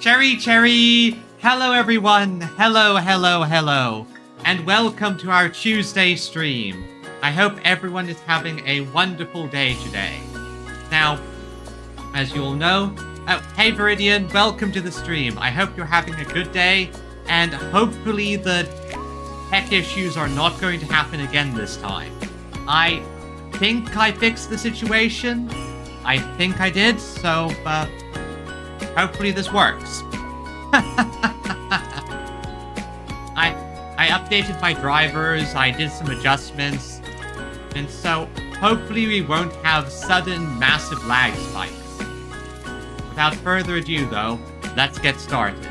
Cherry, cherry! Hello, everyone! Hello, hello, hello! And welcome to our Tuesday stream. I hope everyone is having a wonderful day today. Now, as you all know, hey Viridian, welcome to the stream. I hope you're having a good day, and hopefully the tech issues are not going to happen again this time. I think I fixed the situation. I think I did, so, hopefully this works. I updated my drivers, I did some adjustments, and so hopefully we won't have sudden massive lag spikes. Without further ado though, let's get started.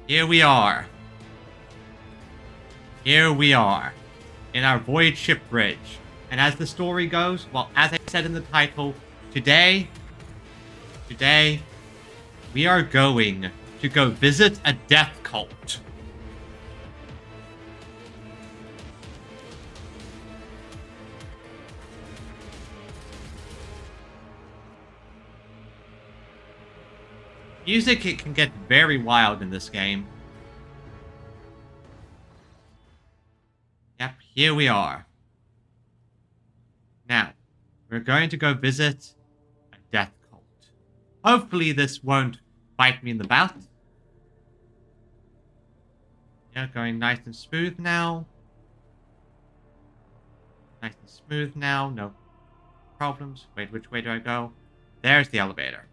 Here we are. Here we are, in our void ship bridge. And as the story goes, well, as I said in the title, today, we are going to go visit a death cult. Music, it can get very wild in this game. Yep, here we are. Now, we're going to go visit a death cult. Hopefully this won't bite me in the butt. Yeah, going nice and smooth now. Nice and smooth now, no problems. Wait, which way do I go? There's the elevator.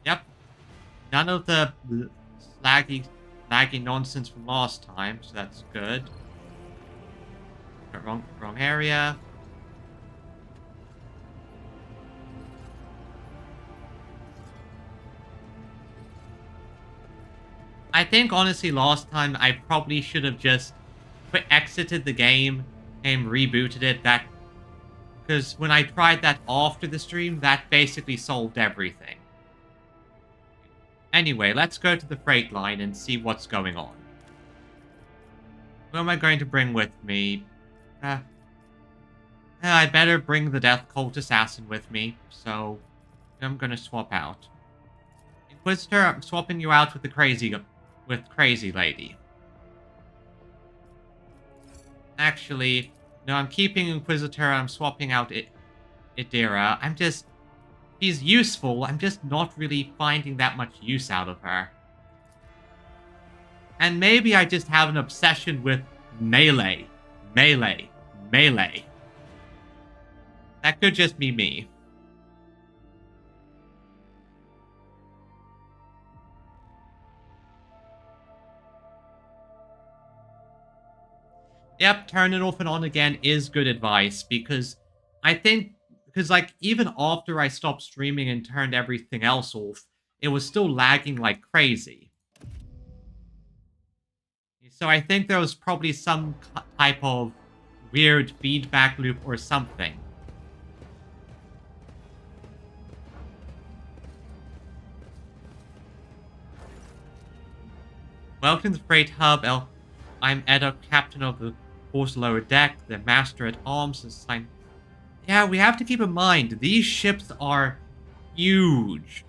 Yep. None of the laggy nonsense from last time, so that's good. Wrong area. I think honestly last time I probably should have just exited the game and rebooted it. Because when I tried that after the stream, that basically solved everything. Anyway, let's go to the freight line and see what's going on. Who am I going to bring with me? I better bring the Death Cult Assassin with me, so I'm gonna swap out. Inquisitor, I'm swapping you out with the Crazy Lady. Actually, no, I'm keeping Inquisitor, I'm swapping out Idira. She's useful, I'm just not really finding that much use out of her. And maybe I just have an obsession with melee. That could just be me. Yep, turn it off and on again is good advice, because I think, like, even after I stopped streaming and turned everything else off, it was still lagging like crazy. So I think there was probably some type of weird feedback loop or something. Welcome to the Freight Hub. I'm Edda, captain of the force lower deck, the master at arms, and sign. Yeah, we have to keep in mind, these ships are huge.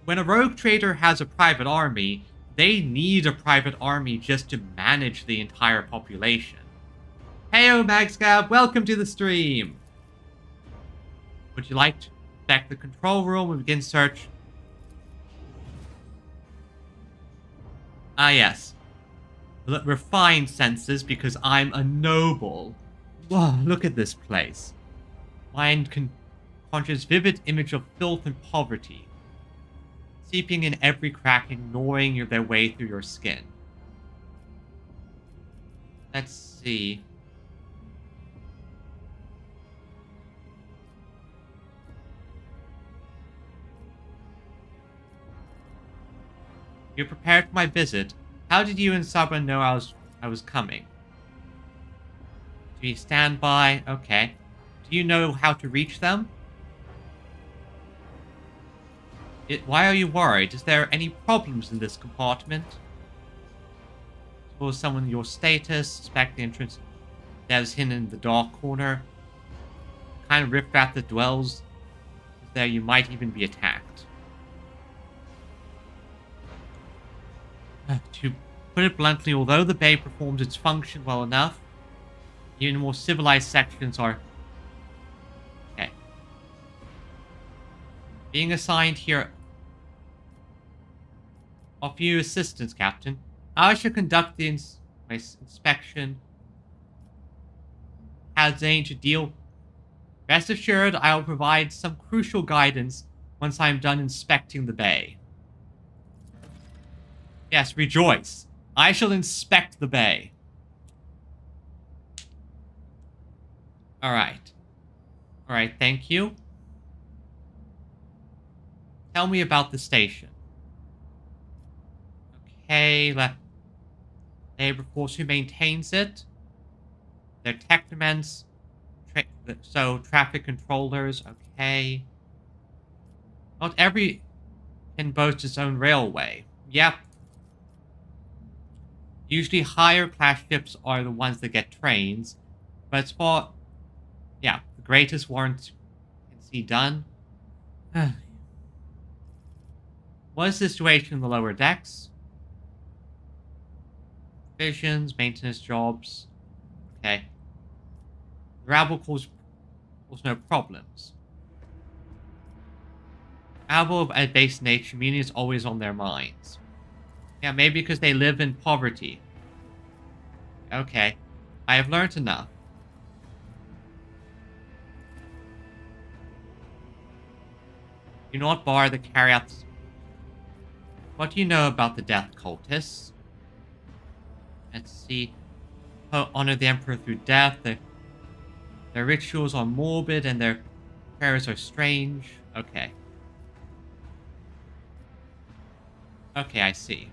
When a rogue trader has a private army, they need a private army just to manage the entire population. Heyo, Magscab, welcome to the stream! Would you like to check the control room and begin search? Ah, yes. Refined senses, because I'm a noble. Whoa, look at this place. Mind conjures vivid image of filth and poverty, seeping in every crack and gnawing their way through your skin. Let's see. You're prepared for my visit. How did you and Sabra know I was coming? Do you stand by? Okay. Do you know how to reach them? Why are you worried? Is there any problems in this compartment? Suppose someone your status, suspect the entrance that is hidden in the dark corner. Kind of riffraff that dwells there, you might even be attacked. To put it bluntly, although the bay performs its function well enough, even more civilized sections are... Okay. Being assigned here... Offer you assistance, Captain. I shall conduct the inspection. Has Zane to deal... Rest assured, I will provide some crucial guidance once I am done inspecting the bay. Yes, rejoice. I shall inspect the bay. Alright. Alright, thank you. Tell me about the station. Okay, labor force who maintains it. They're technoments. So, traffic controllers, okay. Not every can boast its own railway. Yep. Usually higher class ships are the ones that get trains. But it's for... Yeah, the greatest warrant can see done. What is the situation in the lower decks? Visions, maintenance jobs. Okay. The rabble cause no problems. Rabble of a base nature, meaning it's always on their minds. Yeah, maybe because they live in poverty. Okay. I have learned enough. Do not bar the carry out. What do you know about the death cultists? Let's see. Honor the Emperor through death. Their rituals are morbid and their prayers are strange. Okay. Okay, I see.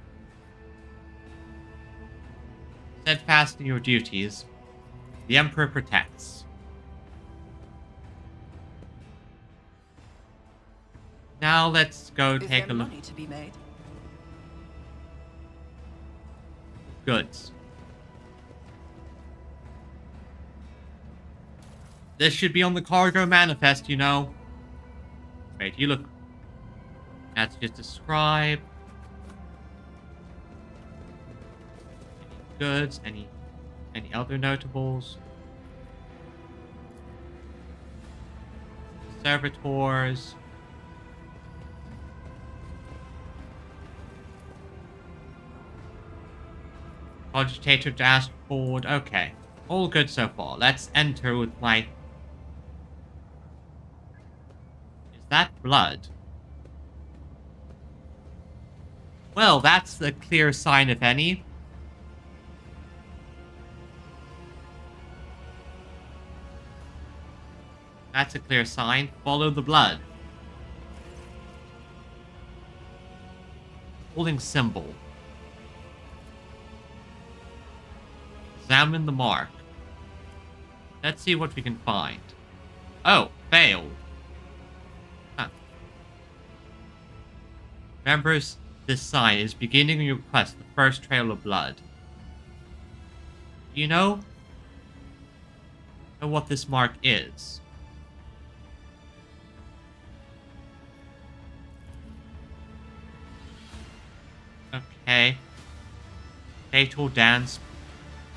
Steadfast in your duties, the Emperor protects. Now let's go take a look. Money to be made? Goods. This should be on the cargo manifest, you know. Wait, you look... That's just a scribe. Any goods? Any other notables? Servitors. Cogitator dashboard. Okay. All good so far. Let's enter with my... Is that blood? Well, that's a clear sign, if any. That's a clear sign. Follow the blood. Holding symbol. Examine the mark. Let's see what we can find. Oh, failed. Huh. Remembers this sign is beginning your quest, the first trail of blood. Do you know what this mark is? Okay. Fatal dance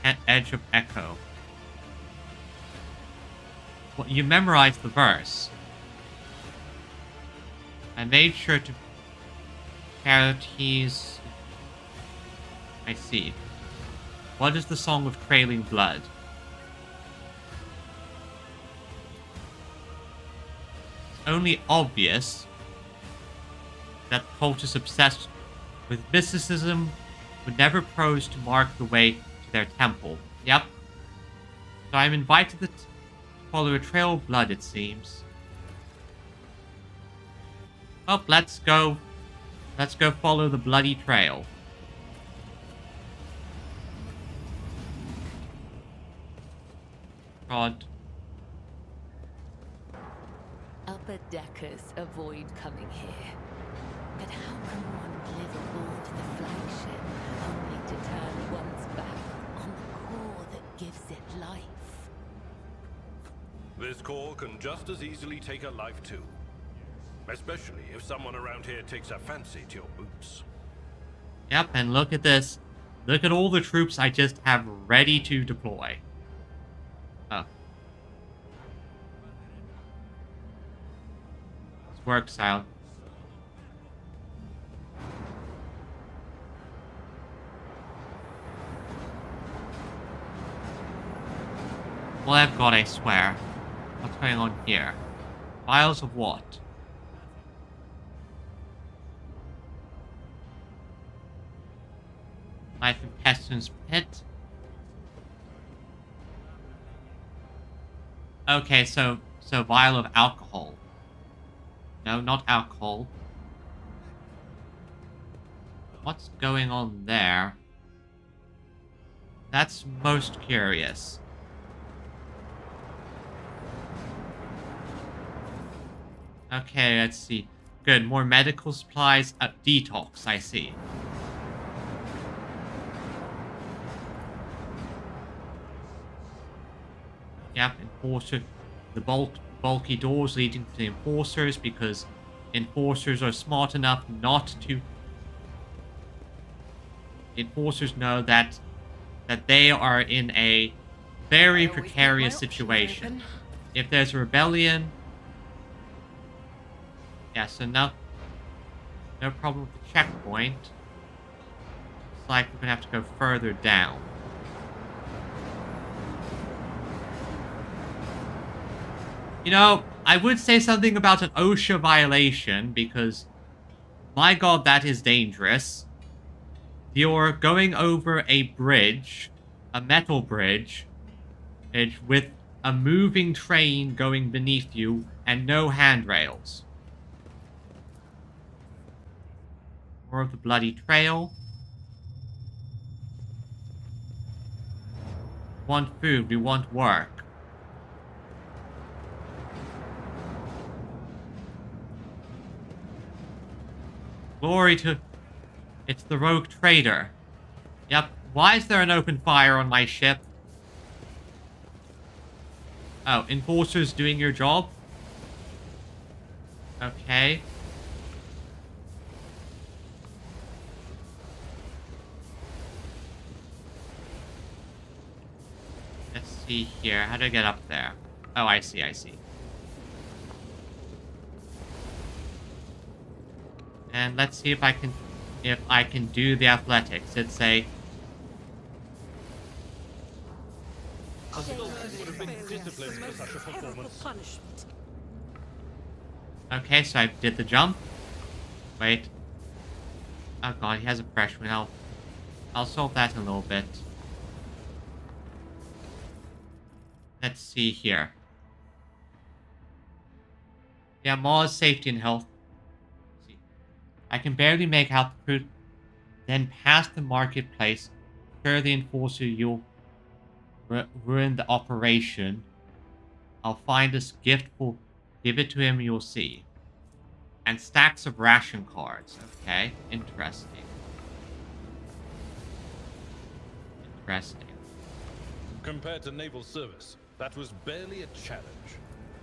at edge of echo. Well, you memorized the verse. I made sure to charities. I see. What is the song of trailing blood? It's only obvious that the cult is obsessed with mysticism, would never prose to mark the way to their temple. Yep. So I'm invited to follow a trail of blood, it seems. Well, let's go. Let's go follow the bloody trail. God. Upper deckers avoid coming here. But how can one live aboard the flagship only to turn one's back on the core that gives it life? this call can just as easily take a life too. Especially if someone around here takes a fancy to your boots. Yep, and look at this. Look at all the troops I just have ready to deploy. Oh. This works out. Well, I've got, I swear. What's going on here? Files of what? Life in Pestilence Pit. Okay, so vial of alcohol. No, not alcohol. What's going on there? That's most curious. Okay, let's see. Good, more medical supplies. Detox, I see. Yep, enforcer. The bulky doors leading to the enforcers, because enforcers are smart enough not to... Enforcers know that they are in a very precarious situation. If there's a rebellion... Yeah, so no problem with the checkpoint. It's like we're gonna have to go further down. You know, I would say something about an OSHA violation, because, my god, that is dangerous. You're going over a bridge, a metal bridge, with a moving train going beneath you, and no handrails. More of the bloody trail. We want food, we want work. Glory to... It's the rogue trader. Yep. Why is there an open fire on my ship? Oh, enforcers doing your job? Okay. Let's see here. How do I get up there? Oh, I see, I see. And let's see if I can do the athletics. It's a... Okay, so I did the jump. Wait. Oh god, he has a freshman. I'll solve that in a little bit. Let's see here. Yeah, Mars, safety and health. Let's see. I can barely make out the route. Then past the marketplace. Sure, the enforcer, you'll ruin the operation. I'll find this gift. Give it to him, you'll see. And stacks of ration cards. Okay, interesting. Interesting. Compared to naval service, that was barely a challenge.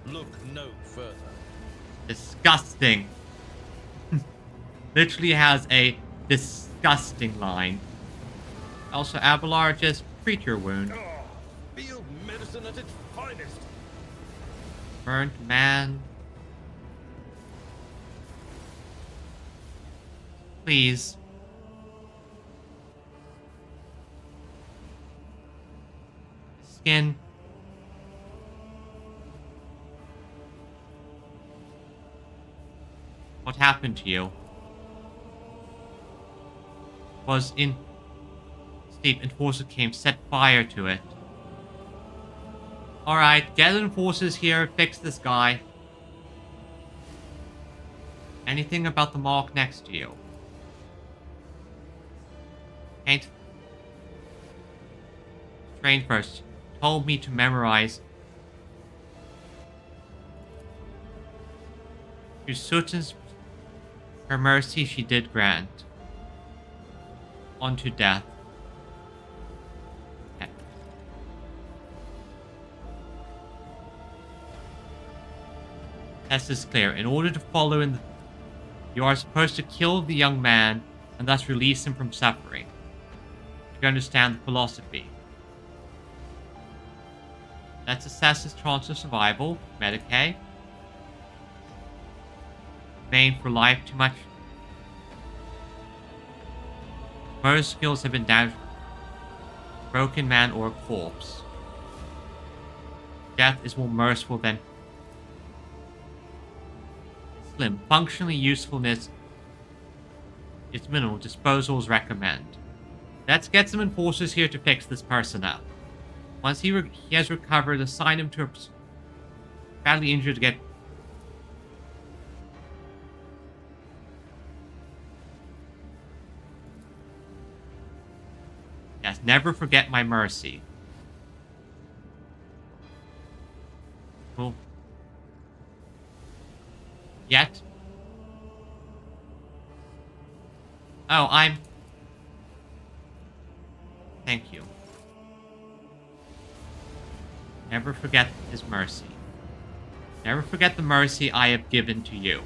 Look no further. Disgusting. Literally has a disgusting line. Also, Abelard, just treat your wound. Oh, field medicine at its finest. Burnt man. Please. Skin. What happened to you? Was in... Steve, enforcer came, set fire to it. Alright, get enforcers here, fix this guy. Anything about the mark next to you? Ain't... Train first. Told me to memorize. To Sutan's... Her mercy she did grant. Unto death. Test is clear. In order to follow in the... You are supposed to kill the young man and thus release him from suffering. You understand the philosophy. Let's assess his chance of survival. Medicaid. Remain for life. Too much. Most skills have been damaged. Broken man or a corpse. Death is more merciful than... Slim. Functionally usefulness. It's minimal. Disposals recommend. Let's get some enforcers here to fix this person up. Once he has recovered, assign him to a badly injured to get... Yes, never forget my mercy. Cool. Yet. Oh, I'm... Thank you. Never forget his mercy. Never forget the mercy I have given to you.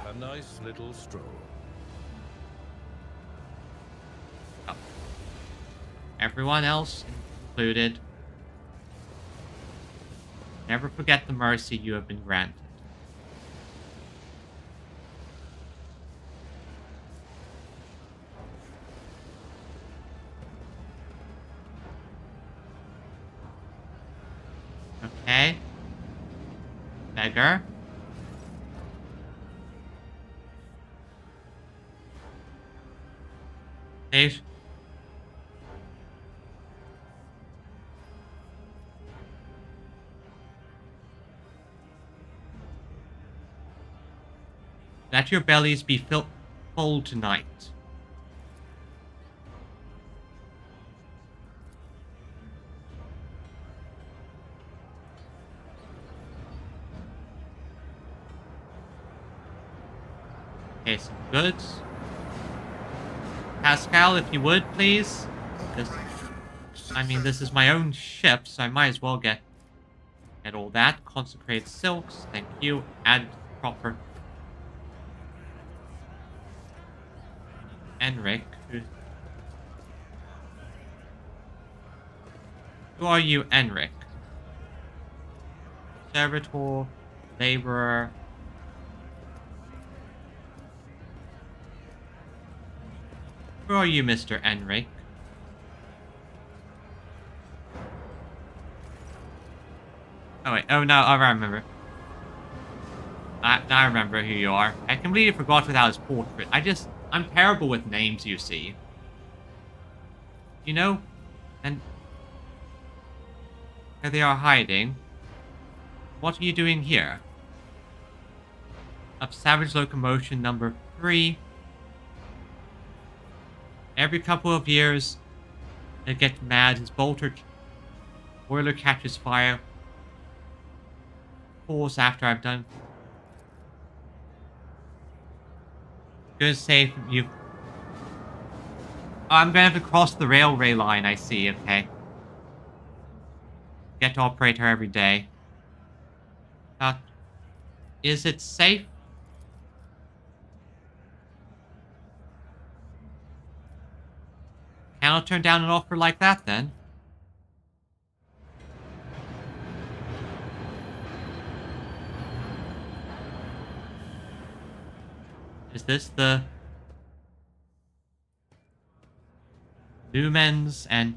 A nice little stroll. Oh. Everyone else included. Never forget the mercy you have been granted. Okay. Beggar. Stage. Let your bellies be full tonight. Okay, some goods. Pascal, if you would, please. This is my own ship, so I might as well get all that. Consecrated silks, thank you. Add proper... Enric. Who are you, Enric? Servitor, laborer... Who are you, Mr. Enric? Oh wait, oh no, I remember. Now I remember who you are. I completely forgot without his portrait. I'm terrible with names, you see. You know? And... Here they are hiding. What are you doing here? Up Savage Locomotion number 3. Every couple of years, it gets mad. His boiler catches fire. Pulls after I've done. Gonna say you. Oh, I'm gonna have to cross the railway line. I see. Okay. Get to operate her every day. Is it safe? Cannot turn down an offer like that, then. Is this the... lumens and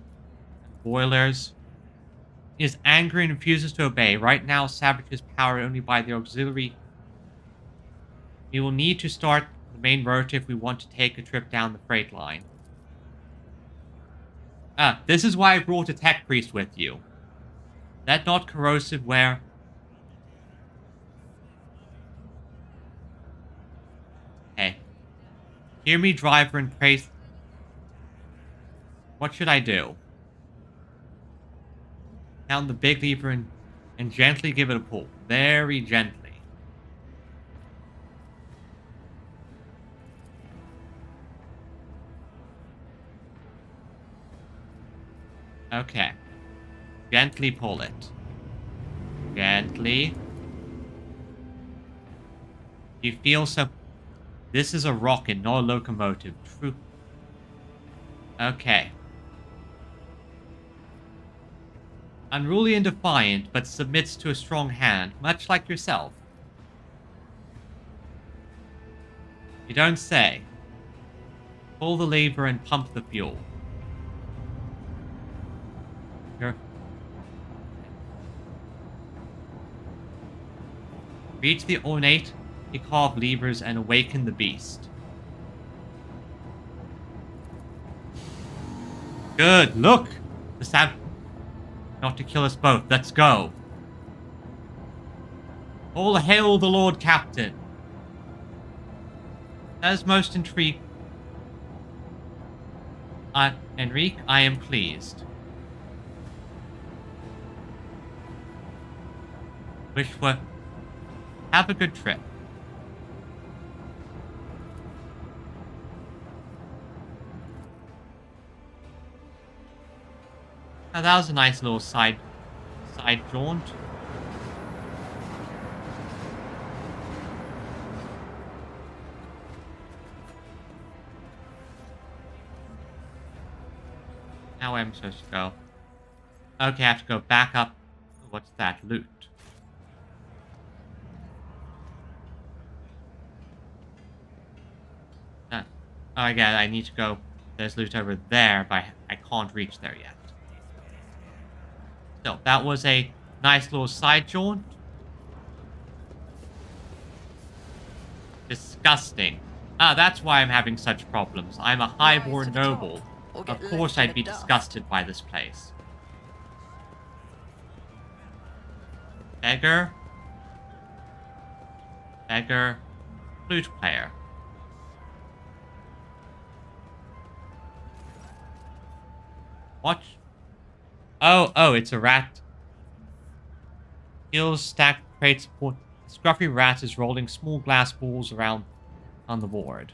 boilers? He is angry and refuses to obey. Right now, Savage is powered only by the auxiliary. We will need to start the main rotor if we want to take a trip down the freight line. This is why I brought a tech priest with you. That not corrosive where... Hey. Hear me, driver, and praise... What should I do? Down the big lever and gently give it a pull. Very gently. Okay. Gently pull it. Gently. You feel so... This is a rocket, not a locomotive. True. Okay. Unruly and defiant, but submits to a strong hand, much like yourself. You don't say. Pull the lever and pump the fuel. Reach the ornate carved levers and awaken the beast. Good, look! The sab... Not to kill us both, let's go. All hail the Lord Captain. As most intrigued... Enrique, I am pleased. Wish for... Have a good trip. Now that was a nice little side jaunt. Now where am I supposed to go? Okay, I have to go back up. What's that? Loot. Oh, again, I need to go. There's loot over there, but I can't reach there yet. So, that was a nice little side jaunt. Disgusting. Ah, that's why I'm having such problems. I'm a highborn noble. Of course I'd be disgusted by this place. Beggar. Beggar. Flute player. Watch. Oh, it's a rat. Heels stacked crates. Scruffy rat is rolling small glass balls around on the board.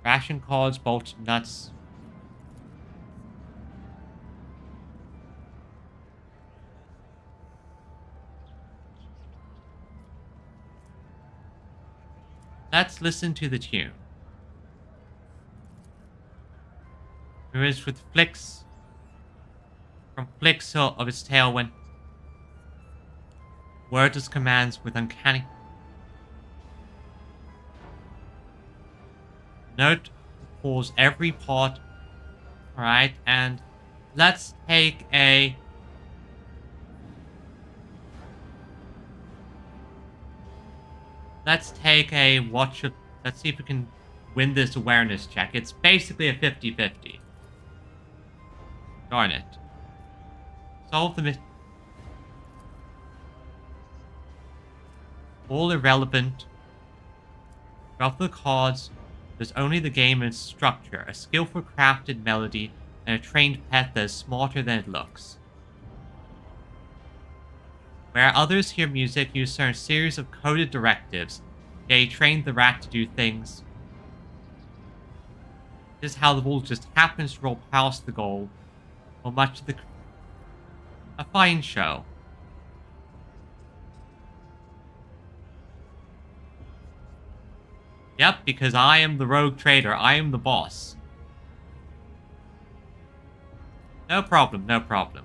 Ration cards, bolts, nuts. Let's listen to the tune. Mirrors with flicks from flicks of its tail when wordless commands with uncanny note pulls every part. Alright, and let's take a let's see if we can win this awareness check. It's basically a 50-50. Darn it. Solve the mystery. All irrelevant. Drop the cards. There's only the game and its structure, a skillful crafted melody, and a trained pet that is smarter than it looks. Where others hear music, you discern a series of coded directives. They trained the rat to do things. This is how the ball just happens to roll past the goal. Or much of the... A fine show. Yep, because I am the rogue trader. I am the boss. No problem, no problem.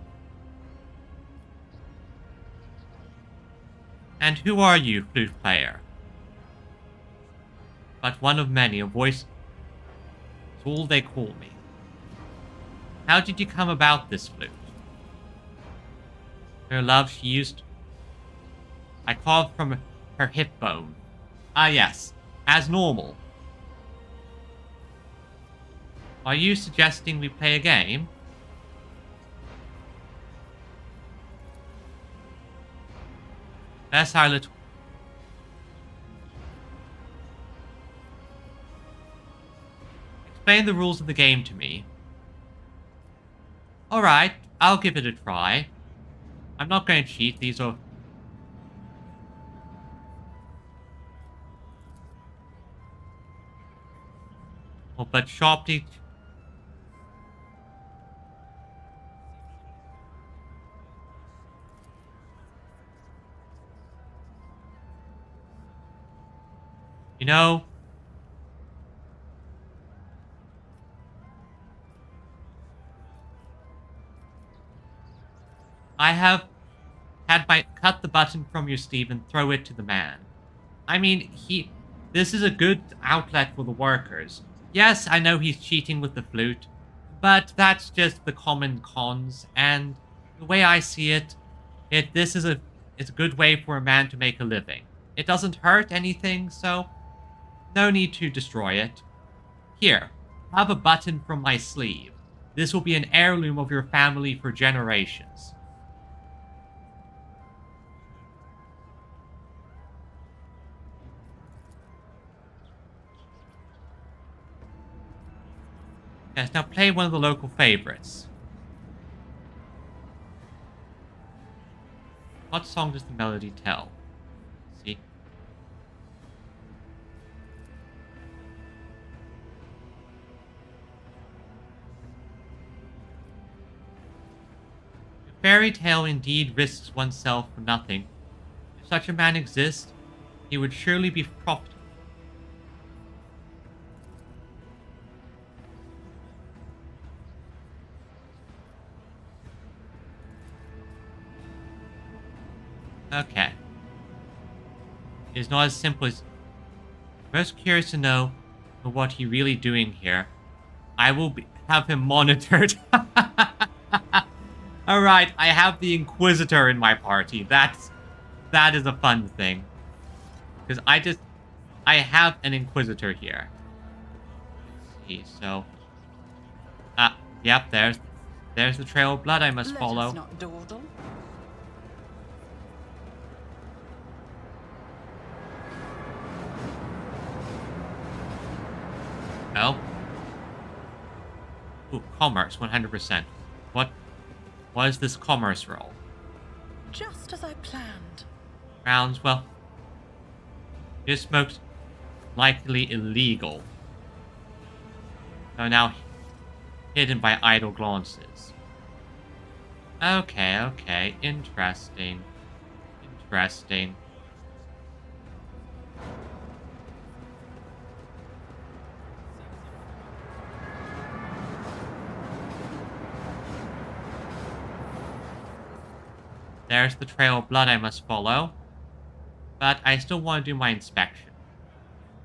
And who are you, flute player? But one of many, a voice... It's all they call me. How did you come about this flute? Her love she used... I carved from her hip bone. Ah yes, as normal. Are you suggesting we play a game? That's our little... Explain the rules of the game to me. Alright, I'll give it a try. I'm not going to cheat, these are... Oh, but sharply... You know, I have had my cut the button from your sleeve and throw it to the man. I mean, this is a good outlet for the workers. Yes, I know he's cheating with the flute, but that's just the common cons, and the way I see it, it's a good way for a man to make a living. It doesn't hurt anything, so no need to destroy it. Here, have a button from my sleeve. This will be an heirloom of your family for generations. Yes, now play one of the local favorites. What song does the melody tell? See? A fairy tale indeed risks oneself for nothing. If such a man exists, he would surely be profitable. Okay. It's not as simple as... Most curious to know what he's really doing here. I will have him monitored. Alright, I have the Inquisitor in my party. That is a fun thing. Because I have an Inquisitor here. Let's see, so... yep, there's the trail of blood I must follow. Let us not dawdle. Oh. Ooh, commerce, 100%. What is this commerce roll? Just as I planned. Rounds, well... This smoke's likely illegal. So now hidden by idle glances. Okay, interesting. Interesting. There's the trail of blood I must follow. But I still want to do my inspection.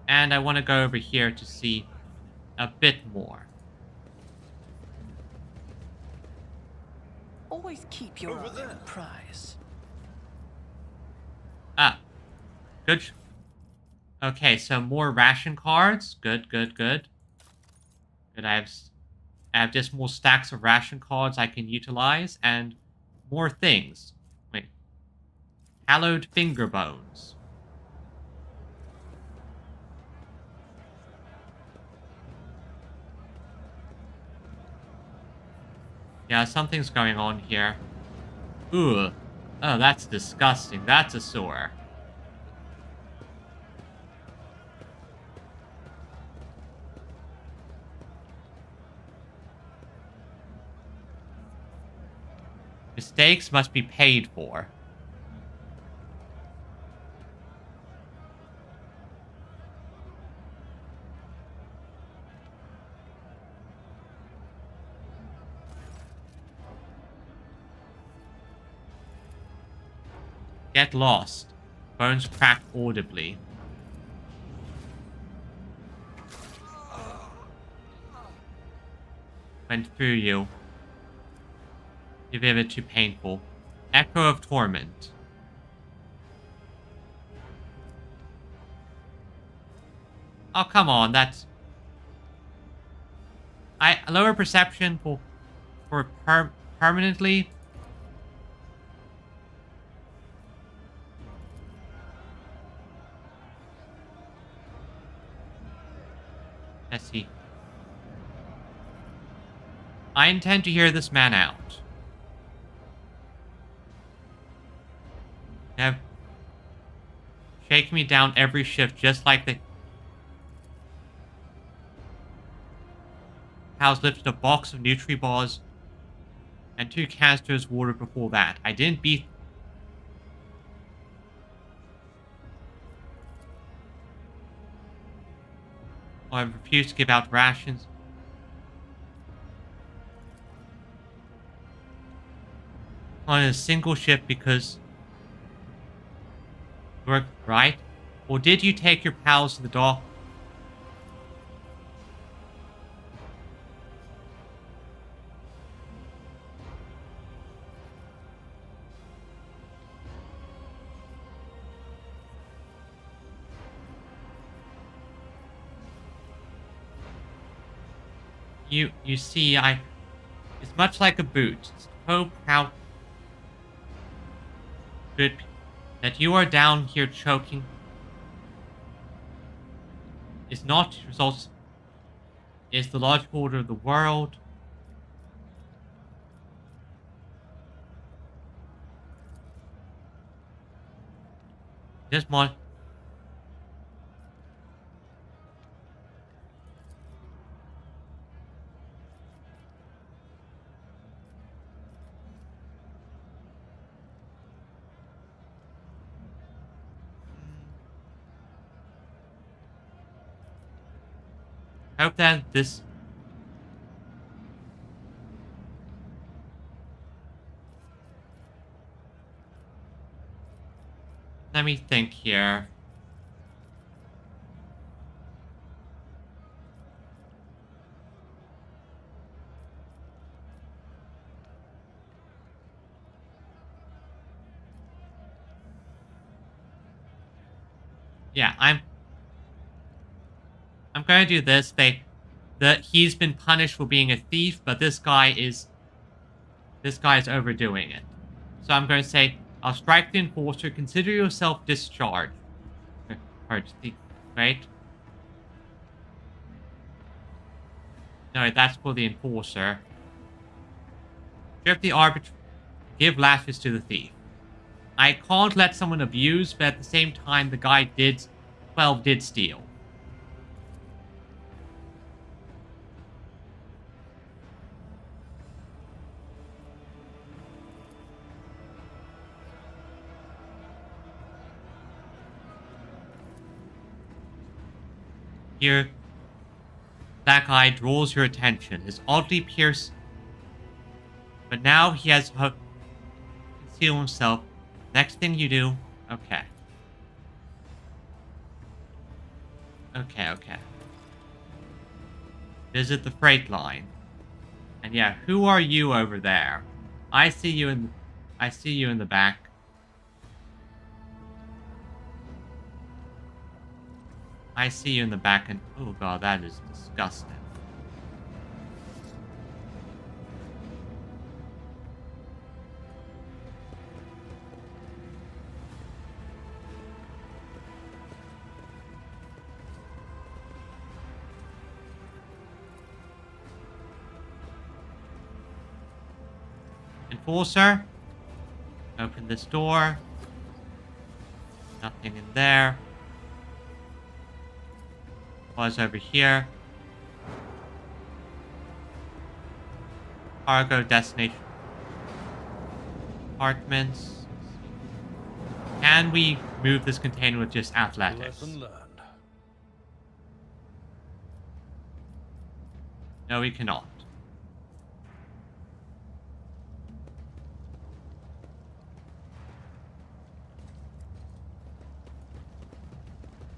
And I want to go over here to see a bit more. Always keep your Over eye there. on the prize. Ah. Good. Okay, so more ration cards. Good. Good, I have just more stacks of ration cards I can utilize. And more things. Wait. Hallowed finger bones. Yeah, something's going on here. Ooh. Oh, that's disgusting. That's a sore. Mistakes must be paid for. Get lost. Bones crack audibly. Went through you. Too vivid, too painful. Echo of torment. Oh, come on, that's... lower perception for permanently... Let's see. I intend to hear this man out. Have shake me down every shift, just like the House lifted a box of Nutri-Balls and 2 canisters of water before that. I didn't beat... Or refuse to give out rations. On a single ship because you worked right? Or did you take your pals to the dock? You see, it's much like a boot. So proud good that you are down here choking is not results is the logical order of the world. Just more. Hope that this let me think here. Yeah, I'm gonna do this. He's been punished for being a thief, but this guy is overdoing it. So I'm going to say, I'll strike the enforcer. Consider yourself discharged. Right? No, that's for the enforcer. Strip the arbitrator. Give lashes to the thief. I can't let someone abuse, but at the same time, the guy did steal. Here, that guy draws your attention. Is oddly pierced, but now he has concealed himself. Next thing you do, okay. Okay. Visit the freight line. And yeah, who are you over there? I see you in the back. I see you in the back and oh god, that is disgusting. Enforcer, open this door. Nothing in there. Was over here. Cargo destination. Apartments. Can we move this container with just athletics? Lesson learned. No, we cannot.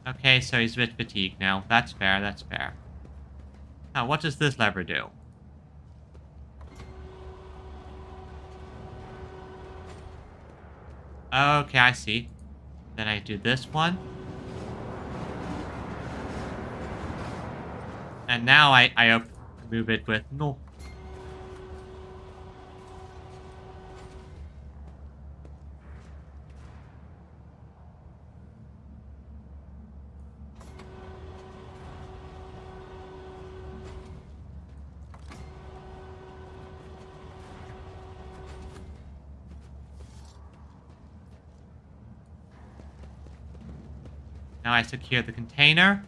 Okay, so he's a bit fatigued now. That's fair, that's fair. Now, what does this lever do? Okay, I see. Then I do this one. And now I move it with no. Now I secure the container.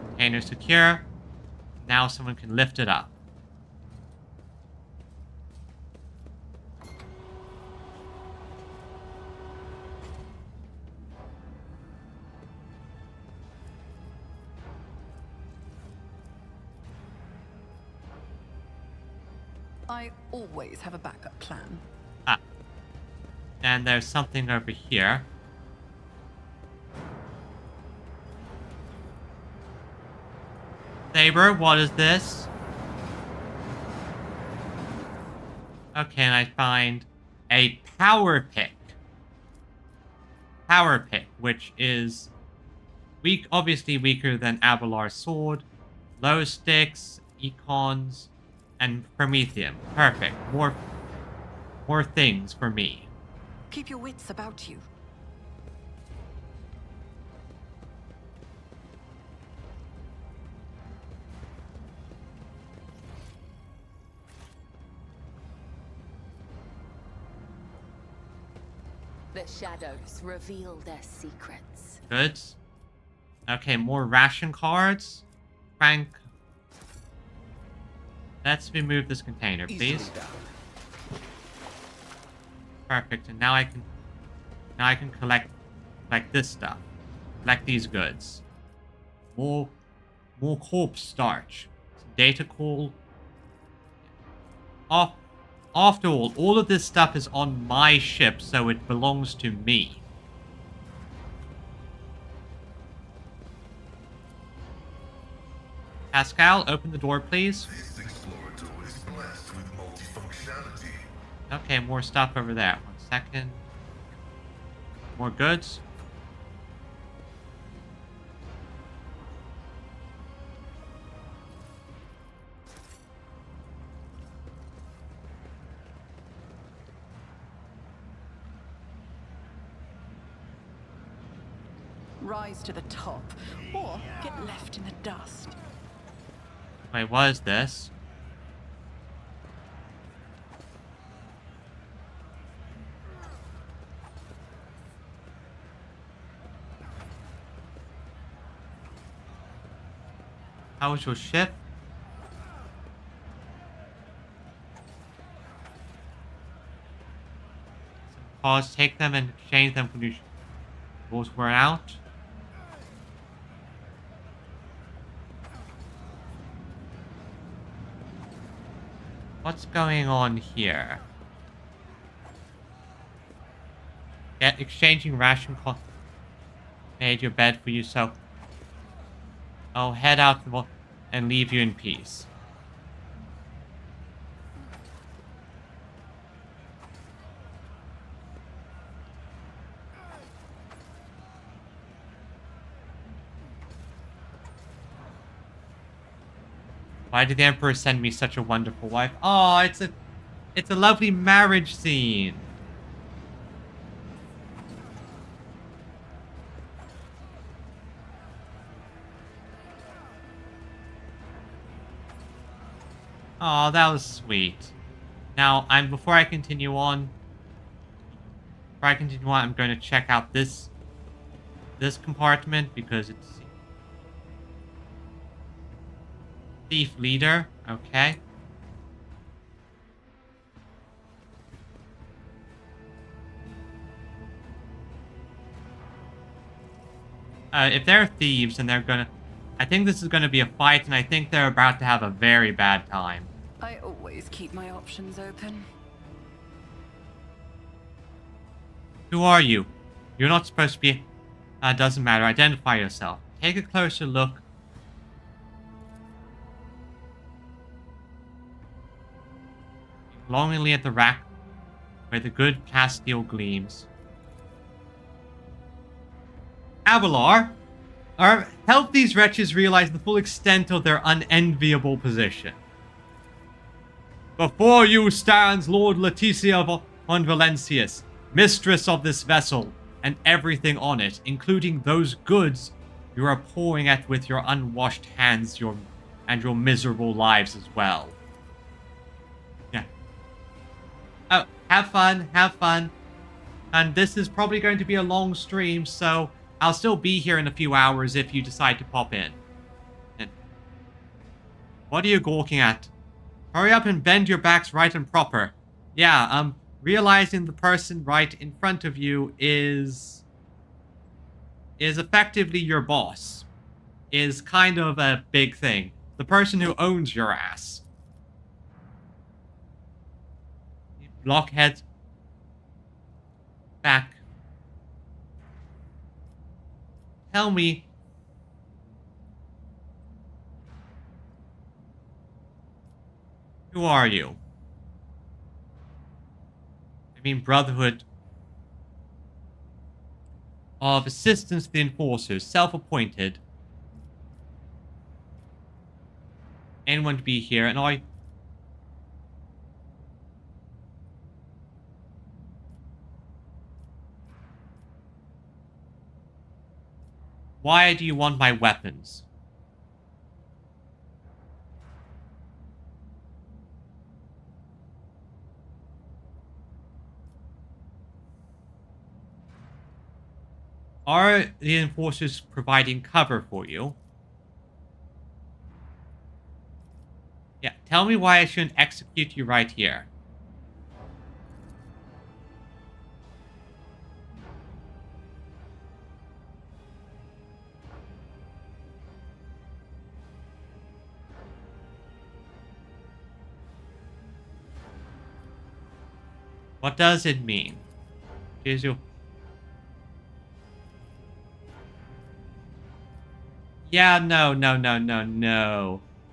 Container secure. Now someone can lift it up. I always have a backup plan. Ah. And there's something over here. Saber, what is this? Okay, and I find a power pick. Power pick, which is weak, obviously weaker than Abelar's sword. Low sticks, econs, and Prometheum. Perfect. More things for me. Keep your wits about you. The shadows reveal their secrets. Good. Okay, more ration cards. Frank. Let's remove this container, please. Perfect. And now I can collect this stuff. Collect these goods. More corpse starch. Some data coal. After all of this stuff is on my ship, so it belongs to me. Pascal, open the door, please. This explorator is blessed with multifunctionality. Okay, more stuff over there. 1 second. More goods. Rise to the top, or get left in the dust. Wait, what is this? How was your ship? Pause, take them and exchange them when your rules were out. What's going on here? Get exchanging ration cost. Made your bed for you, so I'll head out and leave you in peace. Why did the Emperor send me such a wonderful wife? Oh, it's a lovely marriage scene. Oh, that was sweet. Now, before I continue on, I'm going to check out this compartment because it's thief leader. Okay. If they're thieves and they're gonna... I think this is gonna be a fight, and I think they're about to have a very bad time. I always keep my options open. Who are you? You're not supposed to be... doesn't matter. Identify yourself. Take a closer look. Longingly at the rack where the good Castile gleams. Abelar, help these wretches realize the full extent of their unenviable position. Before you stands Lord Leticia von Valencius, mistress of this vessel and everything on it, including those goods you are pouring at with your unwashed hands and your miserable lives as well. Yeah. Oh, have fun, have fun. And this is probably going to be a long stream, so I'll still be here in a few hours if you decide to pop in. And what are you gawking at? Hurry up and bend your backs right and proper. Yeah, realizing the person right in front of you is effectively your boss. Is kind of a big thing. The person who owns your ass. blockheads back. Tell me. Who are you? I mean, Brotherhood of Assistance to the Enforcers, self-appointed. Anyone to be here, and I... Why do you want my weapons? Are the enforcers providing cover for you? Yeah, tell me why I shouldn't execute you right here. What does it mean? Here's your... Yeah, no.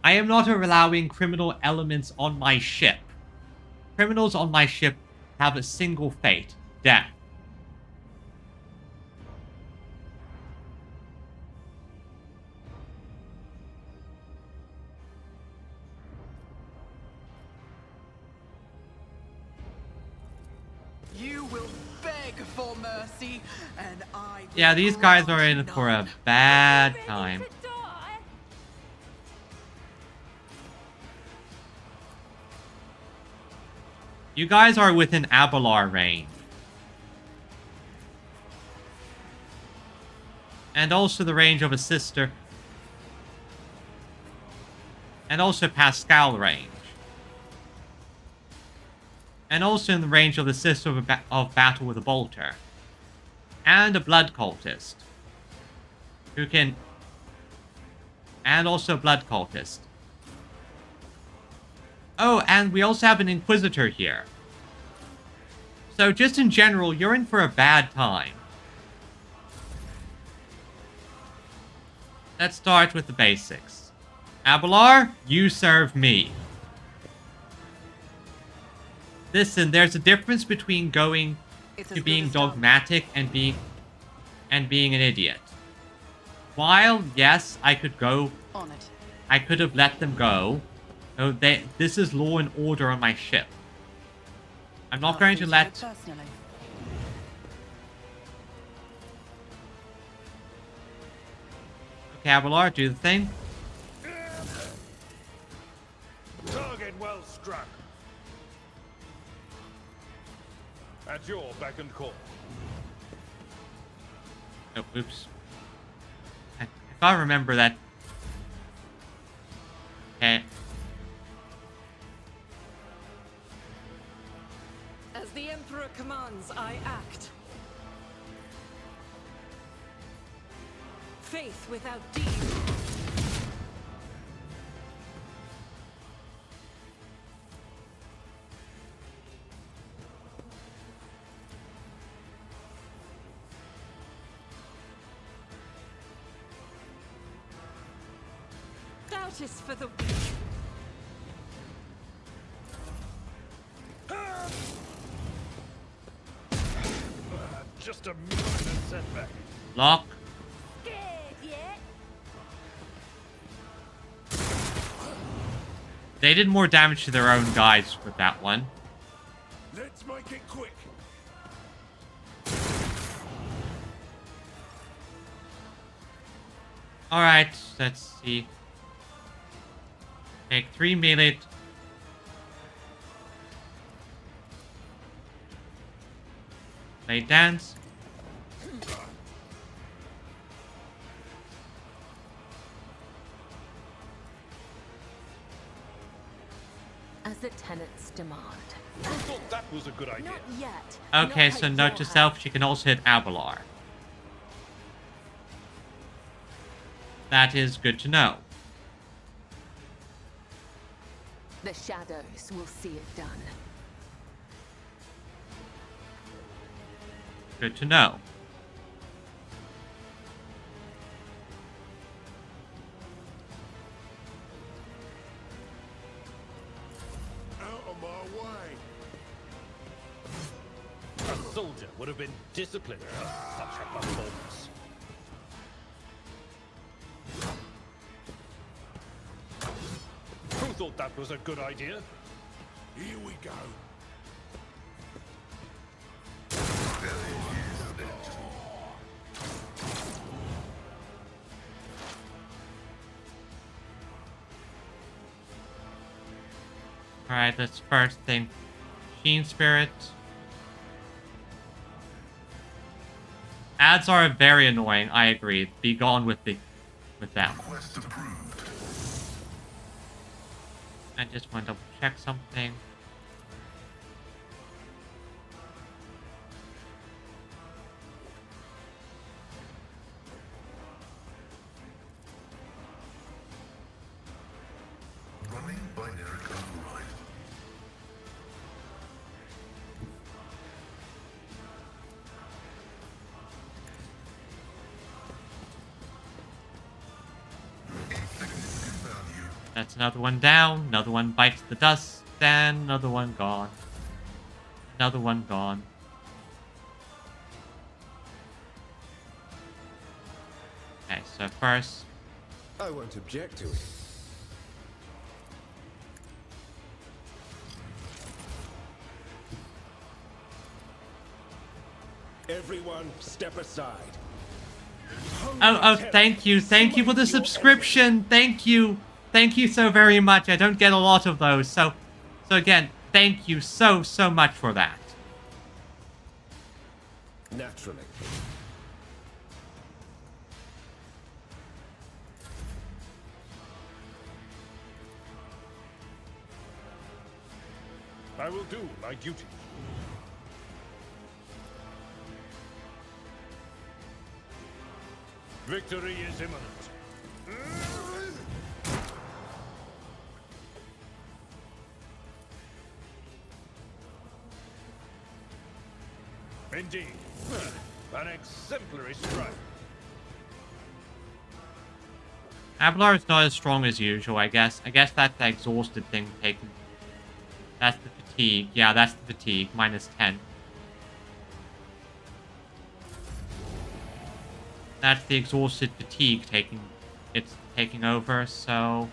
I am not allowing criminal elements on my ship. Criminals on my ship have a single fate: death. You will beg for mercy, and I will Yeah, these guys are in grant for a none. bad time. You guys are within Abelar range. And also the range of a sister. And also Pascal range. And also in the range of the sister of Battle with a Bolter. And a Blood Cultist. Who can... And also a Blood Cultist. Oh, and we also have an Inquisitor here. So just in general, you're in for a bad time. Let's start with the basics. Abelar, you serve me. Listen, there's a difference between going to being dogmatic and being an idiot. While, yes, I could go... On it. I could have let them go. Oh, this is law and order on my ship. I'm not going to let... Personally. Okay, Abelar, do the thing. Target well struck. At your beck and call. Oh, oops. If I remember that... Okay. As the Emperor commands, I act. Faith without deed. Doubt is for the... Just a minor setback. Lock. Scared yet? They did more damage to their own guys with that one. Let's make it quick. Alright, let's see. Take 3 melee. Play dance. As the tenants demand. I thought that was a good idea. Not yet. Okay, Not so like note your to self, she can also hit Abelar. That is good to know. The shadows will see it done. Good to know. Out of my way! A soldier would have been disciplined for such a performance. Who thought that was a good idea? Here we go. Alright, let's first think Machine Spirit. Ads are very annoying, I agree. Be gone with them. Request approved. I just want to double check something. Running binary override. Insignificant value. That's another one down. Another one bites the dust. And another one gone. Another one gone. Okay, so first, I won't object to it. Everyone, step aside. oh, thank you for the subscription. Thank you so very much. I don't get a lot of those, so again, thank you so much for that. Naturally. I will do my duty. Victory is imminent. Indeed. An exemplary strike. Ablar is not as strong as usual, I guess. I guess that's the exhausted thing taken. That's the fatigue. Yeah, that's the fatigue. Minus 10. That's the exhausted fatigue taking over, so...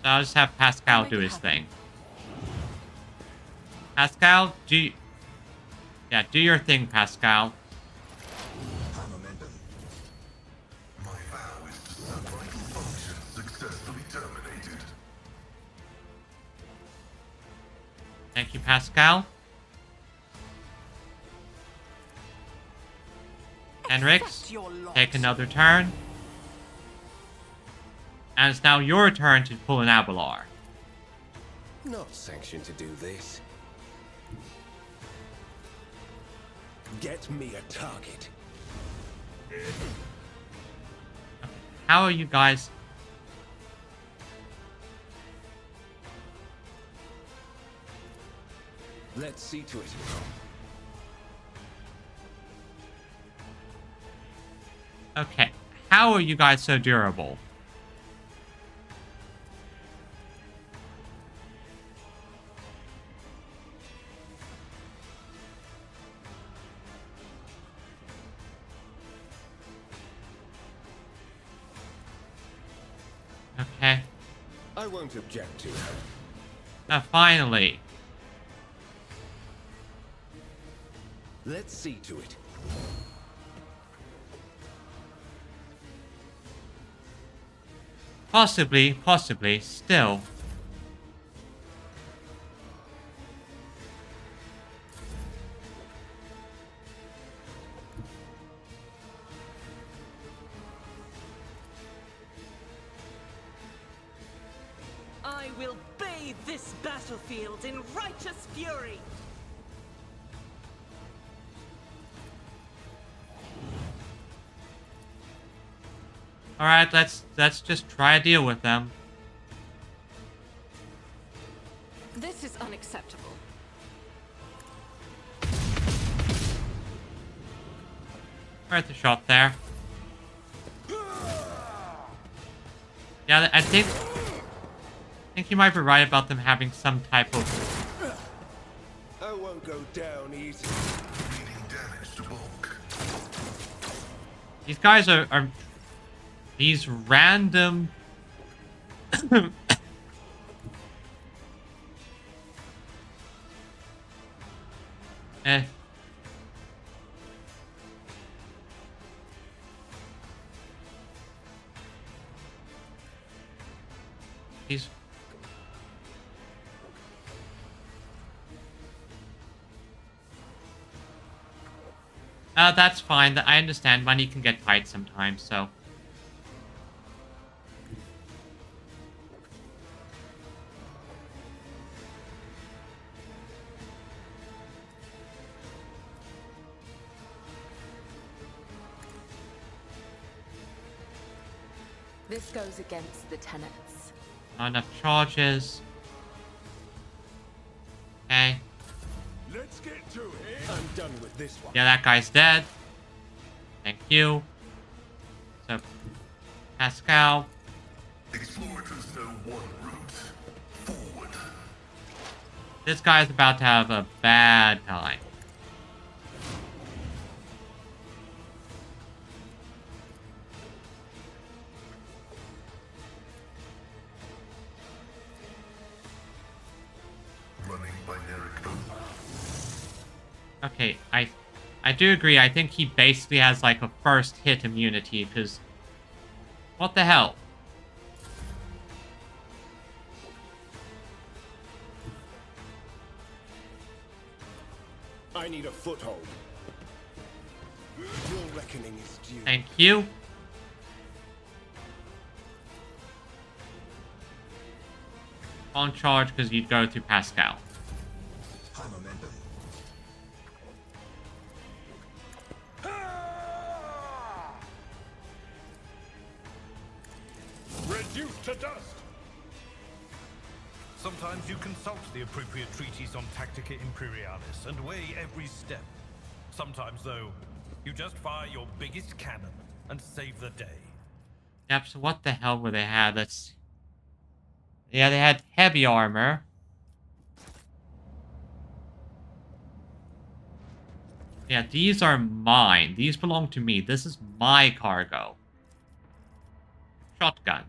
So I'll just have Pascal do his thing. Pascal, do your thing, Pascal. My vow is to set vital functions successfully terminated. Thank you, Pascal. Henrix, take another turn. And it's now your turn to pull an Abelar. Not sanctioned to do this. Get me a target. How are you guys? Let's see to it. Okay. How are you guys so durable? Okay. I won't object to it. Finally. Let's see to it. Possibly, still. I will bathe this battlefield in righteous fury. Alright, let's just try to deal with them. This is unacceptable. Worth a shot there. Yeah, I think you might be right about them having some type of... I won't go down easy. Leading damage to bulk. These guys are these random... eh. These... that's fine. I understand money can get tight sometimes, so... This goes against the tenets. Not enough charges. Okay. Let's get to it. I'm done with this one. Yeah, that guy's dead. Thank you. So, Pascal. Explorers know one route. Forward. This guy's about to have a bad time. Running binary code. Okay, I do agree. I think he basically has like a first hit immunity, because what the hell? I need a foothold. Your reckoning is due. Thank you. On charge because you'd go to Pascal. High momentum. Reduced to dust! Sometimes you consult the appropriate treatise on Tactica Imperialis and weigh every step. Sometimes, though, you just fire your biggest cannon and save the day. Yep, so what the hell were they had? Let's... Yeah, they had heavy armor. Yeah, these are mine. These belong to me. This is my cargo. Shotgun.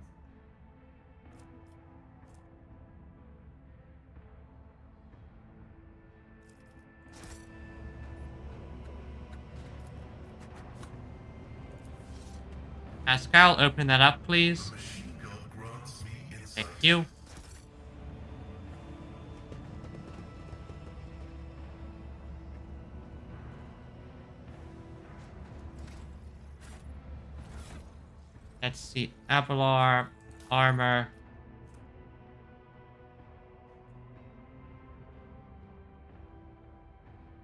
Pascal, open that up, please. Machine gun grants me insight. Thank you. Let's see. Avalar, armor.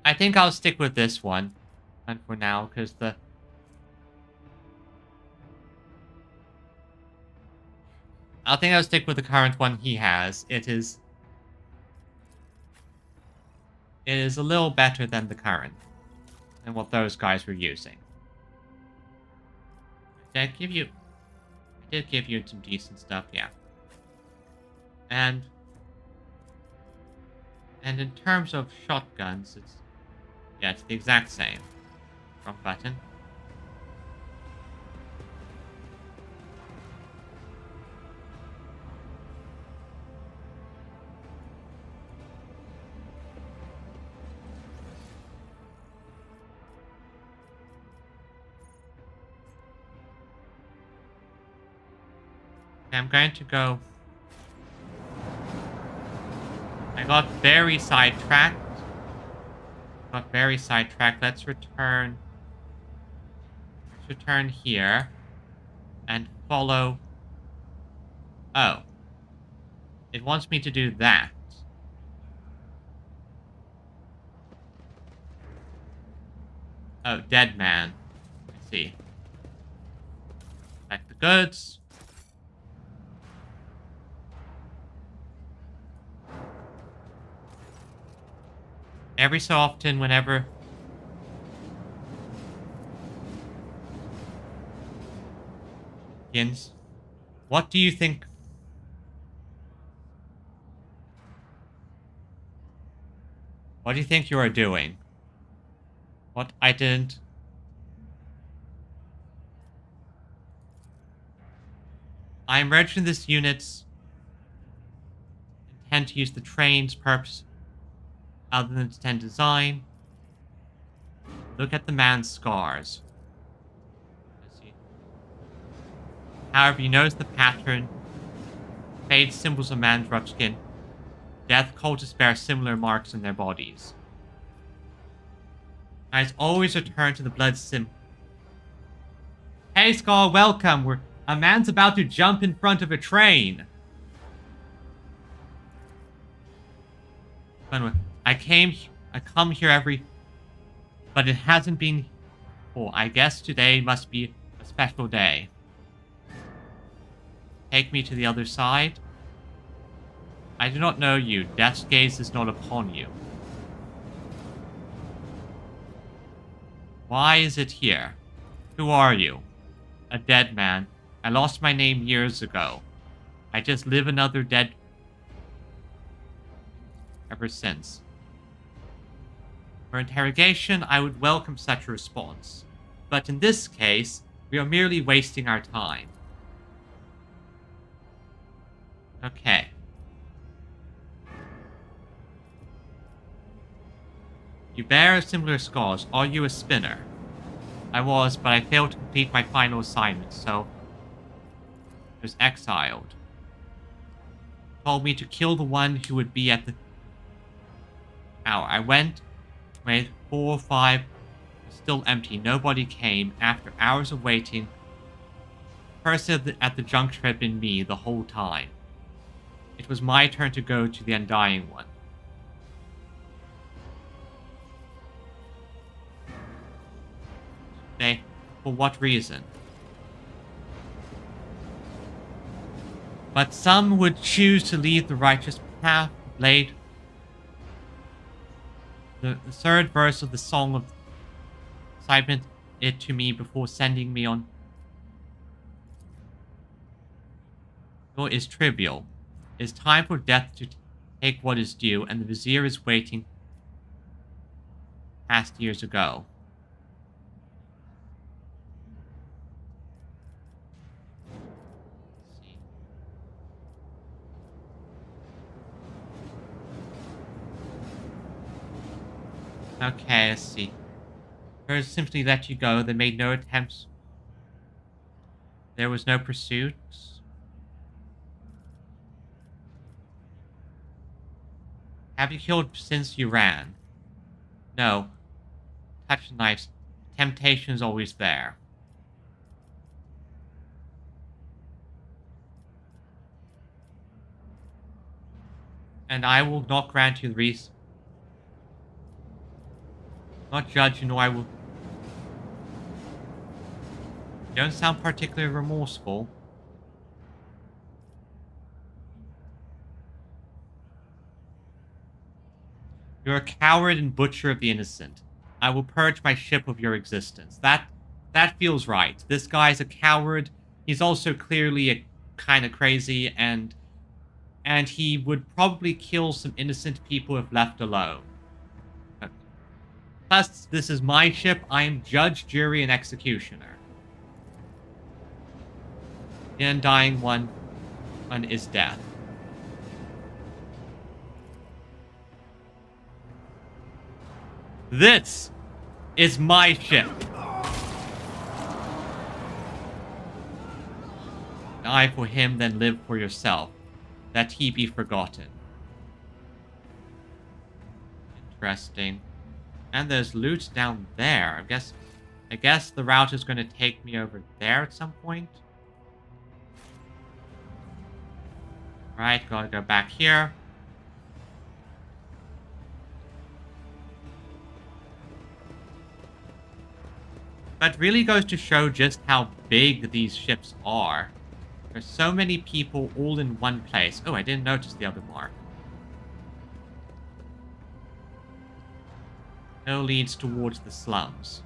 I think I'll stick with this one. And for now, because the... I think I'll stick with the current one he has. It is a little better than the current. And what those guys were using. Did I did give you some decent stuff, yeah. And in terms of shotguns, it's the exact same. Wrong button. I'm going to go... I got very sidetracked. Let's return here. And follow... Oh. It wants me to do that. Oh, dead man. I see. Like the goods. Every so often, whenever Yins, what do you think? What do you think you are doing? What I didn't. I am registering this unit's intend to use the train's purpose other than its intended design. Look at the man's scars. Let's see. However, you notice the pattern. Fade symbols of man's rough skin. Death cultists bear similar marks on their bodies. I always return to the blood sim. Hey, Skull, welcome. A man's about to jump in front of a train. I come here every... But it hasn't been... Oh, I guess today must be a special day. Take me to the other side. I do not know you. Death's gaze is not upon you. Why is it here? Who are you? A dead man. I lost my name years ago. I just live another dead... ever since. For interrogation, I would welcome such a response. But in this case, we are merely wasting our time. Okay. You bear similar scars. Are you a spinner? I was, but I failed to complete my final assignment, so... I was exiled. Told me to kill the one who would be at the... hour. I went, waited 4 or 5, still empty. Nobody came. After hours of waiting, the person at the juncture had been me the whole time. It was my turn to go to the Undying One. For what reason? But some would choose to leave the righteous path. Blade. The third verse of the Song of Cyberment it to me before sending me on is trivial. It is time for death to take what is due, and the Vizier is waiting past years ago. Okay, let's see. Birds simply let you go. They made no attempts. There was no pursuit. Have you killed since you ran? No. Touch knives. Temptation is always there. And I will not grant you the reason. Not judge you, nor I will... You don't sound particularly remorseful. You're a coward and butcher of the innocent. I will purge my ship of your existence. That feels right. This guy's a coward. He's also clearly kind of crazy, and he would probably kill some innocent people if left alone. Plus, this is my ship. I am judge, jury, and executioner. The Undying One is death. This is my ship. Die for him, then live for yourself, that he be forgotten. Interesting. And there's loot down there. I guess the route is going to take me over there at some point. Right, gotta go back here. But really goes to show just how big these ships are. There's so many people all in one place. Oh, I didn't notice the other mark. No leads towards the slums.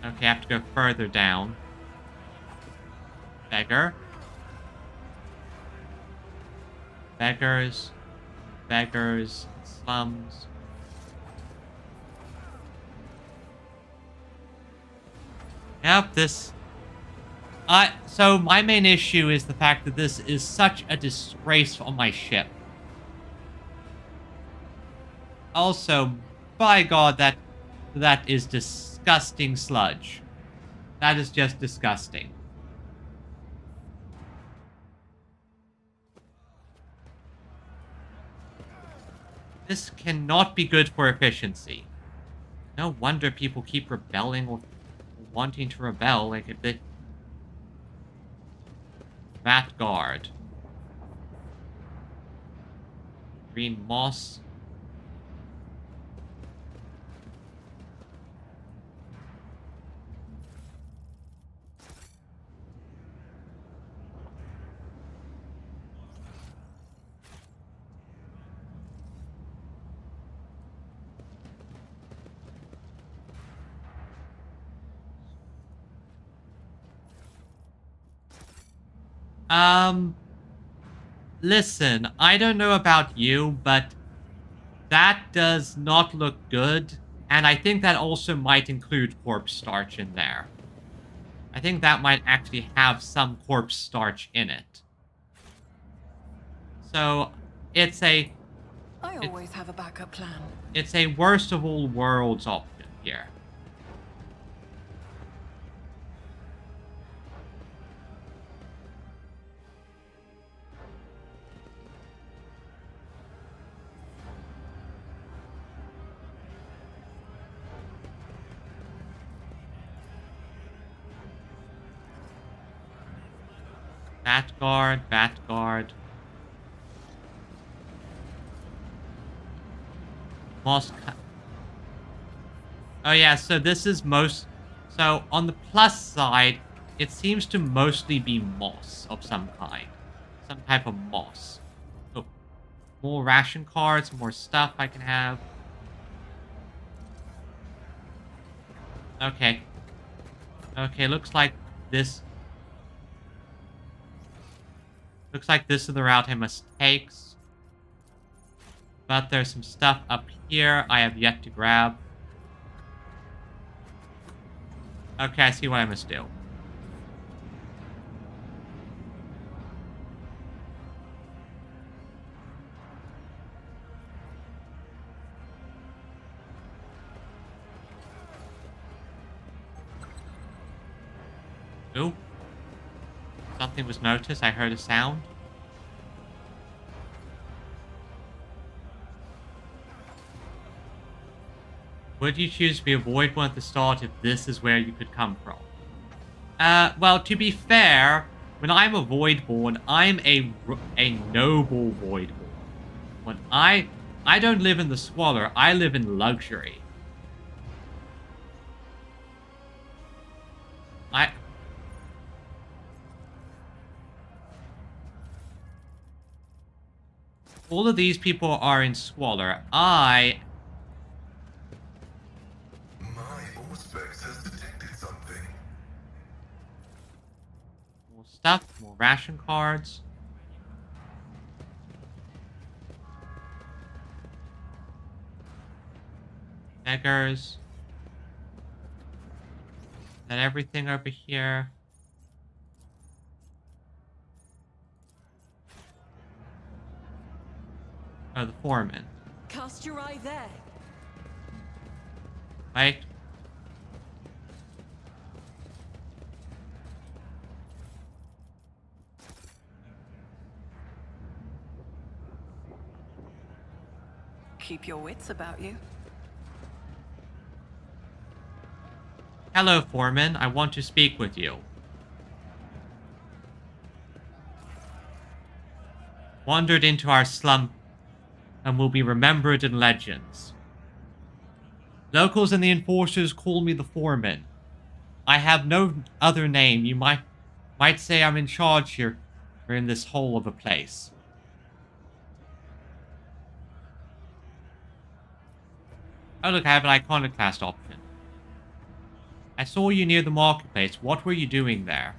Okay, I have to go further down. Beggar. Beggars. Beggars. Slums. Yep, this... So my main issue is the fact that this is such a disgrace on my ship. Also, by God, that is disgusting sludge. That is just disgusting. This cannot be good for efficiency. No wonder people keep rebelling or wanting to rebel. Like if they... That guard. Green moss. Listen, I don't know about you, but that does not look good, and I think that also might include corpse starch in there. I think that might actually have some corpse starch in it. So, it's a... I always have a backup plan. It's a worst of all worlds option here. Bat guard, bat guard. Moss. Oh yeah, so this is most... So on the plus side, it seems to mostly be moss of some kind. Some type of moss. So, more ration cards, more stuff I can have. Okay. Okay, looks like this... Looks like this is the route I must take. But there's some stuff up here I have yet to grab. Okay, I see what I must do. Ooh. Something was noticed. I heard a sound. Would you choose to be a void one at the start if this is where you could come from? Well, to be fair, when I'm a voidborn, I'm a noble voidborn. When I don't live in the squalor, I live in luxury. All of these people are in squalor. My Auspex has detected something. More stuff, more ration cards. Beggars. Is that everything over here? Oh, the foreman. Cast your eye there. Right? Keep your wits about you. Hello, foreman. I want to speak with you. Wandered into our slum and will be remembered in legends. Locals and the enforcers call me the foreman. I have no other name. You might say I'm in charge here, or in this hole of a place. Oh look, I have an iconoclast option. I saw you near the marketplace. What were you doing there?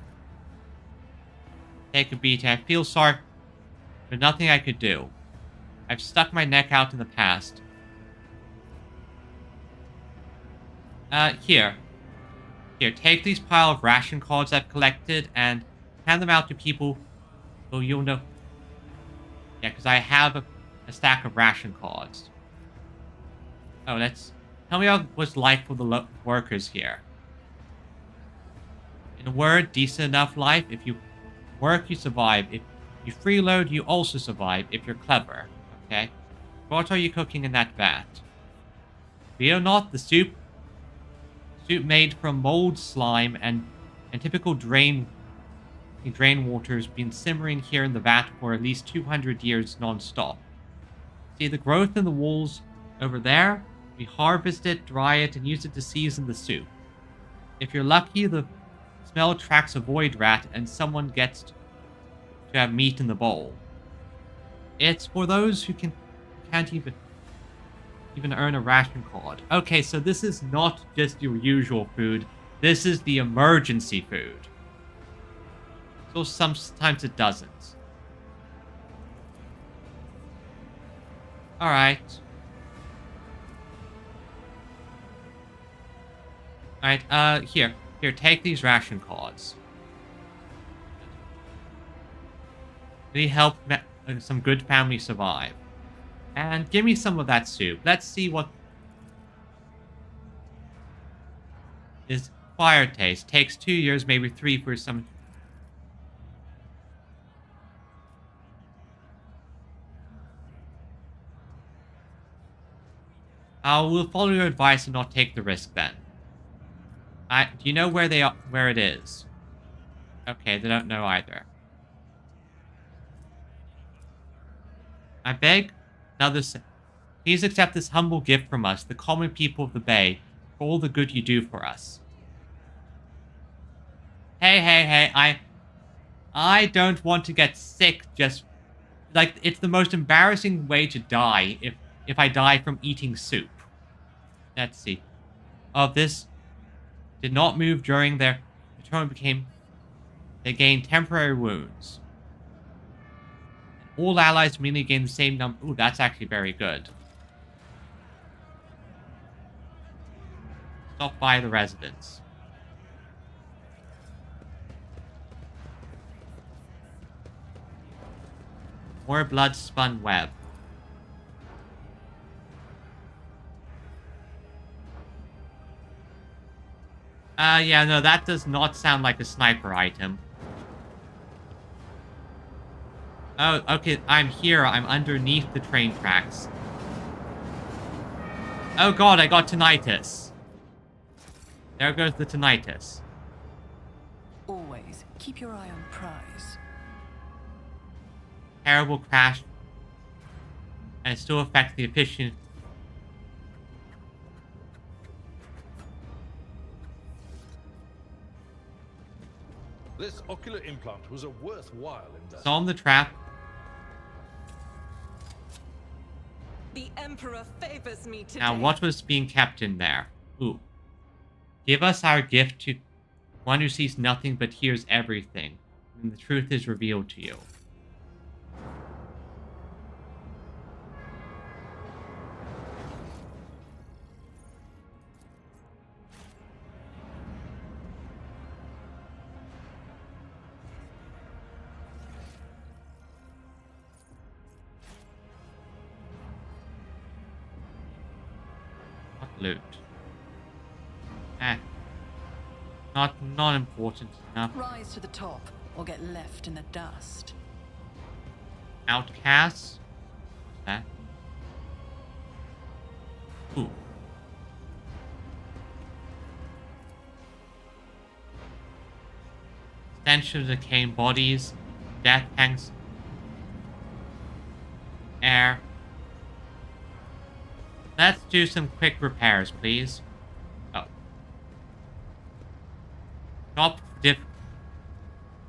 Take a beating. I feel sorry, but nothing I could do. I've stuck my neck out in the past. Here, take these pile of ration cards I've collected and hand them out to people so you'll know. Yeah, because I have a stack of ration cards. Oh, tell me how it was like for the workers here. In a word, decent enough life. If you work, you survive. If you freeload, you also survive if you're clever. Okay? What are you cooking in that vat? Fear not, the soup made from mold, slime, and typical drain water has been simmering here in the vat for at least 200 years non-stop. See the growth in the walls over there? We harvest it, dry it, and use it to season the soup. If you're lucky, the smell attracts a void rat and someone gets to have meat in the bowl. It's for those who can't even earn a ration card. Okay, so this is not just your usual food. This is the emergency food. So sometimes it doesn't. Alright. Alright, here, take these ration cards. Really help some good families survive. And give me some of that soup. Let's see what is acquired taste. Takes 2 years, maybe 3 for some. I will follow your advice and not take the risk then. Do you know where it is? Okay, they don't know either. I beg, please accept this humble gift from us, the common people of the Bay, for all the good you do for us. Hey, I don't want to get sick just... Like, it's the most embarrassing way to die if I die from eating soup. Let's see. Oh, this did not move during their return they gained temporary wounds. All allies immediately gain the same number. Ooh, that's actually very good. Stop by the residence. More blood-spun web. Yeah, no, that does not sound like a sniper item. Oh, okay, I'm here. I'm underneath the train tracks. Oh god, I got tinnitus. There goes the tinnitus. Always keep your eye on prize. Terrible crash. And it still affects the efficiency. This ocular implant was a worthwhile investment. Saw the trap. The Emperor favors me today. Now, what was being kept in there? Ooh. Give us our gift to one who sees nothing but hears everything, and the truth is revealed to you. Loot. Not important enough. Rise to the top or get left in the dust. Outcasts? What's that? Ooh. Stench of decaying bodies, death hangs, air, Let's do some quick repairs, please. Oh. Stop difficult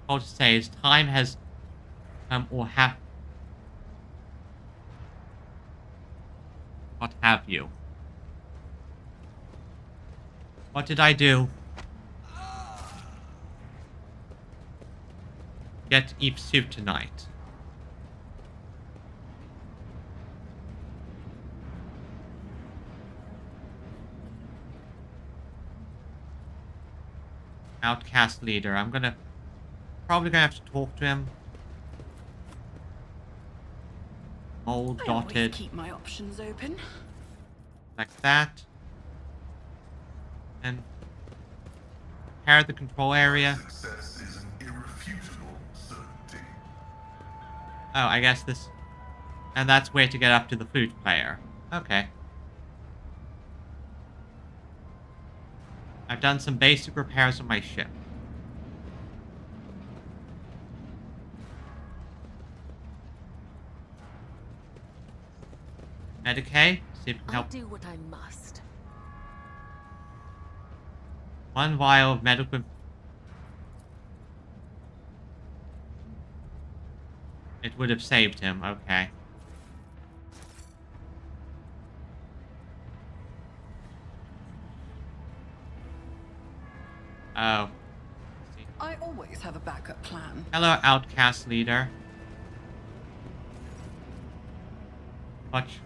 to say is time has or have what have you. What did I do? Get eat soup tonight. Outcast leader. I'm probably gonna have to talk to him. Mold I always dotted. keep my options open. Like that. And repair the control area. Success is an irrefutable certainty. Oh, I guess this... And that's way to get up to the flute player. Okay. I've done some basic repairs on my ship. Medicae, see if we can I'll help. do what I must. One vial of medical... It would have saved him, okay. Oh. I always have a backup plan. Hello, outcast leader. Watch.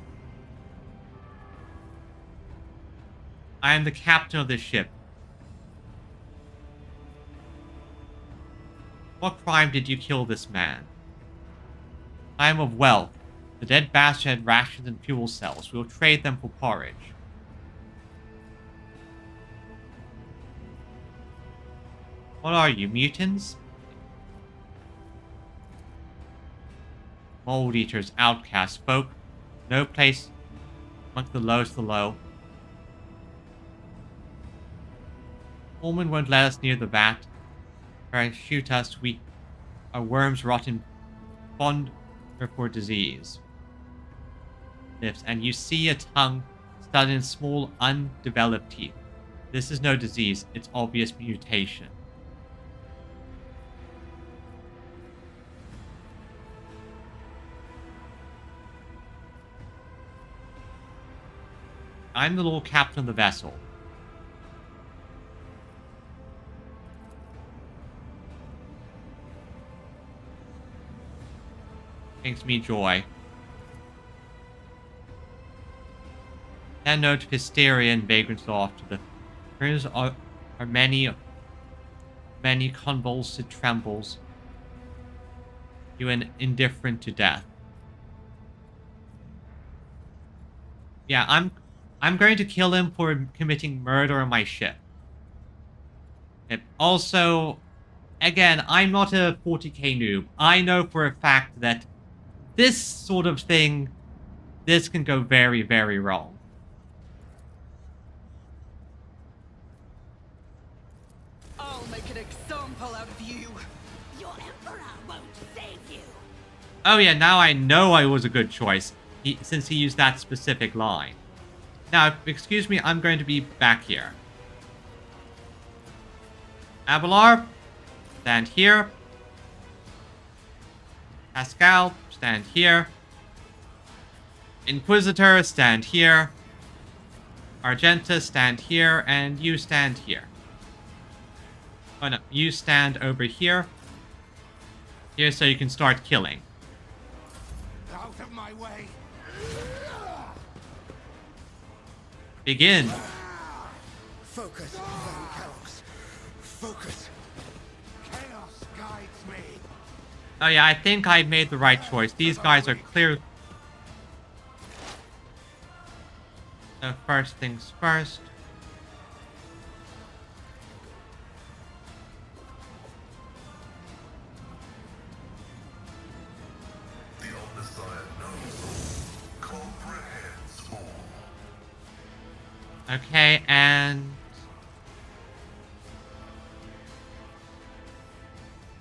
I am the captain of this ship. What crime did you kill this man? I am of wealth. The dead bastard had rations and fuel cells. We will trade them for porridge. What are you, mutants? Mold eaters, outcasts, folk. No place among the lowest of the low. Woman won't let us near the vat. Or shoot us, we are worms rotten fond for disease. Lips, and you see a tongue studded in small, undeveloped teeth. This is no disease, it's obvious mutation. I'm the Lord Captain of the vessel. Brings me joy. That note of hysteria and vagrants after the prayers are many convulsive trembles. You and indifferent to death. Yeah, I'm going to kill him for committing murder on my ship. Also, again, I'm not a 40k noob. I know for a fact that this sort of thing, this can go very, very wrong. I'll make an example out of you. Your emperor won't save you. Oh yeah, now I know I was a good choice, since he used that specific line. Now, excuse me, I'm going to be back here. Abelard, stand here. Pascal, stand here. Inquisitor, stand here. Argenta, stand here. And you stand here. Oh no, you stand over here. Here so you can start killing. Out of my way. Begin. Focus, Van Chaos. Focus. Chaos guides me. Oh yeah, I think I made the right choice. These guys are clear. So first things first. The Omnissiah knows, comprehends all. Okay, and...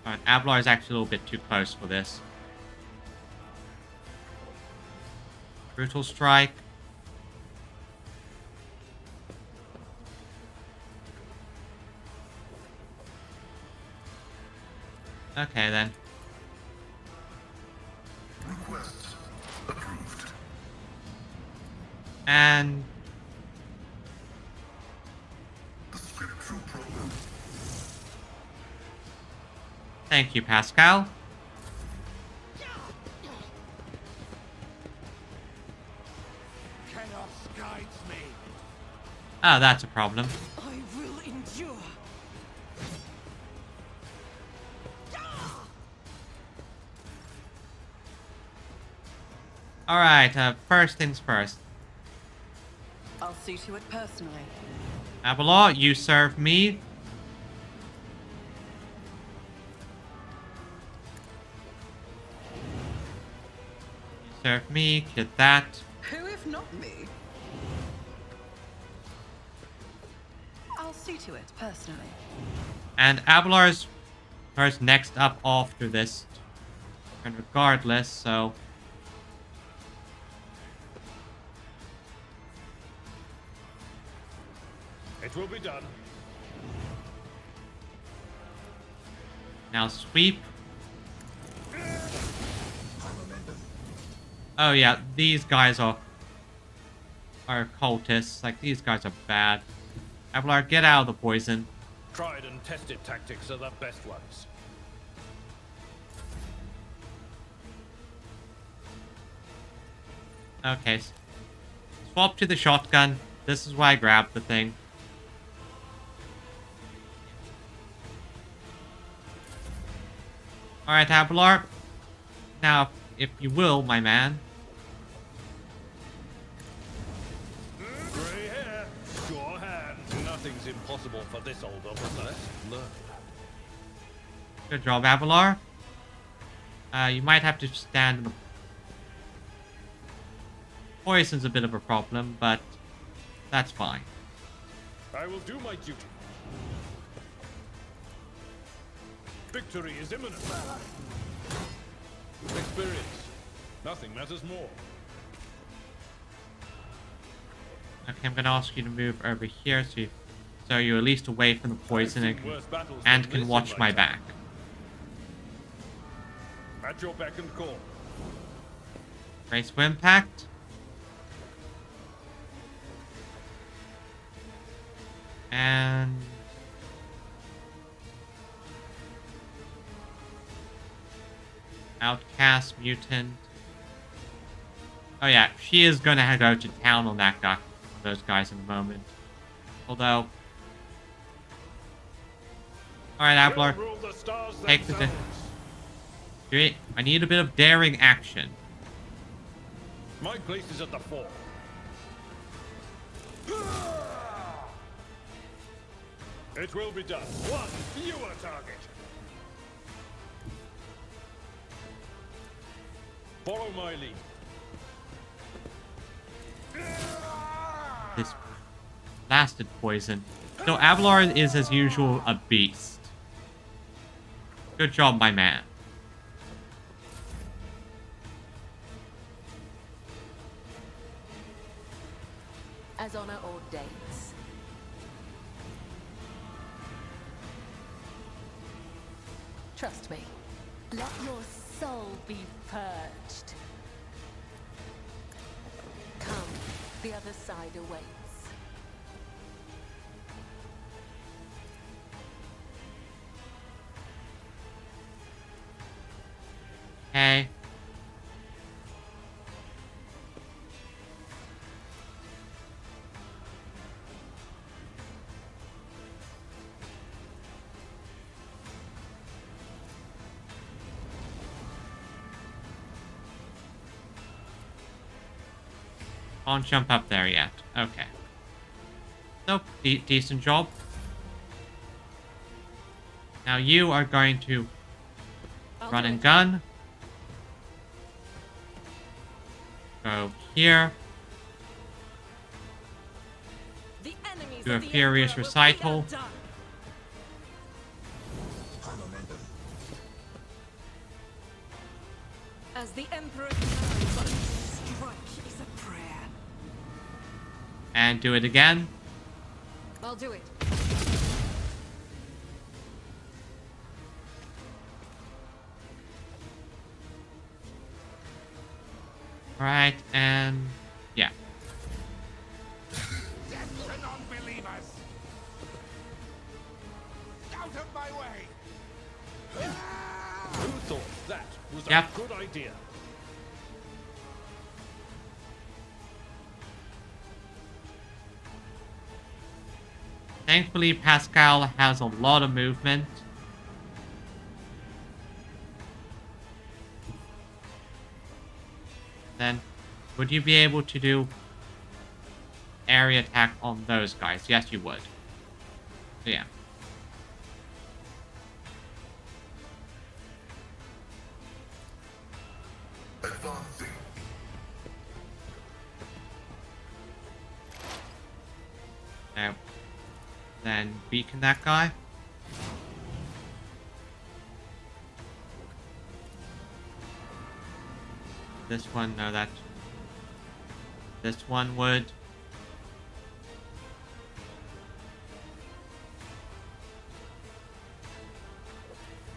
Alright, Abelard is actually a little bit too close for this. Brutal strike. Okay, then. Request approved. And... The scriptural program. thank you, Pascal. Chaos guides me. Oh, that's a problem. I will endure. Alright, first things first. I'll see to it personally. Abelard, you serve me. You serve me, get that. Who if not me? I'll see to it personally. And Abelard's next up after this. And regardless, so... It will be done. now sweep. Oh yeah, these guys are cultists. Like, these guys are bad. Abelard, get out of the poison. Tried and tested tactics are the best ones. Okay. Swap to the shotgun. This is why I grabbed the thing. Alright, Abelard. Now, if you will, my man. Grey hair, sure hand. Nothing's impossible for this old officer. Learn. Good job, Abelard. You might have to stand in the... Poison's a bit of a problem, but that's fine. I will do my duty. Victory is imminent. Experience. Nothing matters more. Okay, I'm gonna ask you to move over here so you're at least away from the poison and can watch my back. At your beck and call. Brace for impact. And... Outcast, mutant. Oh yeah, she is gonna go to town on that guy, those guys in a moment. Although... Alright, Abelard. Take the... I need a bit of daring action. My place is at the fore. It will be done. One fewer target. Follow my lead. This blasted poison. So Abelard is, as usual, a beast. Good job, my man. As honor ordains. Trust me. Let your soul be purged. Come, the other side awaits. Okay. Can't jump up there yet. Okay. So, decent job. Now you are going to run and gun. Go here. The enemies Do a of the furious Emperor will be recital. outdone. As the Emperor commands, but strike is a prayer. And do it again. I'll do it. Alright, and yeah. Death to non-believers! Out of my way! Who thought that was Yep. a good idea? Thankfully, Pascal has a lot of movement. Then, would you be able to do area attack on those guys? Yes, you would. So, yeah. Advancing. Now, then beacon that guy. This one, no, that. This one would.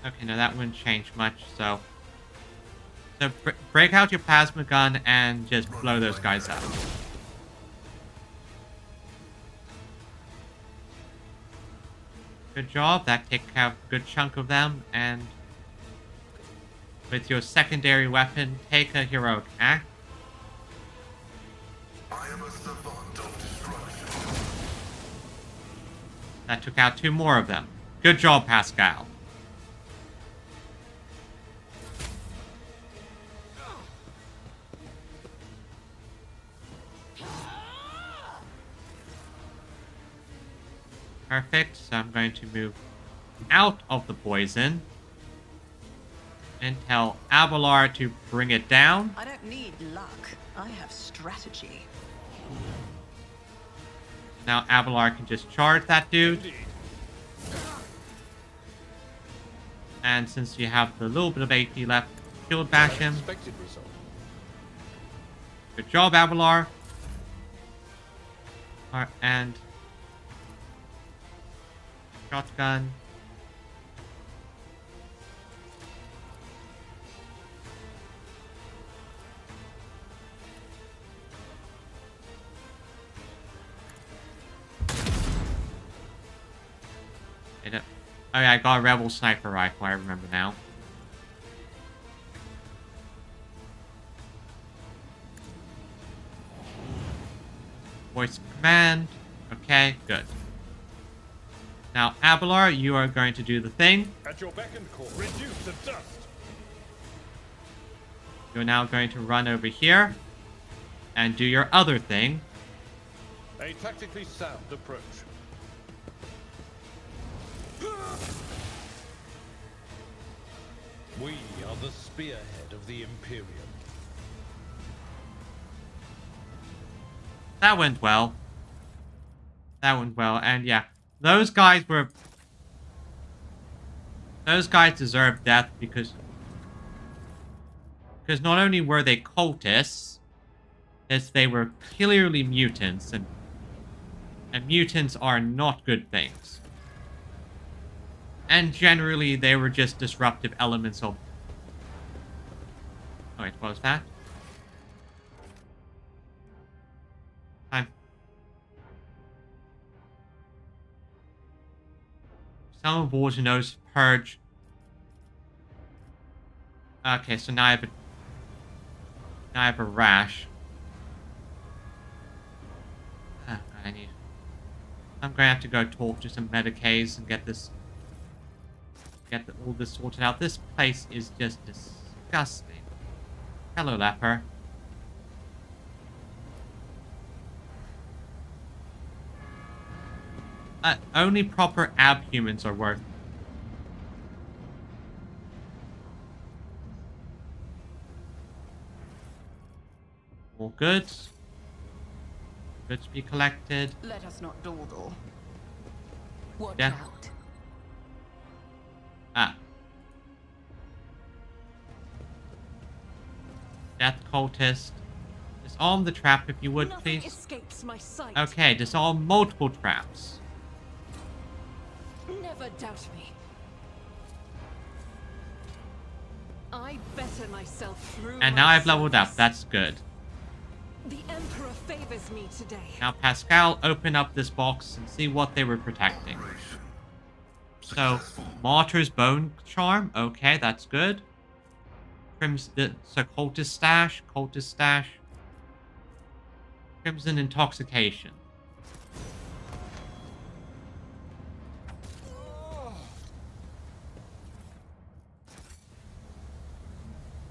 Okay, no, that wouldn't change much, so. So break out your plasma gun and just blow those guys up. Good job, that takes care of a good chunk of them, and with your secondary weapon, take a heroic act. I am a savant of destruction. That took out 2 more of them. Good job, Pascal. Perfect, so I'm going to move out of the poison and tell Abelard to bring it down. I don't need luck. I have strategy. Now Abelard can just charge that dude. Indeed. And since you have the little bit of AP left, shield bash him. Expected result. Good job, Abelard. Alright, and shotgun. Oh yeah, I got a rebel sniper rifle, I remember now. Voice of command. Okay, good. Now, Abelard, you are going to do the thing. At your beck and call, reduce to dust. You're now going to run over here and do your other thing. A tactically sound approach. We are the spearhead of the Imperium. That went well. That went well, and yeah. Those guys deserved death because not only were they cultists, as they were clearly mutants, and mutants are not good things. And generally, they were just disruptive elements of... Oh, wait, what was that? Some of Warden's purge. Okay, so now I have a rash. I'm gonna have to go talk to some medicays and get all this sorted out. This place is just disgusting. Hello, leper. Only proper abhumans are worth. More goods. Goods be collected. Let us not dawdle. Watch Yeah. out. Ah. Death cultist. Disarm the trap if you would, Nothing please. escapes my sight. Okay, disarm multiple traps. Never doubt me. I better myself through. And my now I've leveled up. service. That's good. The Emperor favors me today. Now, Pascal, open up this box and see what they were protecting. Operation So, successful. Martyr's Bone Charm. Okay, that's good. So, Cultist Stash. Crimson Intoxication.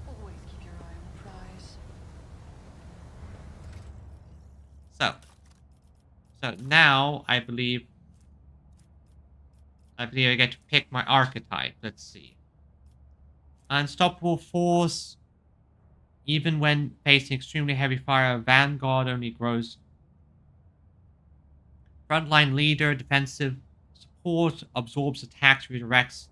Always keep your eye on the prize. So now I believe I get to pick my archetype. Let's see. Unstoppable Force. Even when facing extremely heavy fire, Vanguard only grows. Frontline Leader, Defensive Support, absorbs attacks, redirects.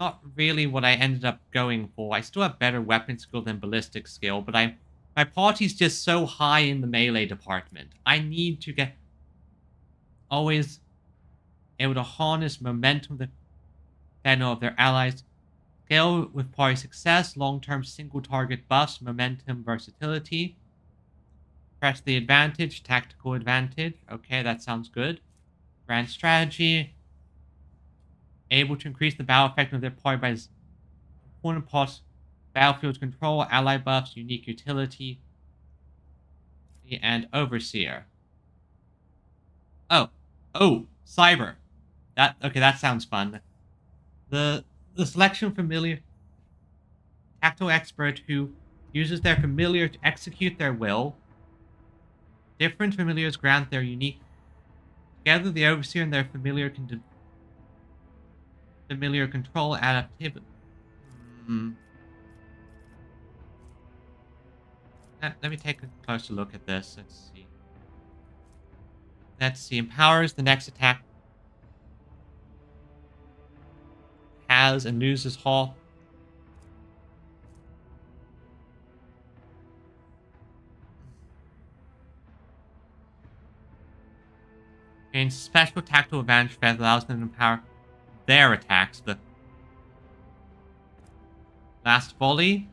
Not really what I ended up going for. I still have better weapon skill than ballistic skill, but my party's just so high in the melee department. I need to get always able to harness momentum of the venom of their allies. Scale with party success, long-term single target buffs, momentum, versatility. Press the advantage, tactical advantage. Okay, that sounds good. Grand strategy. Able to increase the battle effect of their party by component parts, battlefield control, ally buffs, unique utility, and overseer. Oh, cyber. That sounds fun. The selection familiar tactile expert who uses their familiar to execute their will. Different familiars grant their unique. Together, the overseer and their familiar can familiar control adaptivity. Let me take a closer look at this. Let's see. Empowers the next attack. Has and loses Hall. Gains special tactical advantage that allows them to empower their attacks. The last volley.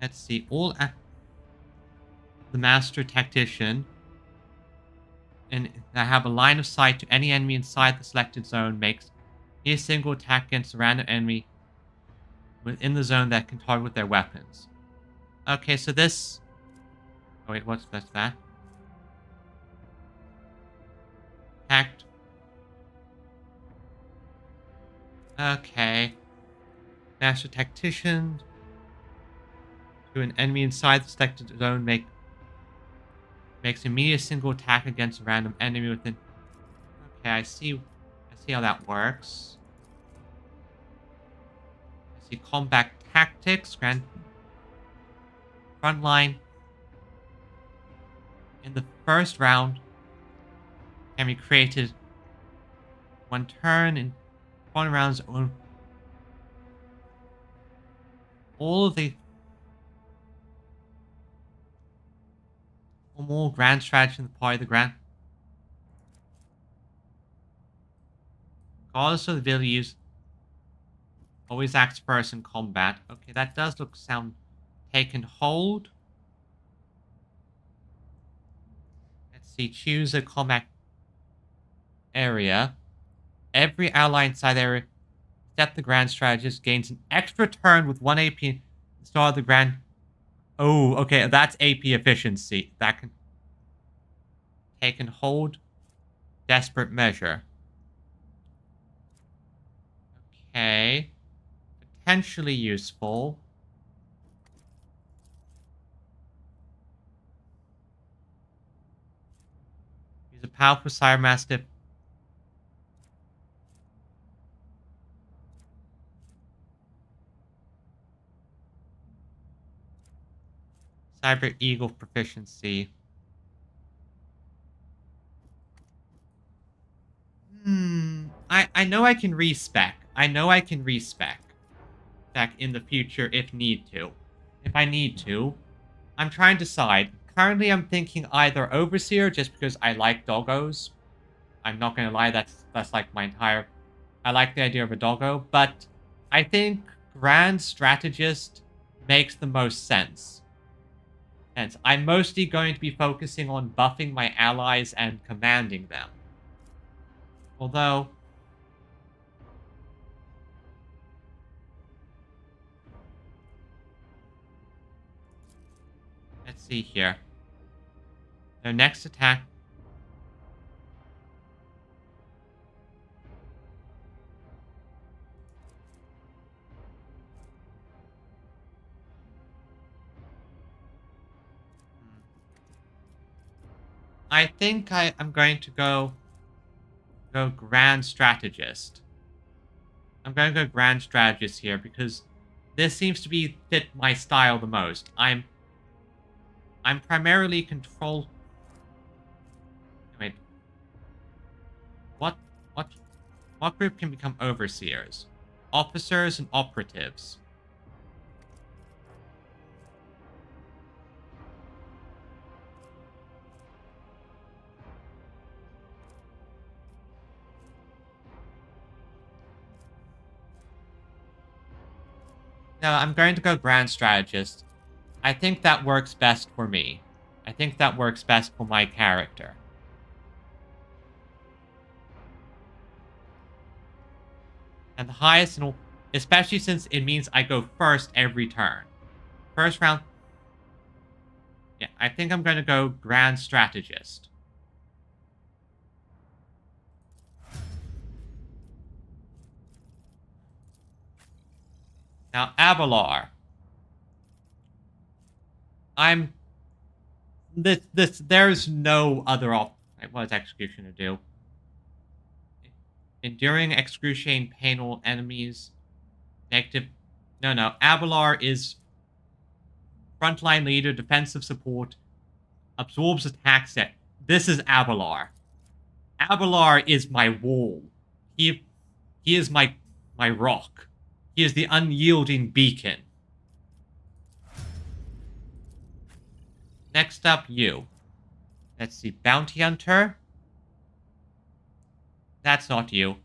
Let's see. The master tactician. And I have a line of sight to any enemy inside the selected zone. Makes a single attack against a random enemy within the zone that can target with their weapons. Okay, so this. Oh wait, what's that? Hacked. Okay. Master Tactician. To an enemy inside the selected zone makes immediate single attack against a random enemy within. Okay, I see how that works. I see combat tactics, frontline. In the first round, can be created one turn in one rounds. All of the or more grand strategy in the party. The grand. Regardless of the ability used, always acts first in combat. Okay, that does sound taken hold. Let's see, choose a combat area. Every ally inside the area, except the grand strategist, gains an extra turn with 1 AP at the start of the grand. Oh, okay, that's AP efficiency. That can take and hold. Desperate measure. Okay. Potentially useful. Use a powerful Sire Mastiff. Cyber Eagle proficiency. I know I can respec. Back in the future if I need to. I'm trying to decide. Currently I'm thinking either Overseer just because I like doggos. I'm not gonna lie, that's like my entire. I like the idea of a doggo, but I think Grand Strategist makes the most sense. Hence, I'm mostly going to be focusing on buffing my allies and commanding them. Although... let's see here. Their next attack... I think I'm going to go Grand Strategist. I'm going to go Grand Strategist here because this seems to be fit my style the most. I'm primarily control... wait. What group can become overseers? Officers and operatives. No, I'm going to go Grand Strategist. I think that works best for me. I think that works best for my character. And the highest, especially since it means I go first every turn. First round. Yeah, I think I'm going to go Grand Strategist. Now, Abelar. There's no other what does Executioner do? Enduring excruciating pain on enemies. Negative. No. Abelar is frontline leader, defensive support, absorbs attacks. This is Abelar. Abelar is my wall. He is my rock. He is the unyielding beacon. Next up, you. Let's see. Bounty Hunter. That's not you.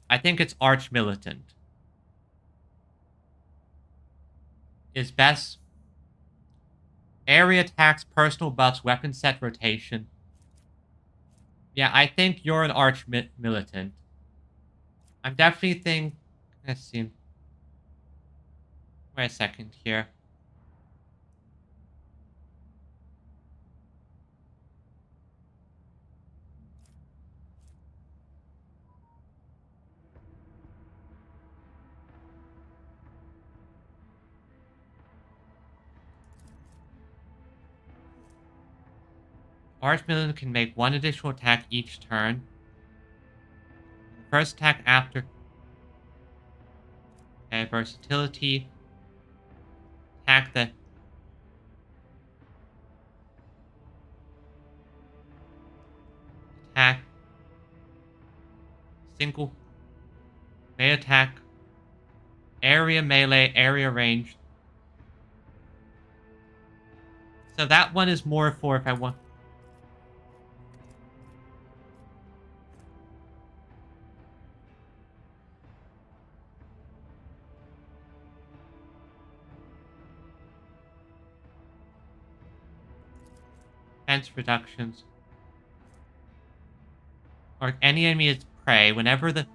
I think it's Arch Militant. Is best. Area attacks, personal buffs, weapon set rotation. Yeah, I think you're an Arch Militant. I'm definitely thinking... let's see. Wait a second here. Arch Militant can make one additional attack each turn. First attack after... okay, versatility. Attack the... attack. Single. Melee attack. Area melee, area range. So that one is more for if I want... defense reductions. Or any enemy is prey whenever the...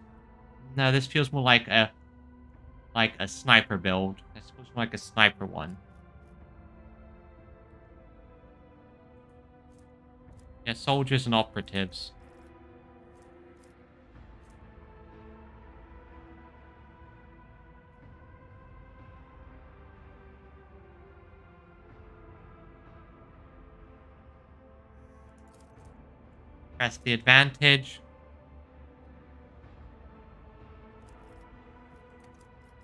no, this feels more like a sniper build. This feels more like a sniper one. Yeah, soldiers and operatives. Press the advantage.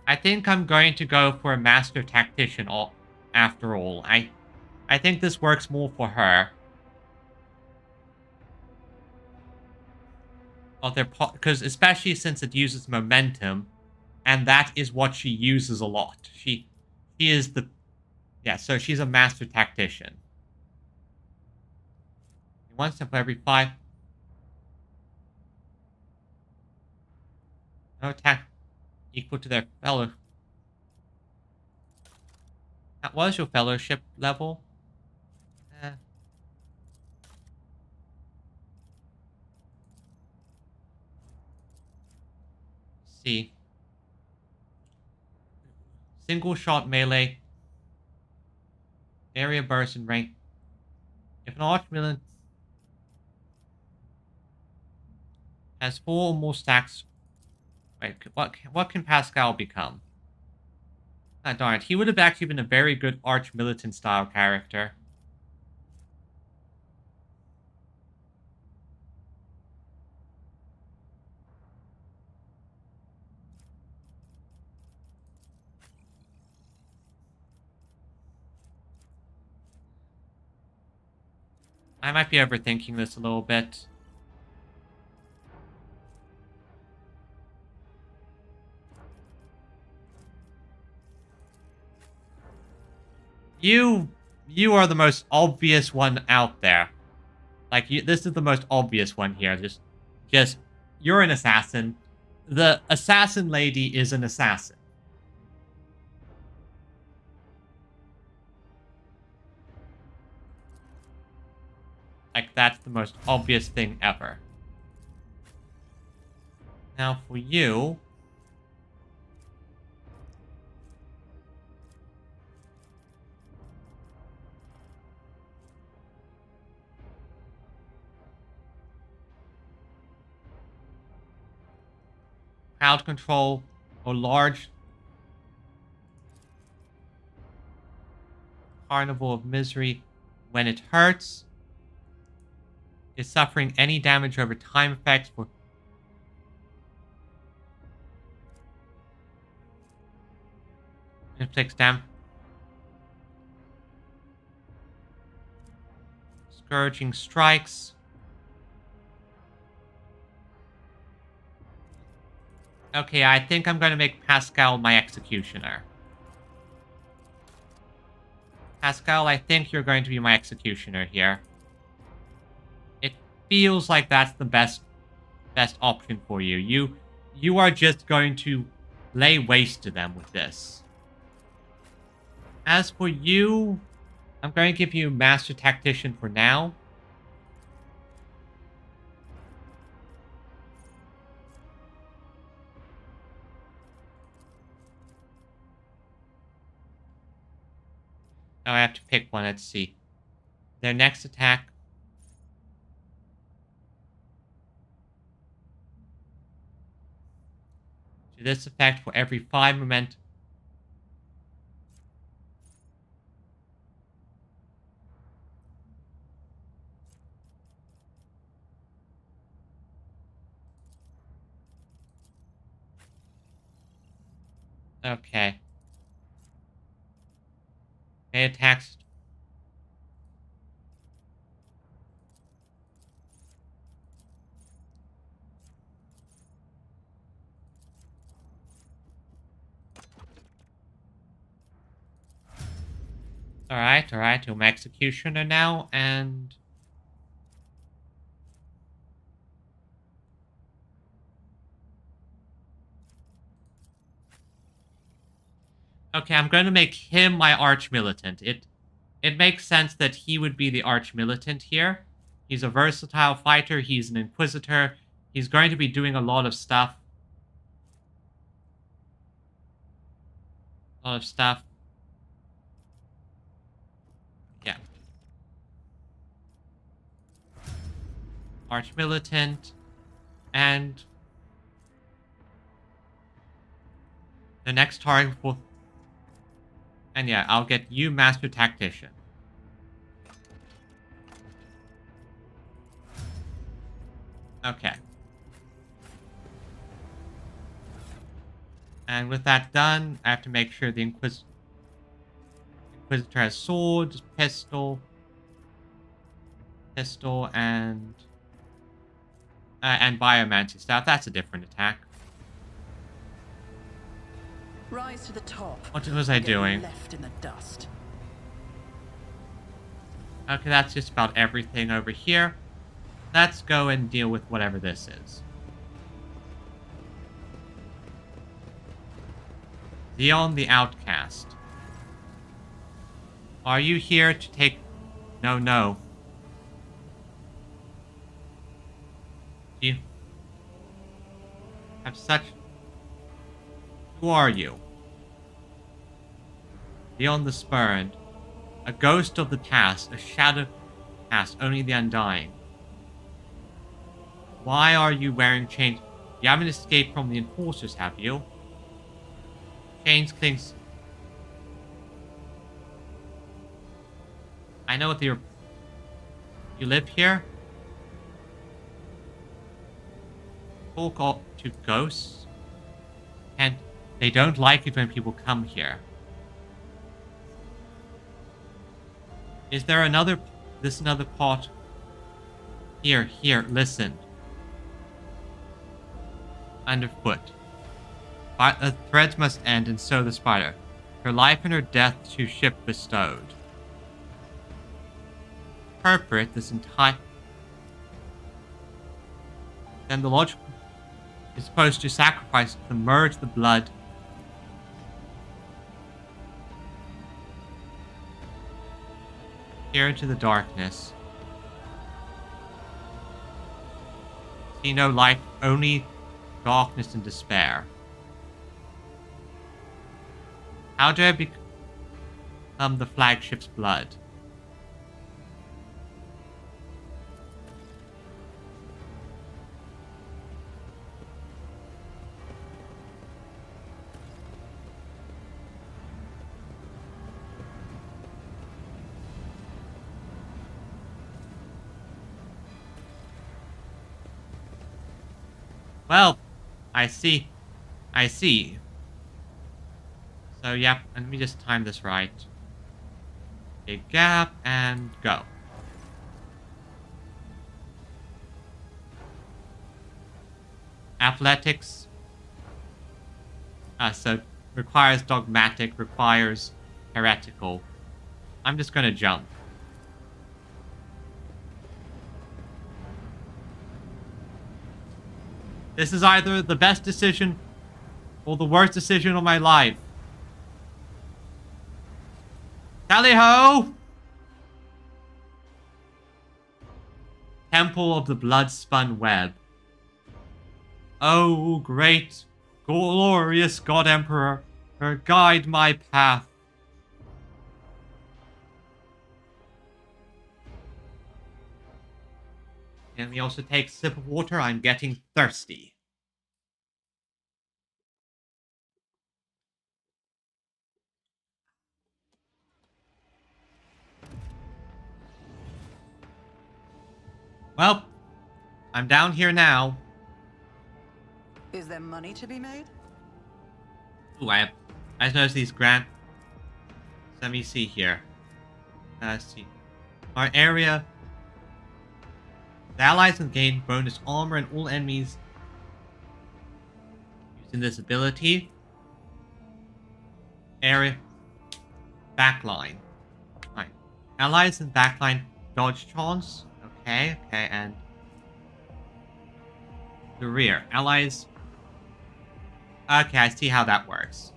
I think I'm going to go for a Master Tactician after all. I think this works more for her. Because especially since it uses momentum, and that is what she uses a lot. She is the... yeah, so she's a Master Tactician. One step every 5... no attack equal to their fellow. That was your fellowship level. see. Single shot melee. Area burst and rank. If an arch militant has 4 or more stacks. Wait, what can Pascal become? Ah, darn it. He would have actually been a very good arch militant style character. I might be overthinking this a little bit. You are the most obvious one out there. Like, this is the most obvious one here. Just, you're an assassin. The assassin lady is an assassin. Like, that's the most obvious thing ever. Now, for you... crowd control or large carnival of misery when it hurts is suffering any damage over time effects for inflicts damage. Scourging strikes. Okay, I think I'm going to make Pascal my executioner. Pascal, I think you're going to be my executioner here. It feels like that's the best option for you. You are just going to lay waste to them with this. As for you, I'm going to give you Master Tactician for now. Now I have to pick one. Let's see. Their next attack. To this effect, for every 5 momentum. Okay. They attacks. Alright, I'm executioner now, and... Okay, I'm going to make him my arch-militant. It makes sense that he would be the arch-militant here. He's a versatile fighter, he's an inquisitor, he's going to be doing a lot of stuff. Yeah. Arch-militant. And... the next target will... And yeah, I'll get you Master Tactician. Okay. And with that done, I have to make sure the Inquisitor has sword, pistol, and biomancy staff. That's a different attack. Rise to the top. What was I doing? Left in the dust. Okay, that's just about everything over here. Let's go and deal with whatever this is. Zeon the Outcast. Are you here to take... No. You have such Who are you? Beyond the spurned. A ghost of the past. A shadow past. Only the undying. Why are you wearing chains? You haven't escaped from the enforcers, have you? Chains clings. I know what you're... You live here? Talk all to ghosts? And they don't like it when people come here. Is there another... This another part? Here, listen. Underfoot. The threads must end, and so the spider. Her life and her death to ship bestowed. Interpret this entire... Then the logic is supposed to sacrifice to merge the blood. Here into the darkness. See no light, only darkness and despair. How do I become the flagship's blood? Well, I see. So, yep, let me just time this right. Big gap, and go. Athletics. So, requires dogmatic, requires heretical. I'm just gonna jump. This is either the best decision or the worst decision of my life. Tally-ho! Temple of the Blood-Spun Web. Oh, great, glorious God Emperor, guide my path. Let me also take a sip of water. I'm getting thirsty. Well, I'm down here now. Is there money to be made? Ooh, I just noticed these grant. Let me see here. Let's see. Our area. The allies can gain bonus armor and all enemies using this ability. Area. Backline. Right. Allies and backline dodge chance. Okay, and the rear. Allies. Okay, I see how that works.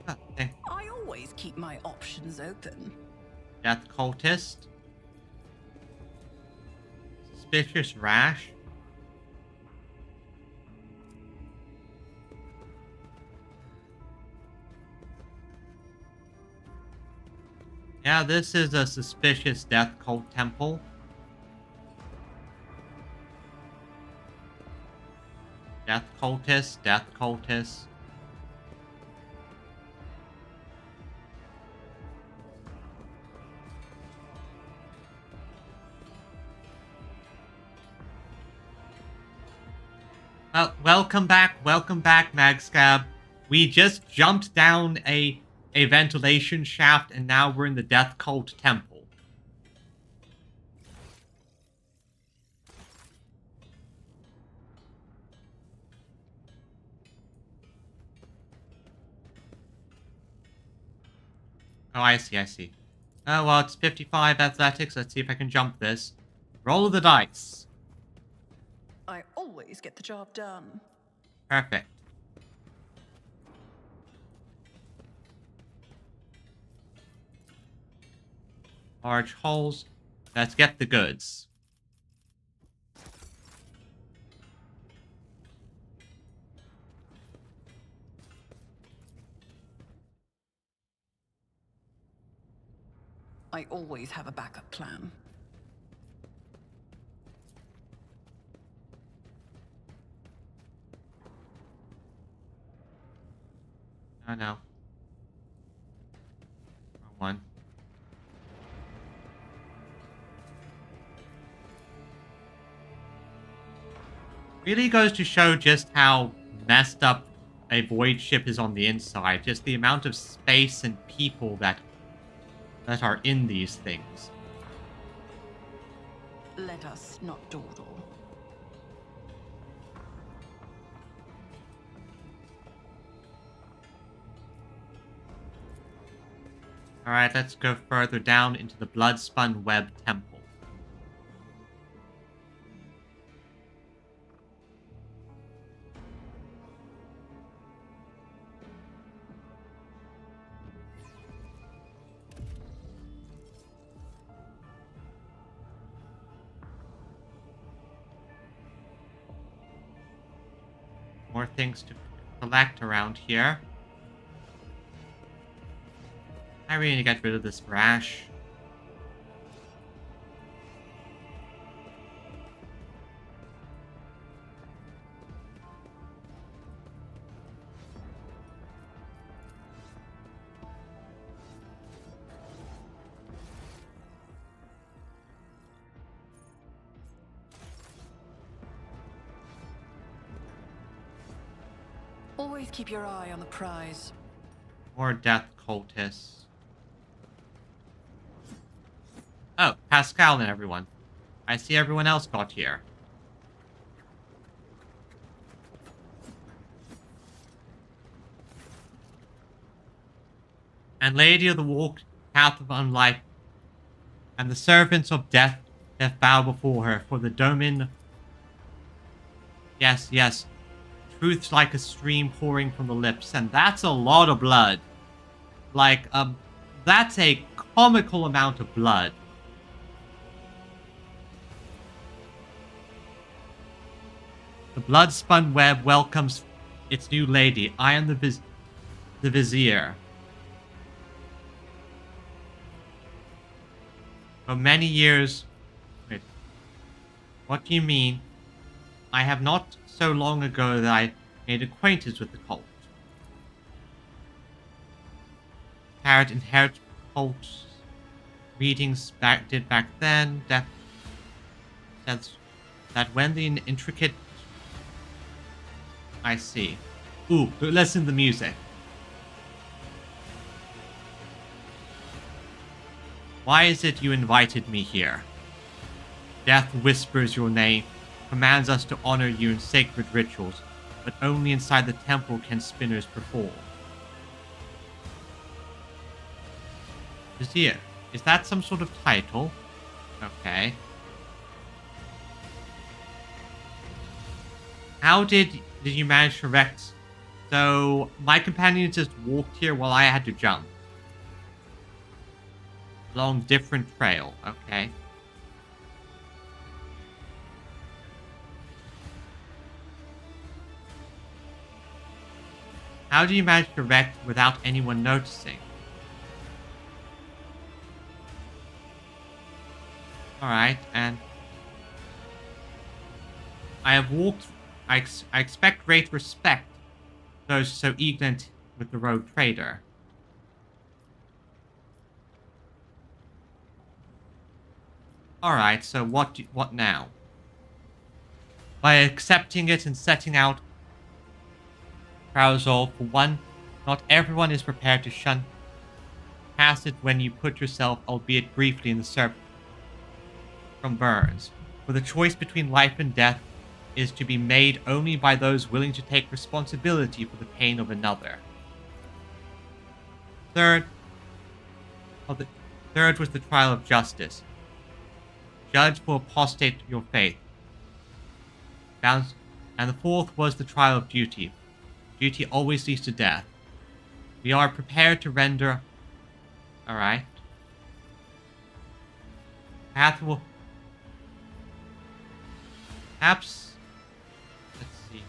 Okay. I always keep my options open. Death cultist. Suspicious rash. Yeah, this is a suspicious death cult temple. Death cultist, death cultist. Well, welcome back, Magscab. We just jumped down a ventilation shaft, and now we're in the Death Cult Temple. Oh, I see. Oh, well, it's 55 athletics. Let's see if I can jump this. Roll the dice. I always get the job done. Perfect. Large holes. Let's get the goods. I always have a backup plan. Oh no. Wrong one. Really goes to show just how messed up a void ship is on the inside. Just the amount of space and people that are in these things. Let us not dawdle. Alright, let's go further down into the Bloodspun Web Temple. More things to collect around here. I really need to get rid of this rash. Always keep your eye on the prize. More death cultists. Oh, Pascal and everyone. I see everyone else got here. And Lady of the Walk, Path of Unlife, and the servants of death bow before her for the domain. Yes, yes. Truth's like a stream pouring from the lips, and that's a lot of blood. Like, that's a comical amount of blood. The blood-spun web welcomes its new lady. I am the vizier. For many years... Wait. What do you mean? I have not so long ago that I made acquaintance with the cult. Carrot inherit cult readings back then. That says that when the intricate... I see. Ooh, listen to the music. Why is it you invited me here? Death whispers your name, commands us to honor you in sacred rituals, but only inside the temple can spinners perform. Vizier, is that some sort of title? Okay. How did you manage to wreck? So, my companion just walked here while I had to jump. Along different trail, okay. How do you manage to wreck without anyone noticing? Alright, and I have walked. I expect great respect those so ignorant with the rogue trader. Alright, so what now? By accepting it and setting out carousel, for one, not everyone is prepared to shun past it when you put yourself, albeit briefly, in the serpent from burns. For the choice between life and death is to be made only by those willing to take responsibility for the pain of another. Third was the trial of justice. Judge for apostate your faith. And the fourth was the trial of duty. Duty always leads to death. We are prepared to render... Alright. Path will... Perhaps... Let's see.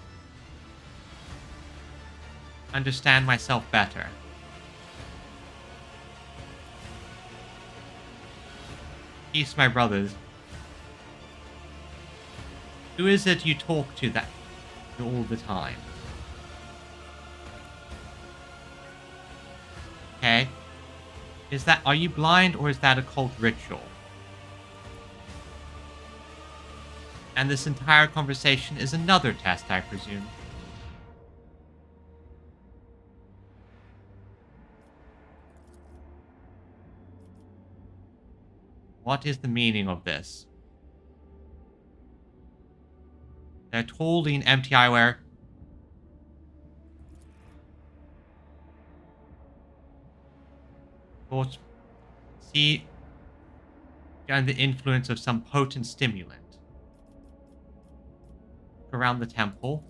Understand myself better. Peace, my brothers. Who is it you talk to that all the time? Okay. Are you blind or is that a cult ritual? And this entire conversation is another test, I presume. What is the meaning of this? They're totally an empty eyewear. Thoughts. See, and the influence of some potent stimulant. Around the temple.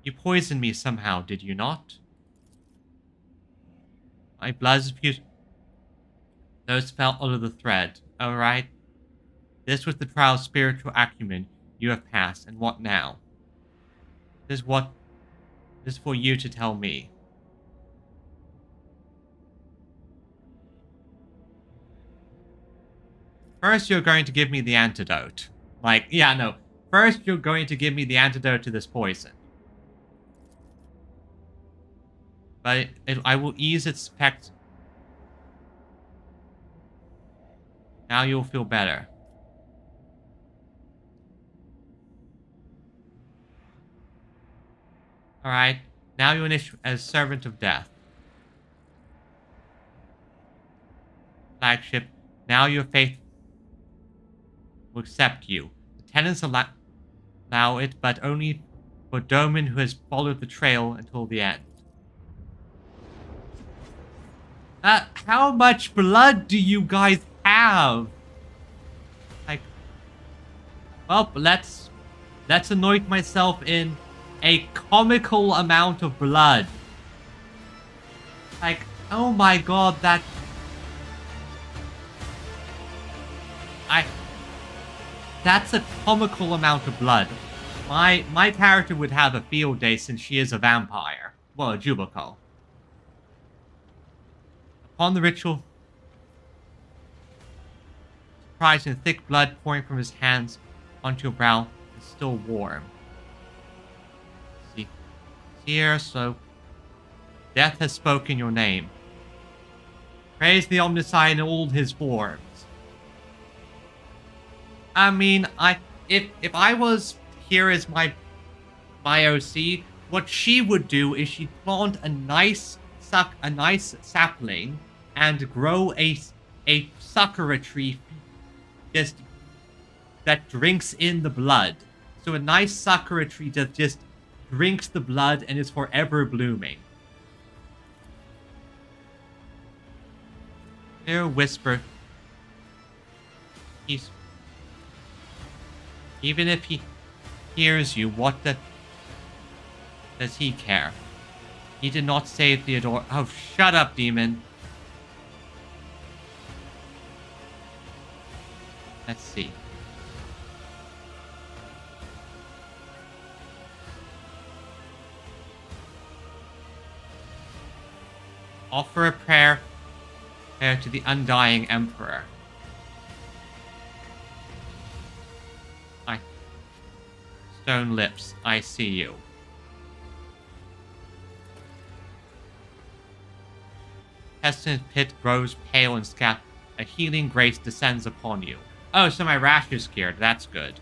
You poisoned me somehow, did you not? My blood spewed. Those fell out of the thread. Alright. This was the trial of spiritual acumen you have passed, and what now? This is for you to tell me. First, you're going to give me the antidote. Like, yeah, no. First, you're going to give me the antidote to this poison. But I will ease its effect. Now you'll feel better. Alright. Now you initiate as Servant of Death. Flagship. Now your faith will accept you. The tenants allow it, but only for Doman who has followed the trail until the end. How much blood do you guys have? Like, well, let's anoint myself in a comical amount of blood. Like, oh my god, that's a comical amount of blood. My character would have a field day since she is a vampire. Well, a Jubico. Upon the ritual, surprising thick blood pouring from his hands onto your brow is still warm. See here, so death has spoken your name. Praise the Omniscient in all his forms. I mean, if I was here as my OC, what she would do is she'd plant a nice sapling and grow a sakura tree just that drinks in the blood. So a nice sakura tree that just drinks the blood and is forever blooming. Hear a whisper. Even if he hears you, what does he care? He did not save Theodore. Oh, shut up, demon. Let's see. Offer a prayer to the undying emperor. Stone lips, I see you. Pestilent pit grows pale and scat. A healing grace descends upon you. Oh, so my rash is cured. That's good.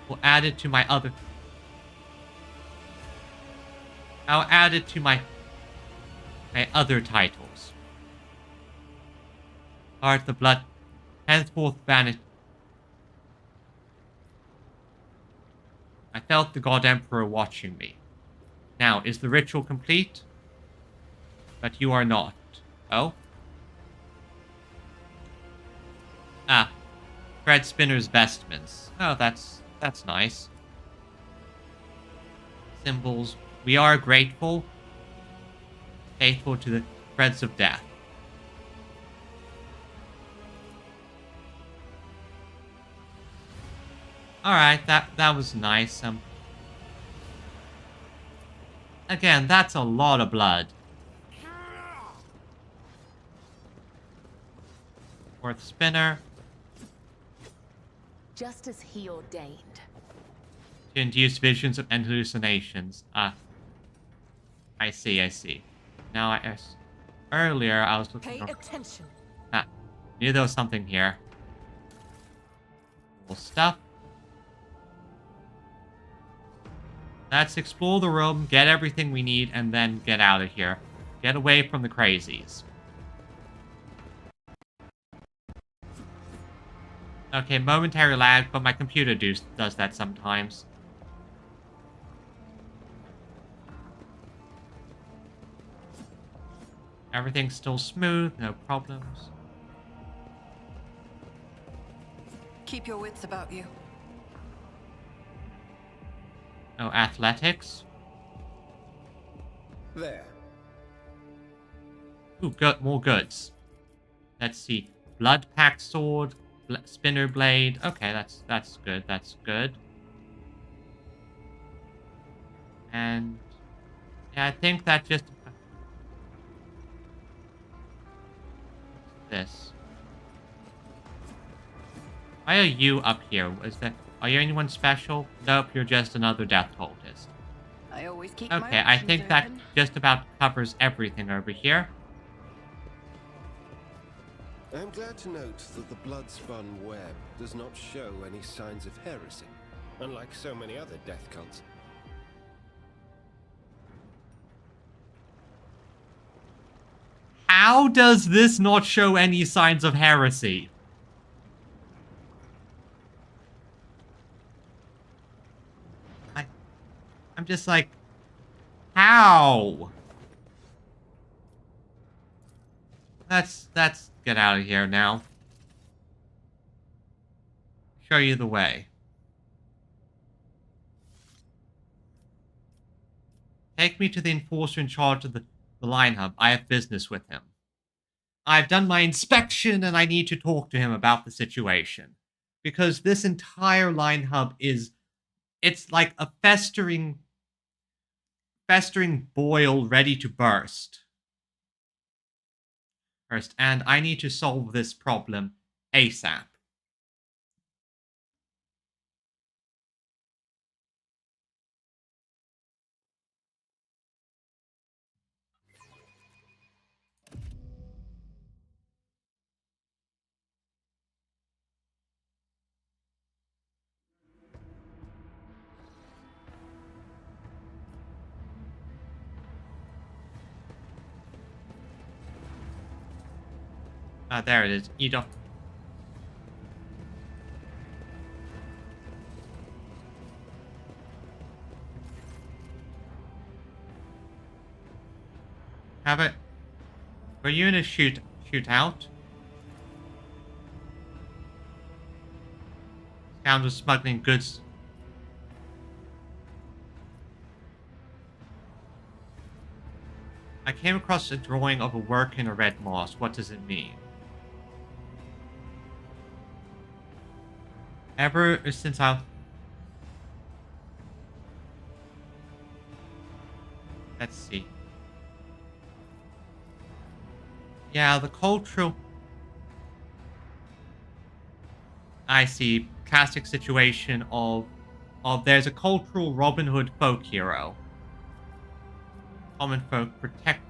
We'll add it to my other... I'll add it to my other titles. Heart the blood, henceforth vanished. I felt the God Emperor watching me. Now, is the ritual complete? But you are not. Oh? Ah. Thread Spinner's vestments. Oh, that's nice. Symbols. We are grateful. Faithful to the threads of death. Alright, that was nice. Again, that's a lot of blood. Fourth spinner. Just as he ordained. To induce visions and hallucinations. I see. Now, earlier I was looking Pay for... attention. Knew there was something here. Cool stuff. Let's explore the room, get everything we need, and then get out of here. Get away from the crazies. Okay, momentary lag, but my computer does that sometimes. Everything's still smooth, no problems. Keep your wits about you. No athletics. There. Ooh, more goods. Let's see. Blood pack sword, spinner blade. Okay, that's good. That's good. And yeah, I think that just this. Why are you up here? Are you anyone special? Nope, you're just another death cultist. I always keep Okay, my I options think that open. just about covers everything over here. I'm glad to note that the blood-spun web does not show any signs of heresy, unlike so many other death cults. How does this not show any signs of heresy? I'm just like, how? Let's get out of here now. Show you the way. Take me to the enforcer in charge of the line hub. I have business with him. I've done my inspection and I need to talk to him about the situation. Because this entire line hub it's like a festering boil ready to burst. And I need to solve this problem ASAP. Ah, there it is. You don't... Have it... Were you in a shootout? Scoundrels smuggling goods. I came across a drawing of a work in a red moss. What does it mean? Ever since let's see. Yeah, the cultural... I see. Classic situation of there's a cultural Robin Hood folk hero. Common folk protect...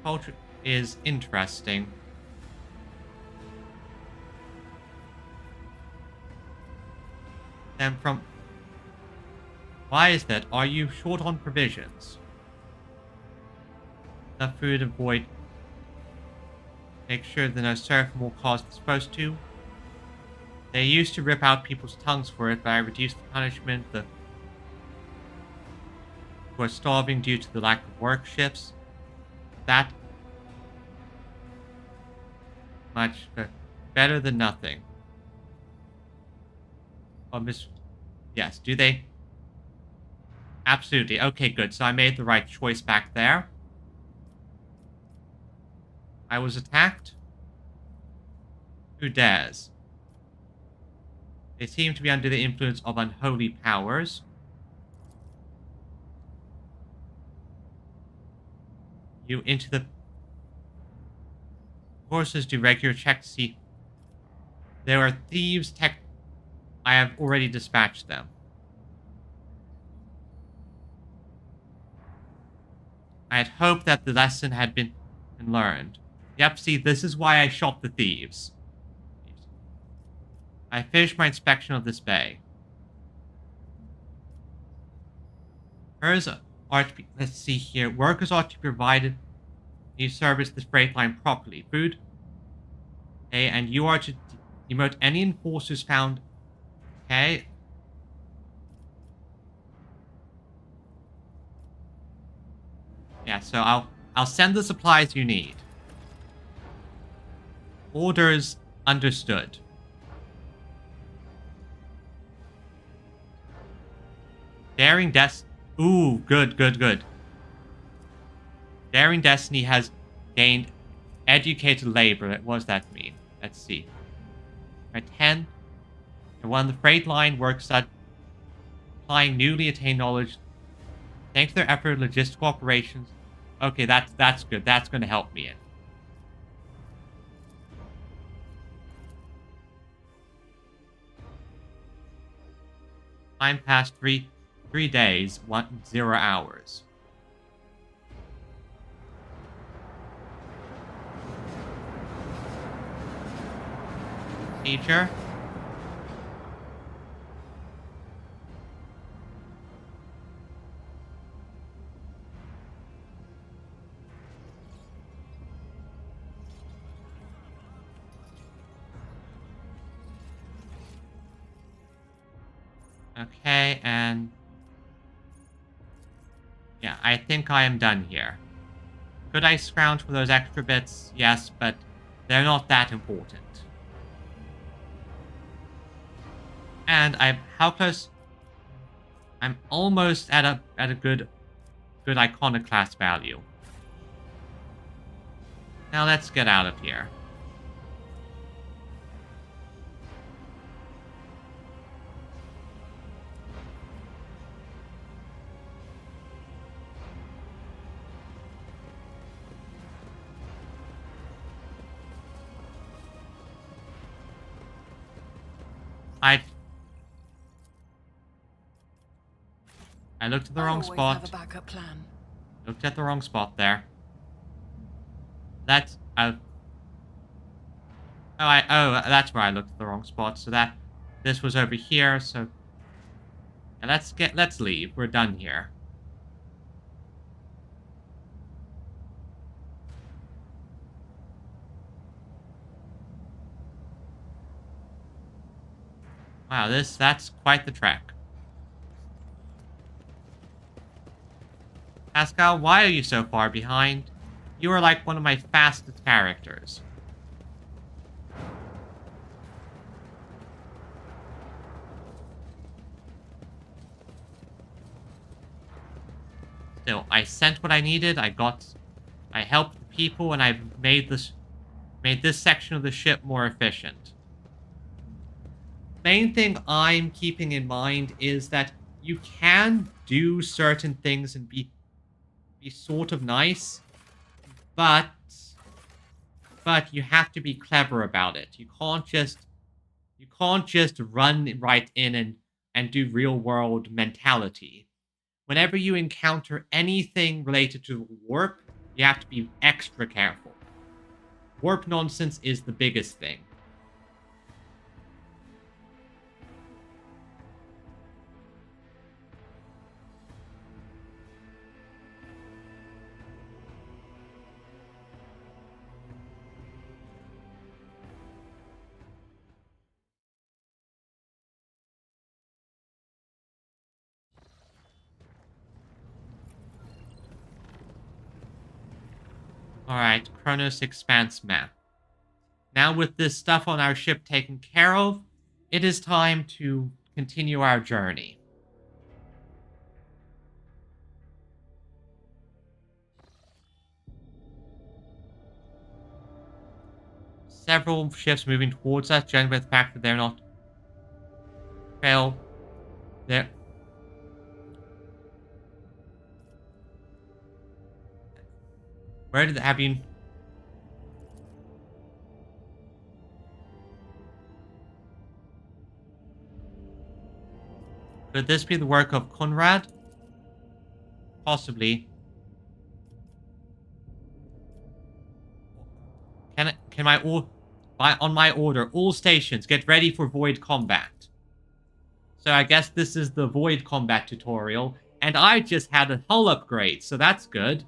Culture is interesting. Then from... Why is that? Are you short on provisions? Enough food to avoid... Make sure that no serf will cause it's supposed to. They used to rip out people's tongues for it, but I reduced the punishment. The who are starving due to the lack of work shifts. That much better than nothing. Oh, yes, do they? Absolutely. Okay, good. So I made the right choice back there. I was attacked? Who dares? They seem to be under the influence of unholy powers. You into the horses, do regular check to see. There are thieves. I have already dispatched them. I had hoped that the lesson had been learned. Yep, see, this is why I shot the thieves. I finished my inspection of this bay. Hers are to be, let's see here. Workers ought to be provided. You service the freight line properly. Food. Okay, and you are to demote any enforcers found. Okay. Yeah, so I'll send the supplies you need. Orders understood. Daring Ooh, good, good, good. Daring Destiny has gained educated labor. What does that mean? Let's see. Right, 10. And one of the freight line works at applying newly attained knowledge. Thanks to their effort, logistical operations. Okay, that's good. That's going to help me in. Time passed 3 days, 0 hours. Teacher. Okay, and yeah, I think I am done here. Could I scrounge for those extra bits? Yes, but they're not that important. And how close? I'm almost at a good iconoclast value. Now let's get out of here. I looked at the wrong spot. Have a backup plan. Looked at the wrong spot there. That's that's where I looked at the wrong spot. So this was over here. So yeah, let's leave. We're done here. Wow, that's quite the trek. Pascal, why are you so far behind? You are like one of my fastest characters. Still, I sent what I needed. I helped the people, and I've made this section of the ship more efficient. Main thing I'm keeping in mind is that you can do certain things and be sort of nice, but you have to be clever about it. You can't just run right in and do real world mentality. Whenever you encounter anything related to warp, you have to be extra careful. Warp nonsense is the biggest thing. Alright, Kronos Expanse map. Now with this stuff on our ship taken care of, it is time to continue our journey. Several ships moving towards us, judging by the fact that they're not Fail. There. Where did have you? Could this be the work of Conrad? Possibly. Can my on my order, all stations get ready for void combat. So I guess this is the void combat tutorial, and I just had a hull upgrade, so that's good.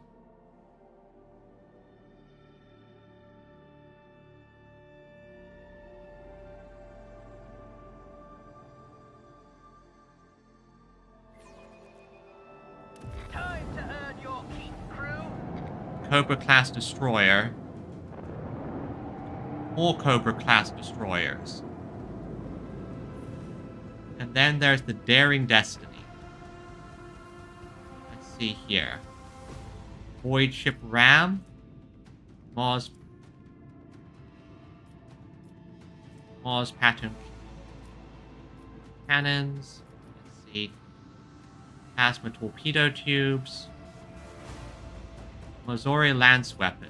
Time to earn your keep, crew. Cobra class destroyer. More Cobra class destroyers. And then there's the Daring Destiny. Let's see here. Void Ship Ram. Mars pattern cannons. Let's see. Plasma torpedo tubes. Missouri lance weapons.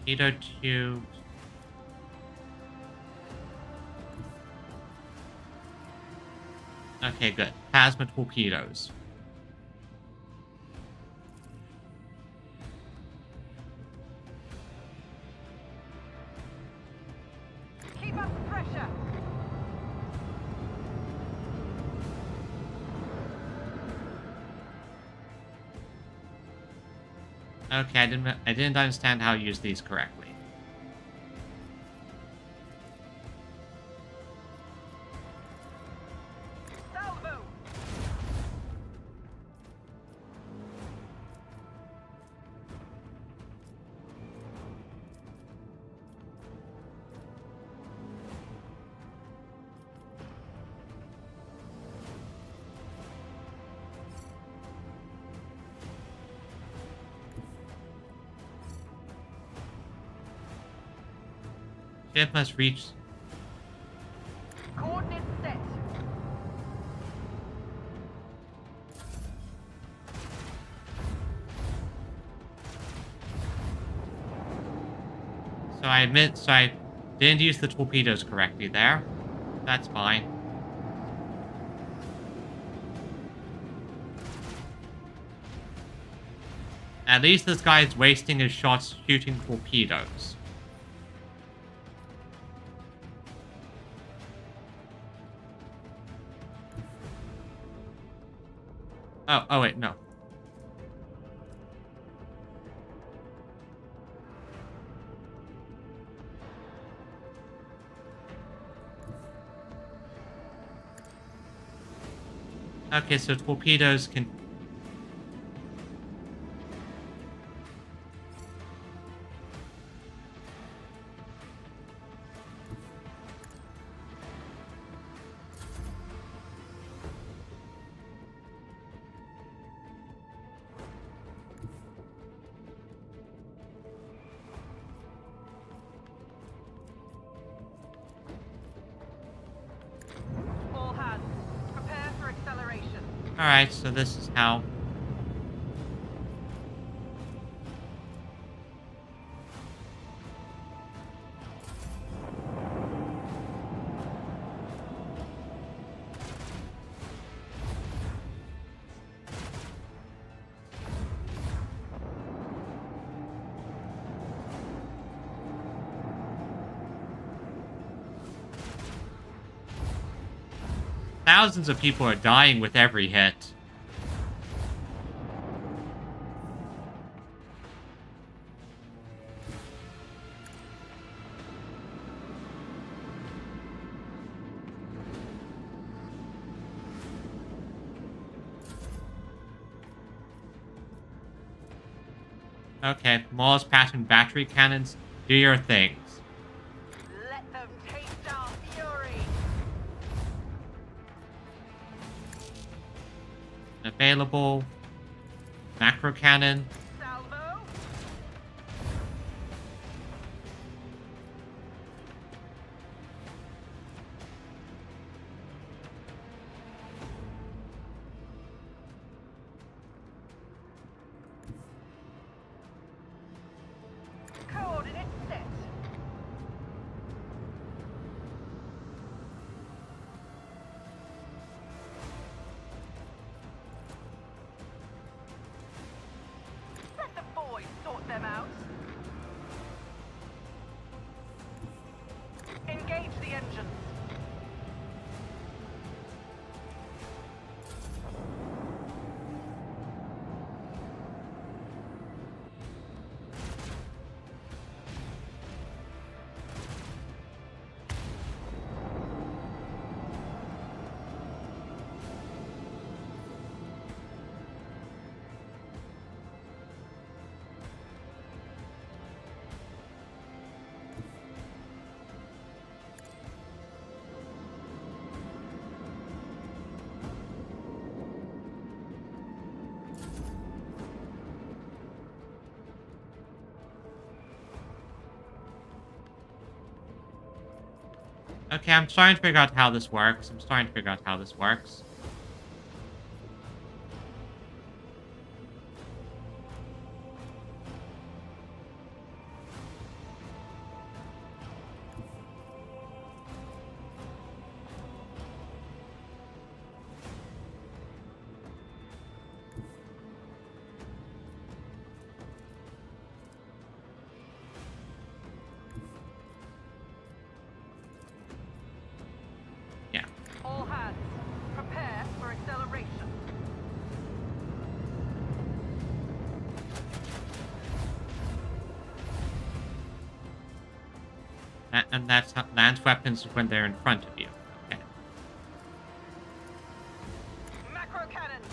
Torpedo tubes. Okay, good. Plasma torpedoes. Keep up the pressure. Okay, I didn't understand how to use these correctly. Salvo. Ship must reach. Coordinates set. So I admit, so I didn't use the torpedoes correctly there. That's fine. At least this guy is wasting his shots shooting torpedoes. Oh wait, no. Okay, so torpedoes can... All hands, prepare for acceleration. Alright, so this is how... Thousands of people are dying with every hit. Okay, Mars pattern battery cannons, do your things. Let them taste our fury. Available. Macro cannon. Salvo. Coordinates set. Let the boys sort them out. Engage the engines. Okay, I'm starting to figure out how this works. Yeah. All hands, prepare for acceleration. And that's how lance weapons when they're in front of you. Okay. Macro cannons,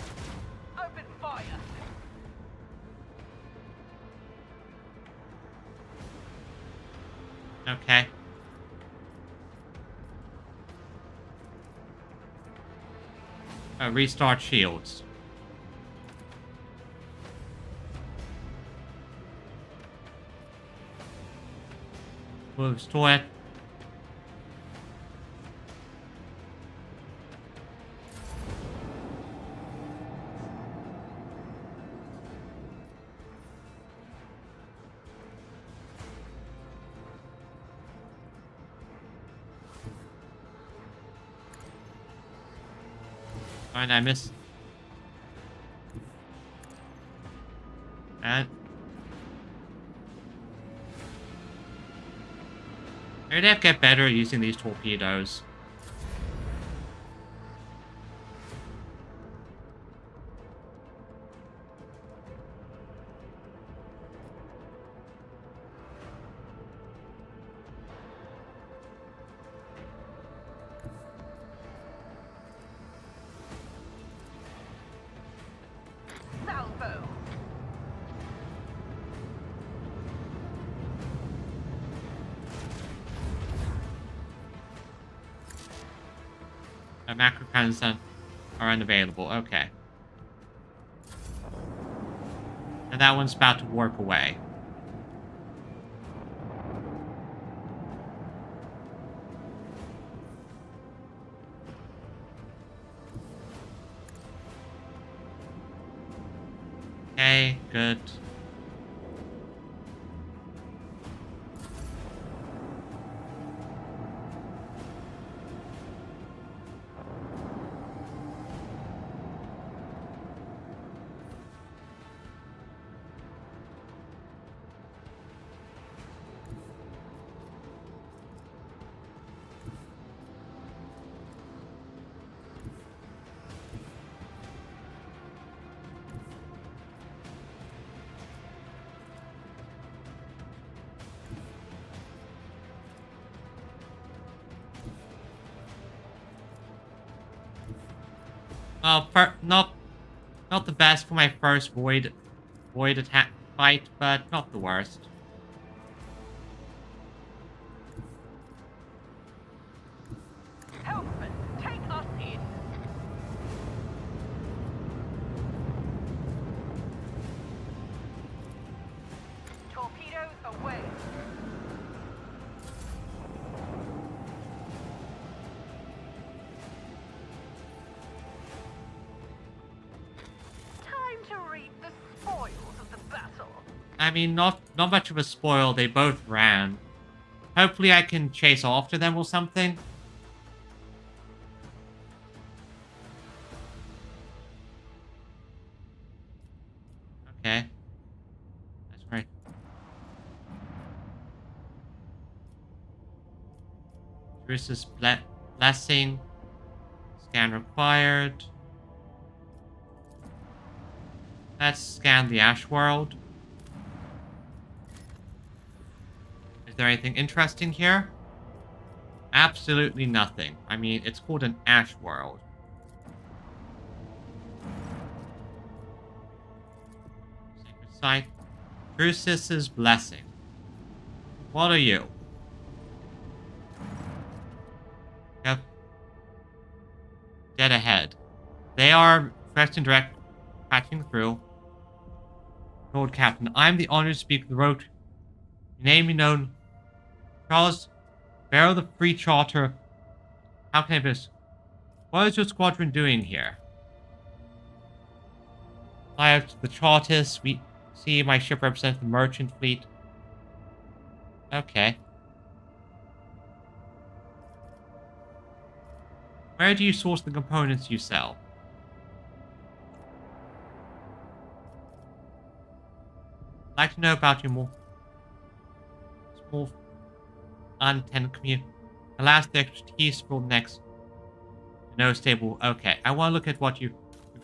open fire. Okay. Restart shields. We'll restore it. Fine, I missed. And maybe they have to get better at using these torpedoes. Salvo. Macro cannons are unavailable. Okay. And that one's about to warp away. Okay, good. Well, not the best for my first void attack fight, but not the worst. Helmsman, take us in. Torpedoes away. Time to reap the spoils of the battle. I mean, not much of a spoil. They both ran. Hopefully I can chase after them or something. Okay. That's right. Bruce's blessing. Scan required. Let's scan the Ash World. Is there anything interesting here? Absolutely nothing. I mean, it's called an Ash World. Sacred Site. Drusus's Blessing. What are you? Yep. Dead ahead. They are fresh and direct, patching through. Lord Captain, I am the honored to speak the road. Your name be known. Charles, bearer of the Free Charter. How can I this? What is your squadron doing here? I have the Chartists. We see my ship represents the merchant fleet. Okay. Where do you source the components you sell? I'd like to know about your more small unintended community. Alas, the expertise for next. No stable. Okay, I want to look at what you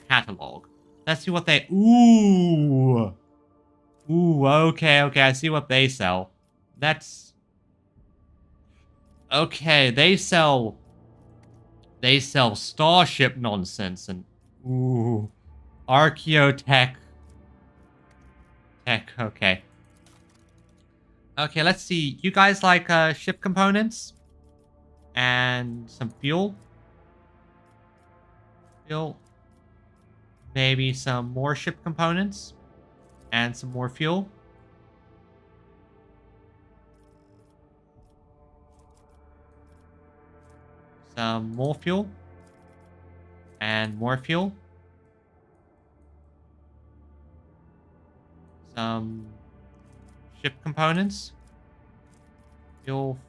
catalog. Let's see what they. Ooh, okay. I see what they sell. That's okay. They sell starship nonsense and archaeotech. Okay. Okay, let's see. You guys like ship components? And some fuel? Maybe some more ship components? And some more fuel? Some more fuel? And more fuel? Some ship components. Fuel.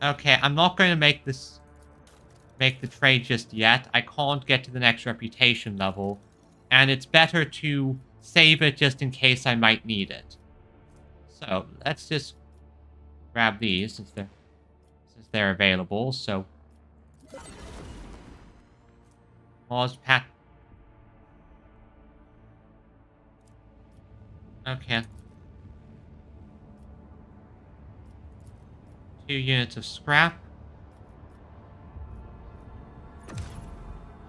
Okay, I'm not going to make the trade just yet. I can't get to the next reputation level. And it's better to save it just in case I might need it. So, let's just grab these since they're available. So, Mars Pat. Okay. 2 units of scrap.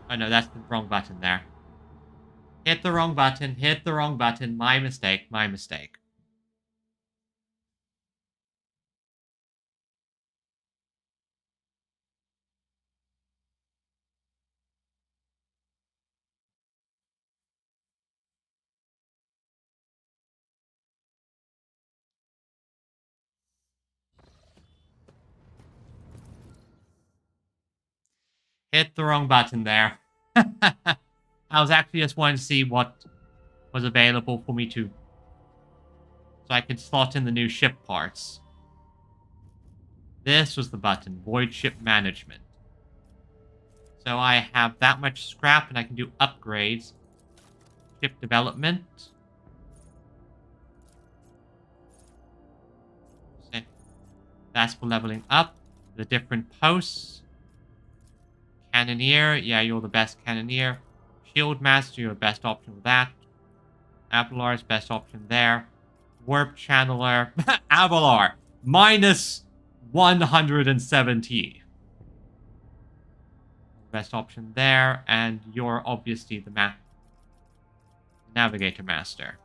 Oh no, that's the wrong button there. Hit the wrong button. My mistake. Hit the wrong button there. I was actually just wanting to see what was available for me to... so I could slot in the new ship parts. This was the button, Void Ship Management. So I have that much scrap and I can do upgrades. Ship development. That's for leveling up. The different posts. Cannoneer, yeah, you're the best Cannoneer. Shield Master, you're the best option with that. Avalar's best option there. Warp Channeler, Avalar, minus 170. Best option there, and you're obviously the navigator master.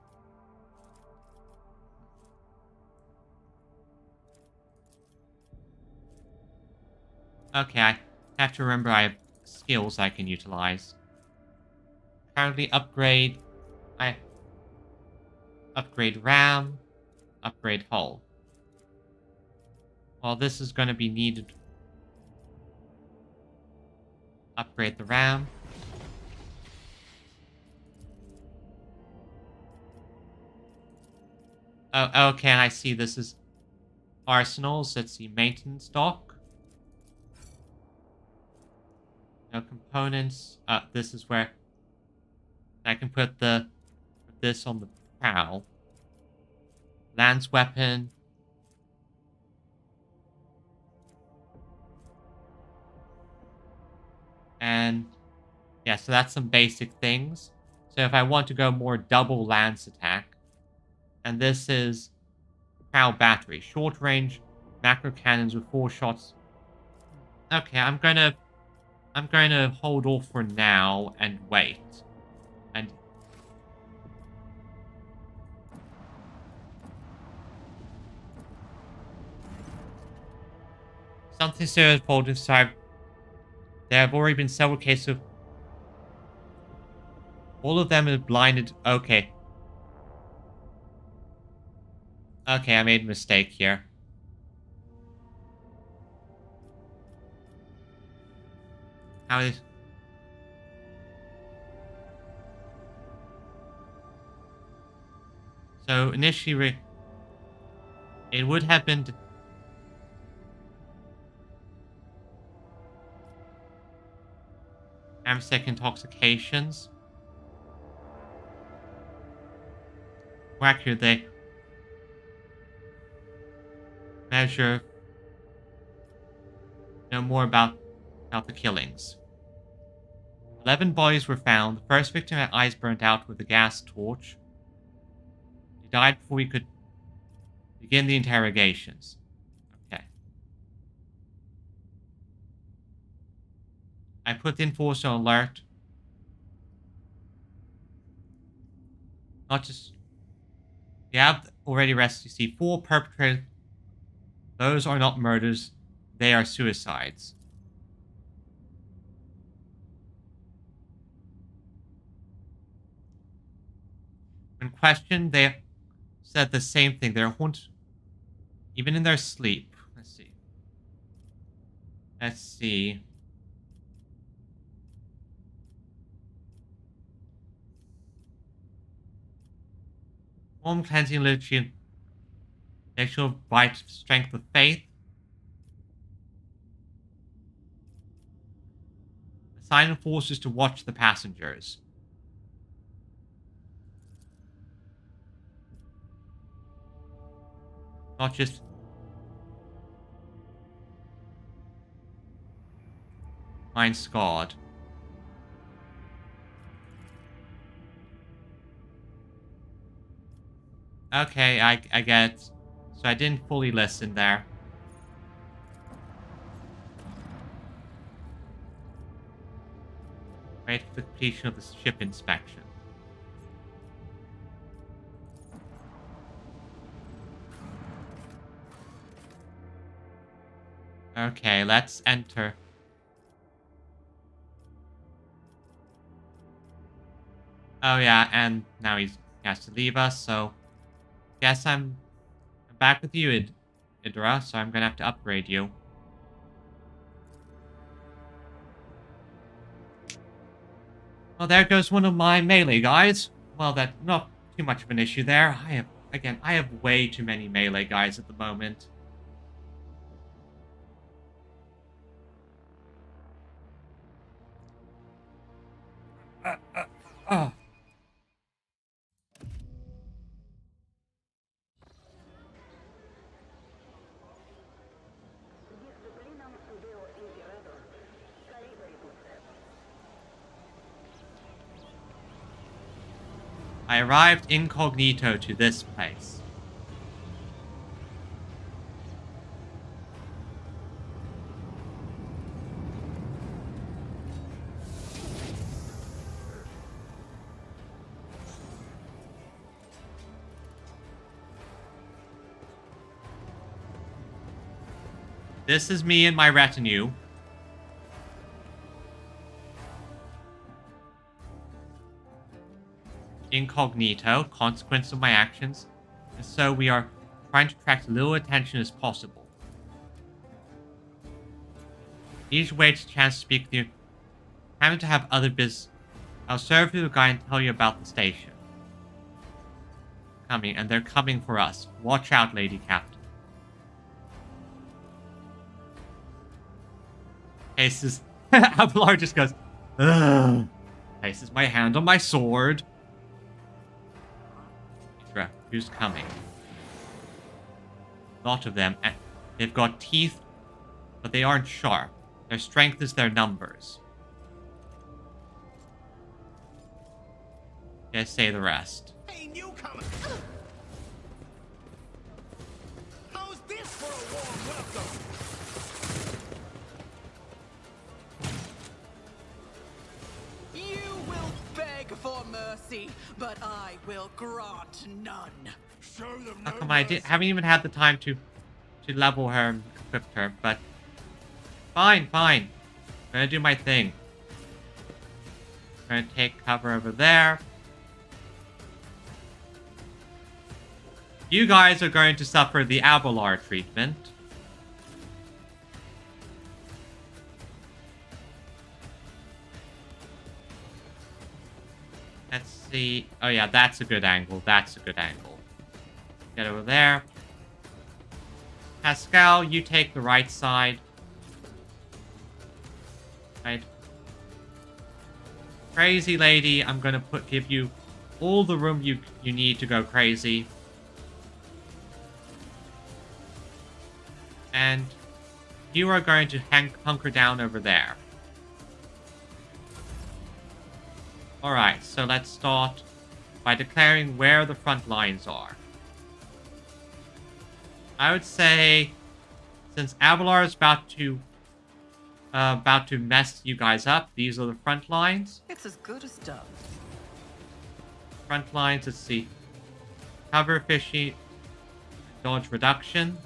Okay, I have to remember I have skills I can utilize. Currently upgrade RAM, upgrade hull. Well, this is going to be needed. Upgrade the RAM. Oh, okay, I see this is arsenals. Let's see, maintenance dock. No components. This is where I can put this on the prow. Lance weapon. And yeah, so that's some basic things. So if I want to go more double lance attack, and this is prow battery, short range macro cannons with 4 shots. Okay, I'm gonna hold off for now and wait. And something so important. So there have already been several cases of all of them are blinded. Okay. Okay, I made a mistake here. How is... So initially, it would have been... Amsec intoxications. More accurate, they measure know more about the killings. 11 bodies were found. The first victim had eyes burnt out with a gas torch. He died before we could begin the interrogations. Okay. I put the enforcer on alert. Not just... We have already arrested, you see, 4 perpetrators. Those are not murders. They are suicides. When questioned, they said the same thing. They're haunted even in their sleep. Let's see. Let's see. Warm cleansing liturgy, sexual bright strength of faith. Assign enforcers to watch the passengers. Not just... Mind scarred. Okay, I get it. So I didn't fully listen there. Wait for the completion of the ship inspection. Okay, let's enter. Oh yeah, and now he has to leave us, so... Guess I'm back with you, Idra, so I'm gonna have to upgrade you. Well, there goes one of my melee guys. Well, that's not too much of an issue there. I have way too many melee guys at the moment. Oh. I arrived incognito to this place. This is me and my retinue. Incognito, consequence of my actions. And so we are trying to attract as little attention as possible. Each waits a chance to speak to you. Having to have other business. I'll serve you the guy and tell you about the station. Coming, and they're coming for us. Watch out, Lady Captain. Places. Abelard just goes, ugh. Places my hand on my sword. Who's coming? A lot of them. They've got teeth, but they aren't sharp. Their strength is their numbers. Let's say the rest. Hey, newcomer! How's this for a warm welcome? You will beg for mercy, but I will grant none. Show them How no come I mercy. haven't even had the time to level her and equip her, but fine. I'm gonna do my thing. I'm gonna take cover over there. You guys are going to suffer the Abelard treatment. Let's see. Oh yeah, that's a good angle. That's a good angle. Get over there. Pascal, you take the right side. Right. Crazy lady, I'm gonna give you all the room you need to go crazy. And you are going to hunker down over there. Alright, so let's start by declaring where the front lines are. I would say, since Abelard is about to mess you guys up, these are the front lines. It's as good as done. Front lines, let's see. Cover, fishing, dodge reduction.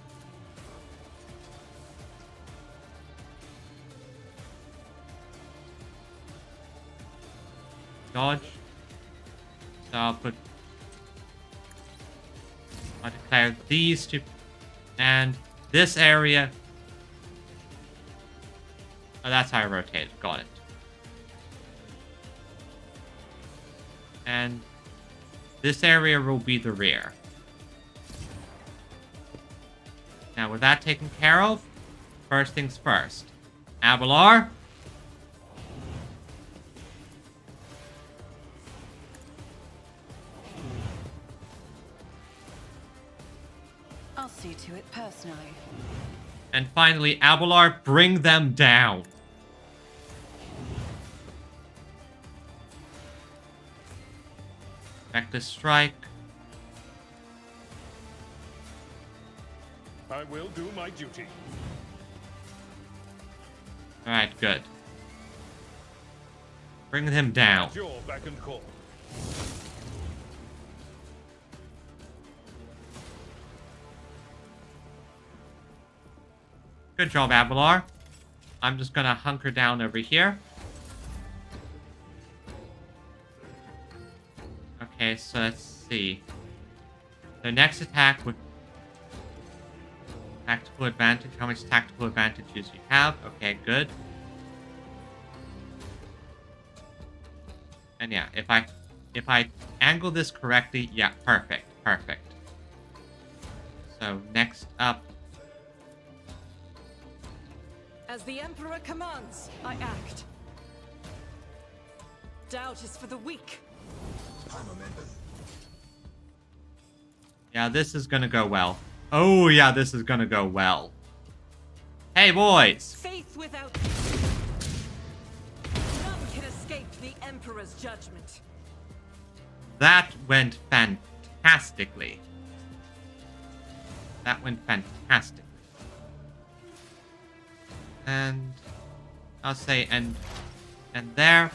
Dodge. So I'll declare these two. And this area. Oh, that's how I rotate it. Got it. And this area will be the rear. Now, with that taken care of, first things first. Abelard. I'll see to it personally. And finally, Abelard, bring them down. Reckless strike. I will do my duty. Alright, good. Bring him down. Your back and call. Good job, Abelard. I'm just gonna hunker down over here. Okay, so let's see. The next attack with tactical advantage. How much tactical advantages you have? Okay, good. And yeah, if I angle this correctly, yeah, perfect. So next up. As the Emperor commands, I act. Doubt is for the weak. Yeah, this is gonna go well. Oh yeah, this is gonna go well. Hey boys! Faith without... None can escape the Emperor's judgment. That went fantastically. And I'll say and there.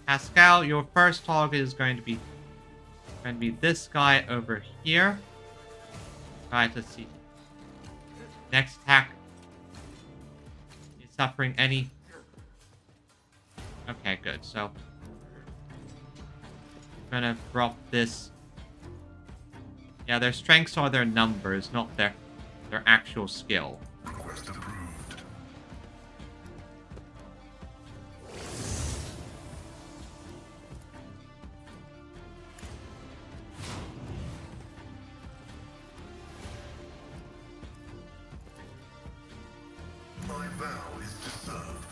Pascal, your first target is going to be this guy over here. Alright, let's see. Next attack. Is suffering any... Okay, good. So, I'm gonna drop this. Yeah, their strengths are their numbers, not their actual skill. Request approved. My vow is to serve.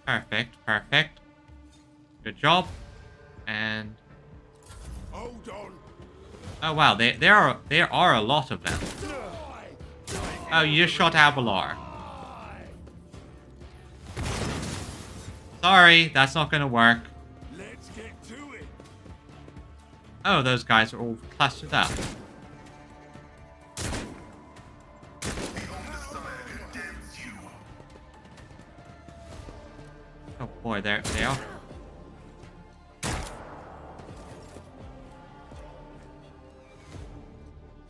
Perfect, perfect. Good job. And Hold on. oh wow, there are a lot of them. Oh, you just shot Avalar. Sorry, that's not gonna work. Let's get to it. Oh, those guys are all clustered up. The Omnissiah condemns you. Oh boy, there they are.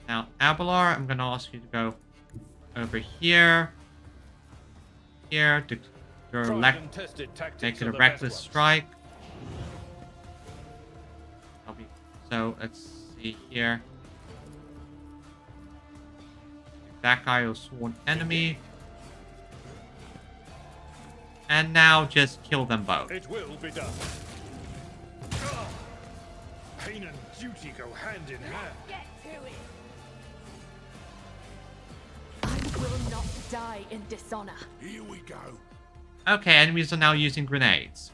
Now, Avalar, I'm gonna ask you to go over here. Here to make it a reckless strike. So let's see here. That guy was sworn enemy. And now just kill them both. It will be done. Pain and duty go hand in hand. Get to it! I will not die in dishonor. Here we go. Okay, enemies are now using grenades.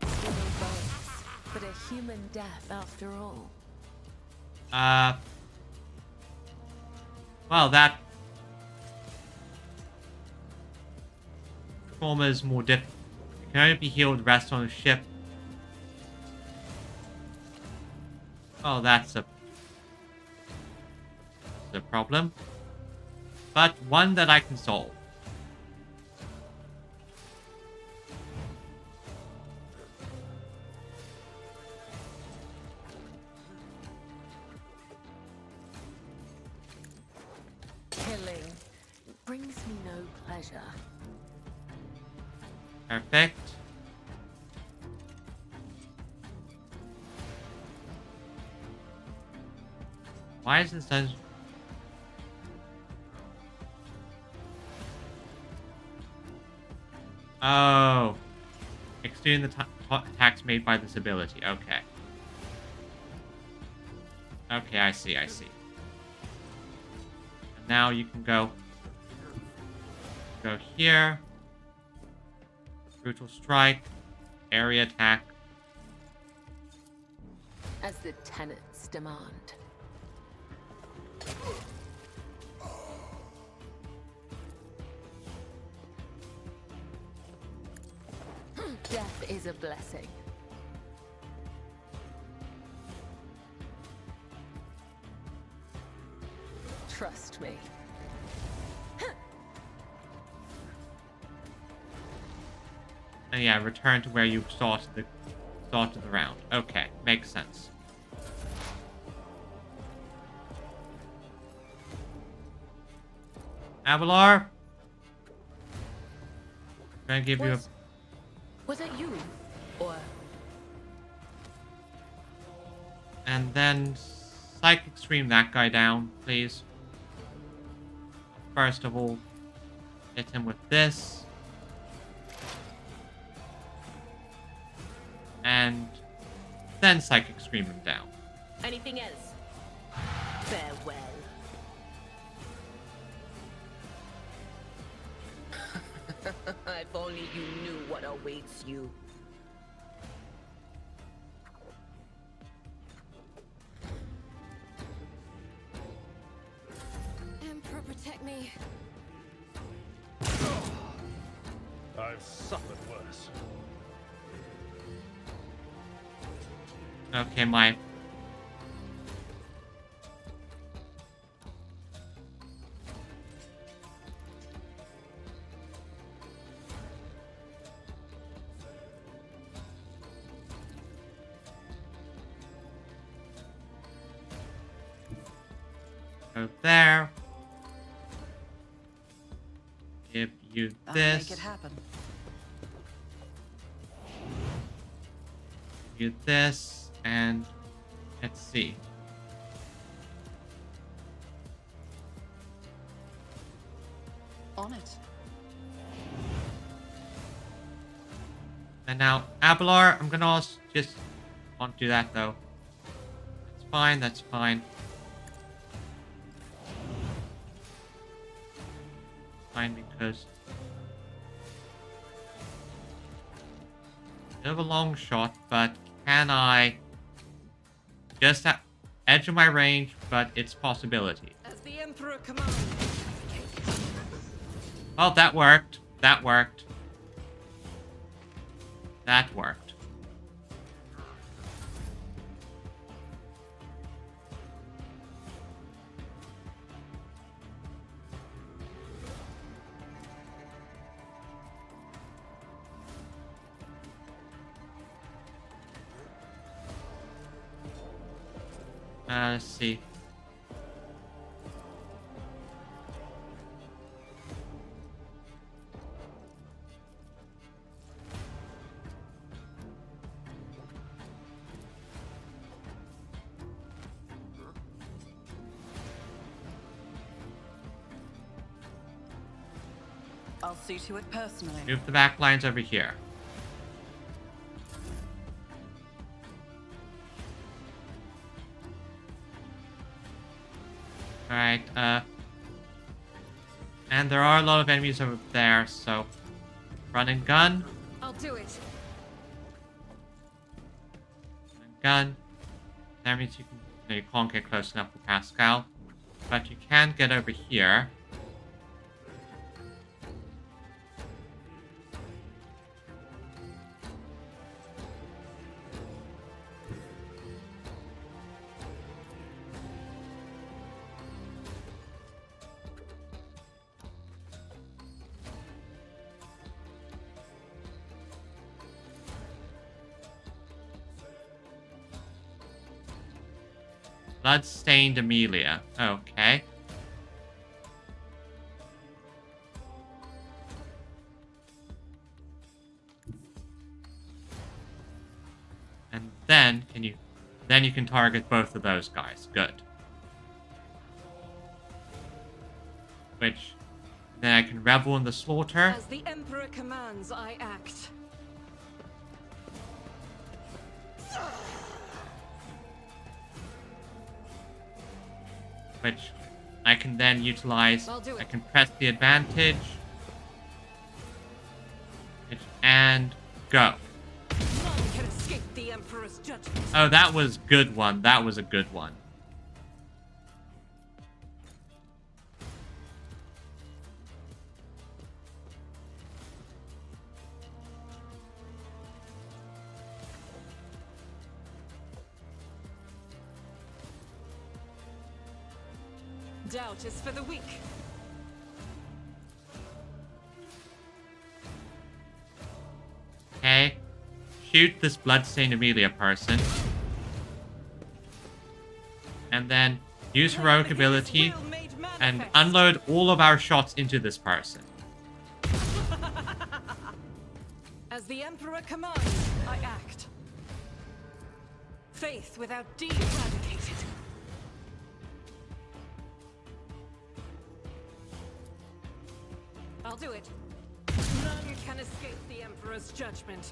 Little bones, but a human death after all. Well, that trauma is more difficult. It can only be healed rest on a ship. Oh, that's a problem. But one that I can solve. Killing brings me no pleasure. Perfect. Why is this dungeon? Oh. Extending the attacks made by this ability. Okay. Okay, I see, I see. And now you can go here. Brutal strike. Area attack. As the tenets demand. Death is a blessing. Trust me. And yeah, return to where you started the round. Okay, makes sense. Avalar, I'm gonna give you a... Was it you? Or... And then Psychic Stream that guy down, please. First of all, hit him with this. And then Psychic Stream him down. Anything else? Farewell. If only you knew what awaits you. Emperor, protect me. I've suffered worse. Okay, my... Go there. Give you I'll this. make it happen. You this, and let's see. On it. And now, Abelard, I'm gonna also just want to do that though. That's fine, that's fine. Fine, because bit of a long shot, but can I just at edge of my range, but it's possibility. As the Emperor commands. Oh, that worked. That worked. That worked. Let's see. I'll see to it personally. Move the back lines over here. Alright, and there are a lot of enemies over there, so run and gun. I'll do it. Run and gun. That means you can no, you can't get close enough for Pascal. But you can get over here. Bloodstained Amelia. Okay. And then you can target both of those guys. Good. Which then I can revel in the slaughter. As the Emperor commands, I act. Which I can then utilize. I'll do it. I can press the advantage. And go. None can escape the Emperor's judgment. Oh, that was good one. That was a good one. Doubt is for the weak. Okay. Shoot this bloodstained Amelia person. And then use heroic ability and unload all of our shots into this person. As the Emperor commands, I act. Faith without deed eradicated. I'll do it. None can escape the Emperor's judgment.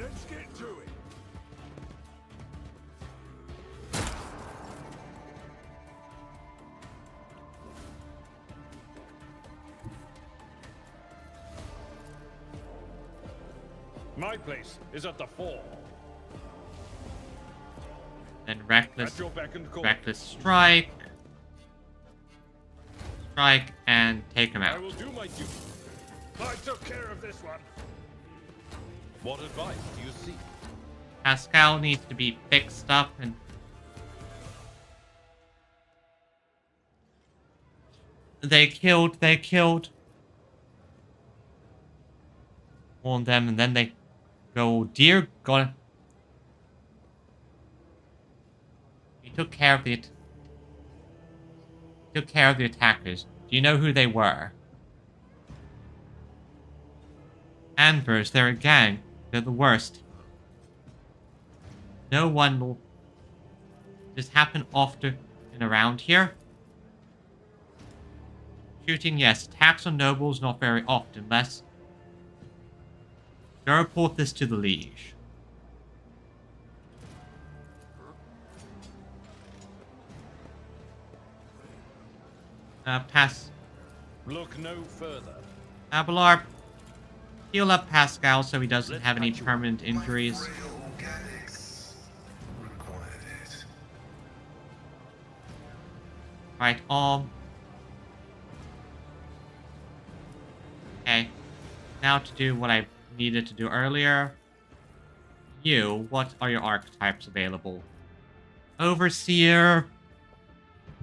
Let's get to it. My place is at the fall. Then At reckless your beck and call. strike. Strike and take him I out. will do my duty. I took care of this one. What advice do you seek? Pascal needs to be fixed up and they killed on them, and then they go, dear God. He took care of it. took care of the attackers. Do you know who they were? Anvers, they're a gang. They're the worst. No one will just happen often and around here. Shooting, yes. Attacks on nobles, not very often. Less. Go report this to the liege. Pass. Look no further. Abelard, heal up Pascal so he doesn't have any permanent injuries. My frail organics required it. Right, okay. Now to do what I needed to do earlier. You, what are your archetypes available? Overseer,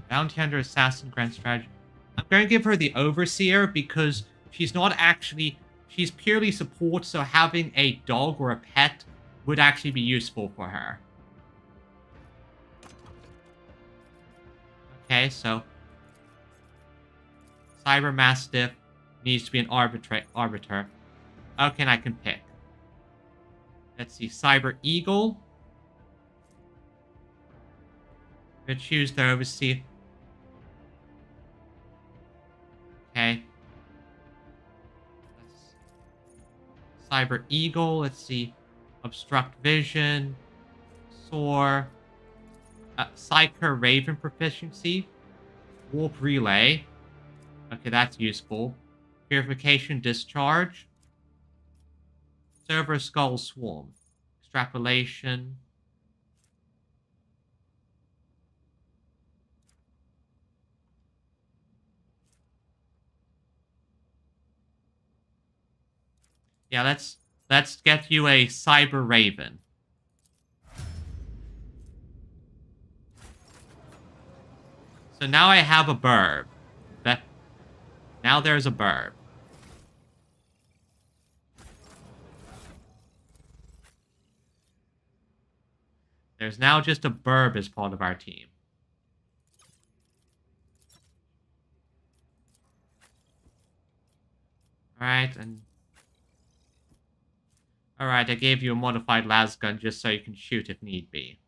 Bounty Hunter, Assassin, Grand Strategist. I'm going to give her the Overseer because she's not actually... She's purely support, so having a dog or a pet would actually be useful for her. Okay, so... Cyber Mastiff needs to be an arbiter. Okay, and I can pick. Let's see, Cyber Eagle. I'm going to choose the Overseer. Okay. Cyber Eagle, let's see. Obstruct Vision. Soar. Psyker Raven Proficiency. Warp Relay. Okay, that's useful. Purification Discharge. Server Skull Swarm. Extrapolation. Yeah, let's get you a Cyber Raven. So now I have a burb. Now there's a burb. There's now just a burb as part of our team. Alright, and... Alright, I gave you a modified lasgun just so you can shoot if need be.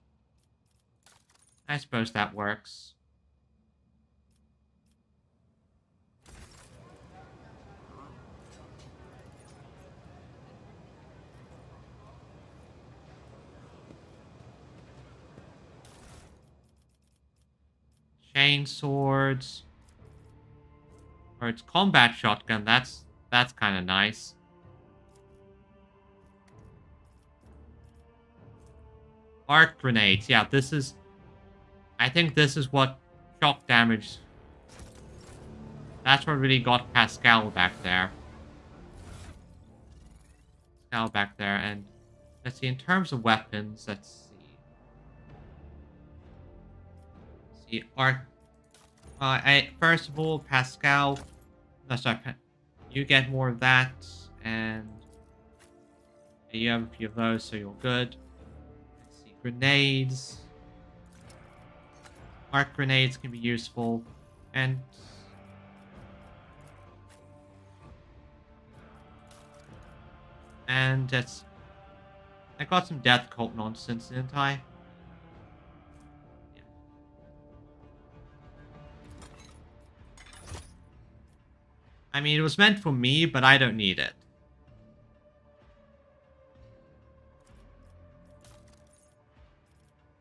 I suppose that works. Chain swords. Or it's combat shotgun, that's kind of nice. Arc grenades, yeah, this is... I think this is what shock damage... That's what really got Pascal back there. Pascal back there, and... Let's see, in terms of weapons, let's see. Arc... first of all, Pascal... No, sorry, you get more of that, and... You have a few of those, so you're good. Grenades. Arc grenades can be useful. And... And that's... I got some death cult nonsense, didn't I? Yeah. I mean, it was meant for me, but I don't need it.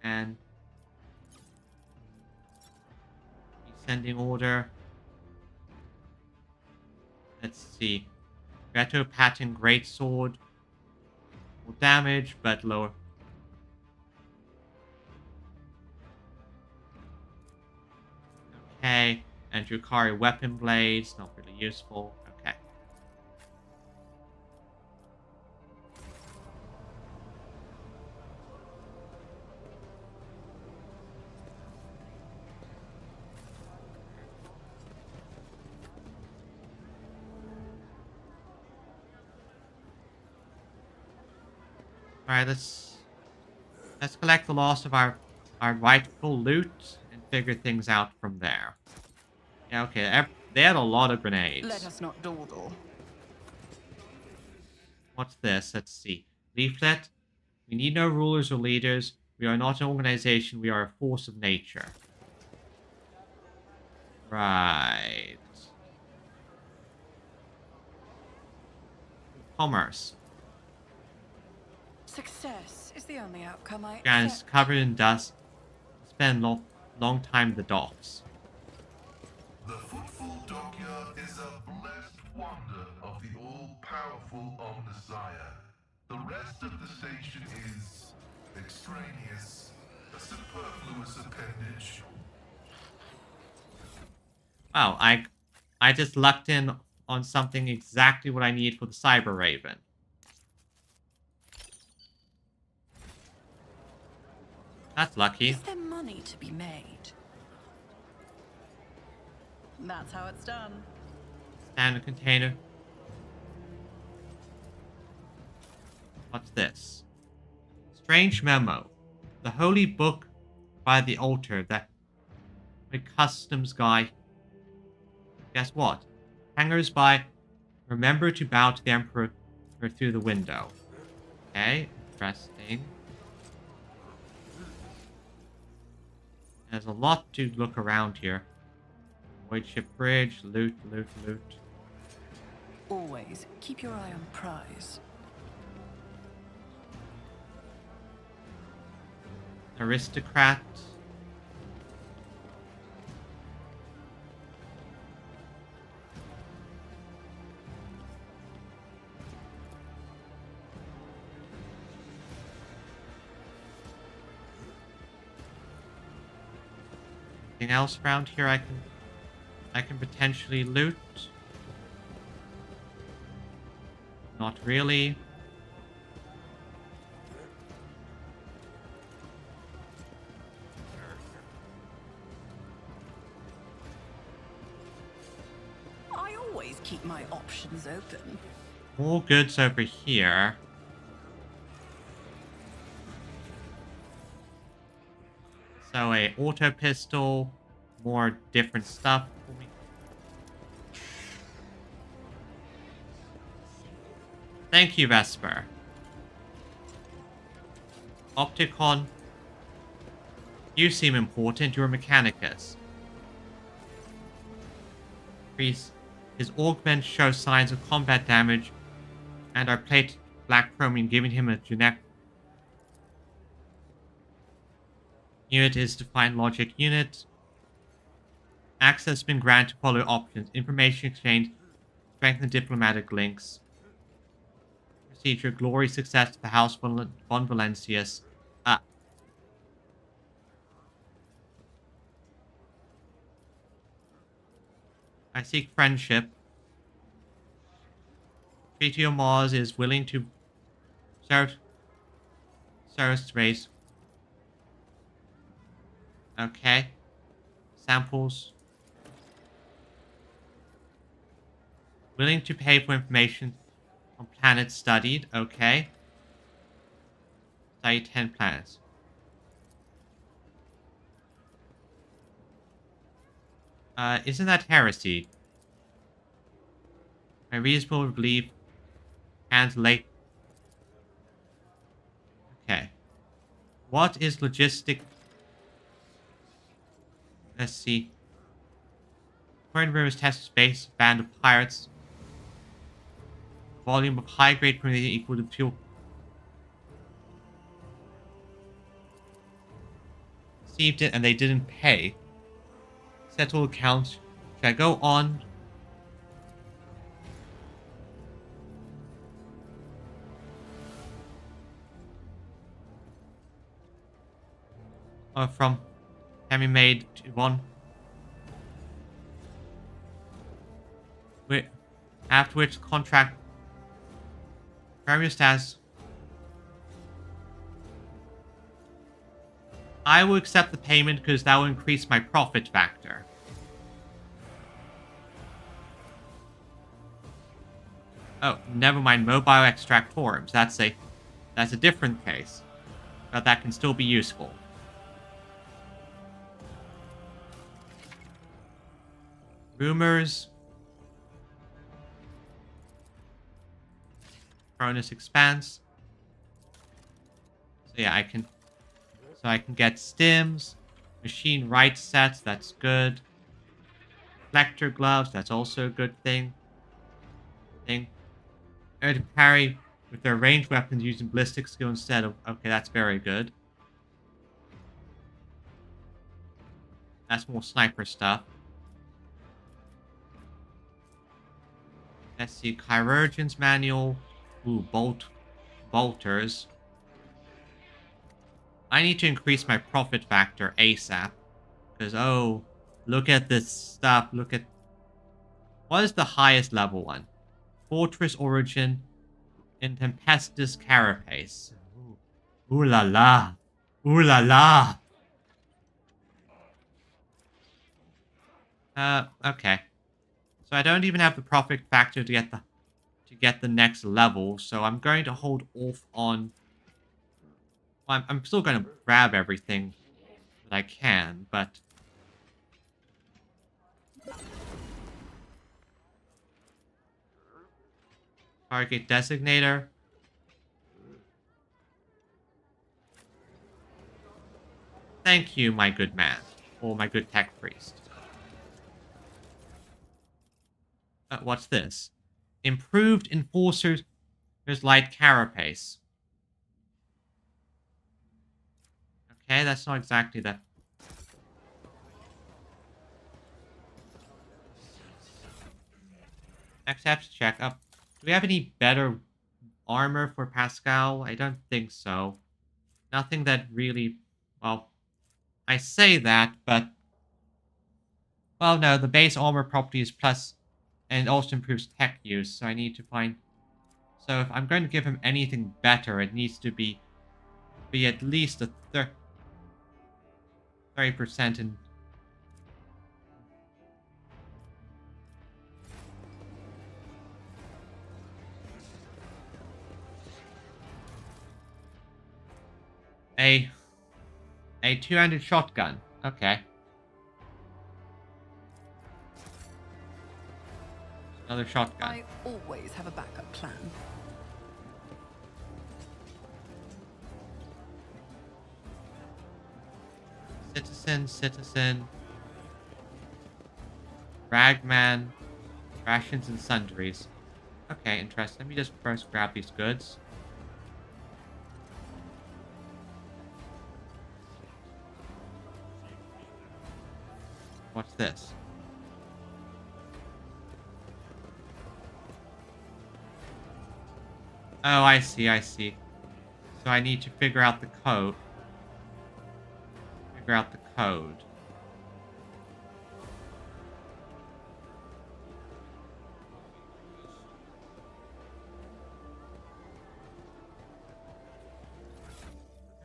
And descending order. Let's see. Retro Pattern Greatsword. More damage, but lower. Okay. And Yukari Weapon Blades. Not really useful. Okay. Alright, let's collect the loss of our rightful loot and figure things out from there. Yeah, okay. They had a lot of grenades. Let us not dawdle. What's this? Let's see. Leaflet. We need no rulers or leaders. We are not an organization. We are a force of nature. Right. Commerce. Success is the only outcome I And it's accept. covered in dust. Spend long time in the docks. The Footful Dockyard is a blessed wonder of the all-powerful Omnissiah. The rest of the station is extraneous, a superfluous appendage. Wow, I just lucked in on something exactly what I need for the Cyber Raven. That's lucky. Is there money to be made? That's how it's done. Standard container. What's this? Strange memo. The holy book by the altar that my customs guy. Guess what? Hangers by. Remember to bow to the emperor through the window. Okay, interesting. There's a lot to look around here. Void ship bridge, loot, loot, loot. Always keep your eye on prize. Aristocrat. Anything else around here I can potentially loot? Not really. I always keep my options open. More goods over here. So a auto pistol, more different stuff for me. Thank you, Vesper. Opticon. You seem important. You're a Mechanicus. Priest. His augments show signs of combat damage and are plated black chromium, giving him a generic unit is defined logic unit. Access been granted to follow options. Information exchange. Strengthen diplomatic links. Procedure. Glory success to the House von Valencius. I seek friendship. Treaty of Mars is willing to serve race. Okay. Samples. Willing to pay for information on planets studied. Okay. Study 10 planets. Isn't that heresy? My reasonable belief. Hands late. Okay. What is logistic? Let's see. Current Rivers test space, band of pirates. Volume of high-grade premium equal to fuel. Received it and they didn't pay. Settle accounts. Should I go on? Or from can be made to one. After which contract various status. I will accept the payment because that will increase my profit factor. Oh, never mind. Mobile extract forms. That's a different case, but that can still be useful. Rumors. Cronus Expanse. So yeah, I can get stims, machine right sets, that's good. Reflector gloves, that's also a good thing. Able to parry with their ranged weapons using ballistic skill instead of, okay, that's very good. That's more sniper stuff. Let's see, Chirurgeon's Manual. Ooh, bolters. I need to increase my profit factor ASAP. Because, oh, look at this stuff. Look at... What is the highest level one? Fortress Origin in Tempestus Carapace. Ooh la la. Ooh la la. Okay. So I don't even have the profit factor to get the next level, so I'm going to hold off on... Well, I'm still going to grab everything that I can, but... Target Designator. Thank you, my good man. Or my good tech priest. What's this? Improved Enforcer's Light Carapace. Okay, that's not exactly that. Next have to check up. Do we have any better armor for Pascal? I don't think so. Nothing that really... Well, I say that, but... Well, no, the base armor property is plus... And it also improves tech use, so I need to find... So if I'm going to give him anything better, it needs to be at least a 30% in... A two-handed shotgun. Okay. Another shotgun. I always have a backup plan. Citizen. Ragman. Rations and sundries. Okay, interesting. Let me just first grab these goods. What's this? Oh, I see. So I need to figure out the code. Let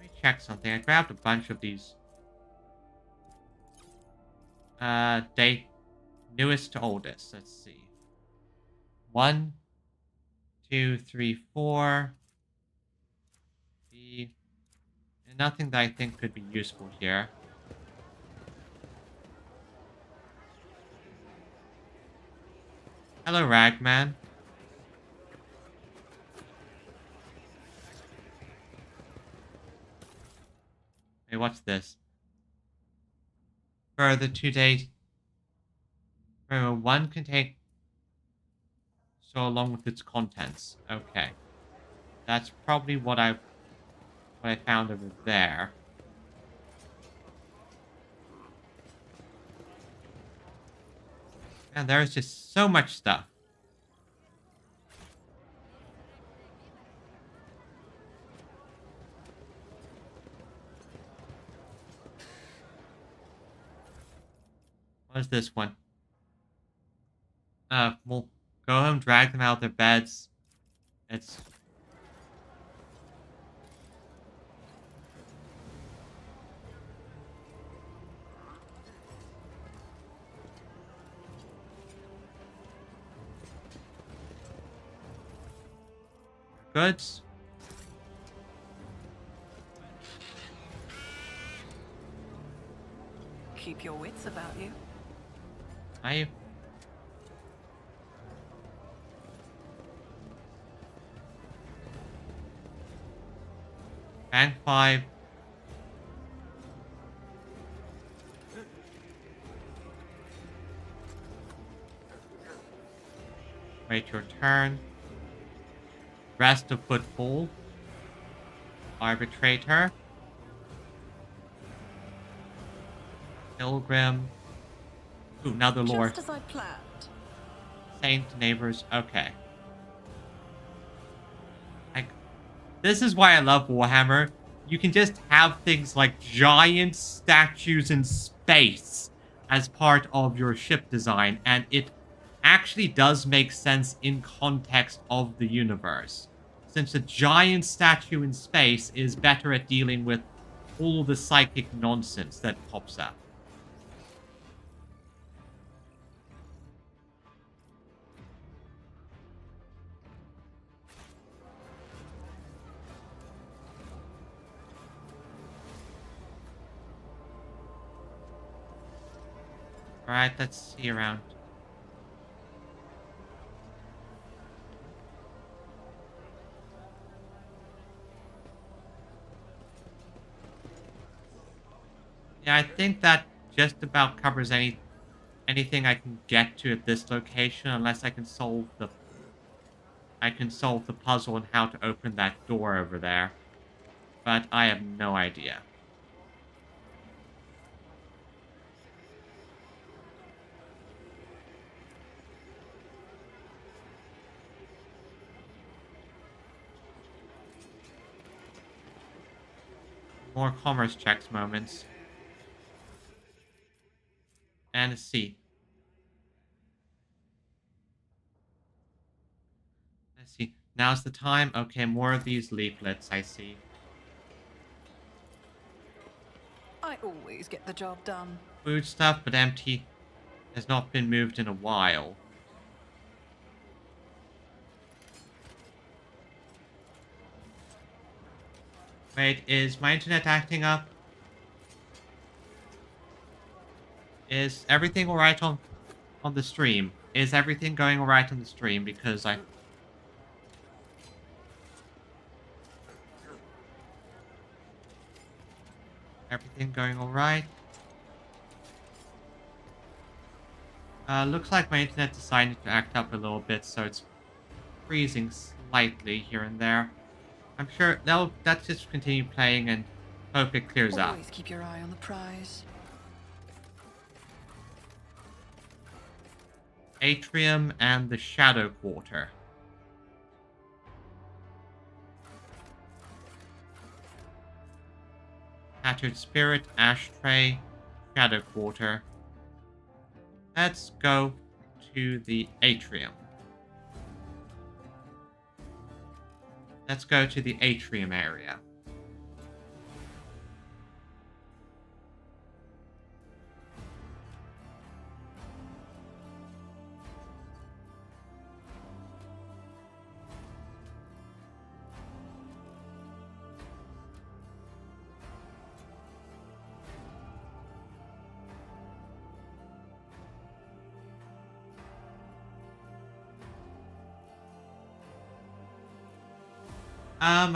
me check something. I grabbed a bunch of these. Date newest to oldest. Let's see. 1, 2, 3, 4. And nothing that I think could be useful here. Hello, Ragman. Hey, what's this? Further 2 days. Remember, 1 can take so along with its contents. Okay. That's probably what I found over there. And there's just so much stuff. What is this one? We'll go home, drag them out of their beds. It's... Goods. Keep your wits about you. Rank 5. Wait your turn. Rest of footfall. Arbitrator. Pilgrim. Ooh, now the Lord. Just as I planned. Saint, neighbors. Okay. This is why I love Warhammer. You can just have things like giant statues in space as part of your ship design, and it actually does make sense in context of the universe. Since a giant statue in space is better at dealing with all the psychic nonsense that pops up. Alright, let's see around. Yeah, I think that just about covers anything I can get to at this location, unless I can solve the puzzle on how to open that door over there. But I have no idea. More commerce checks moments. And a C. Let's see. Now's the time. Okay, more of these leaflets, I see. I always get the job done. Food stuff, but empty. Has not been moved in a while. Wait, is my internet acting up? Is everything alright on the stream? Is everything going alright on the stream? Because everything going alright? Looks like my internet decided to act up a little bit, so it's freezing slightly here and there. I'm sure that's just continue playing and hope it clears up. Always keep your eye on the prize. Atrium and the Shadow Quarter. Tattered Spirit, Ashtray, Shadow Quarter. Let's go to the Atrium. Let's go to the Atrium area.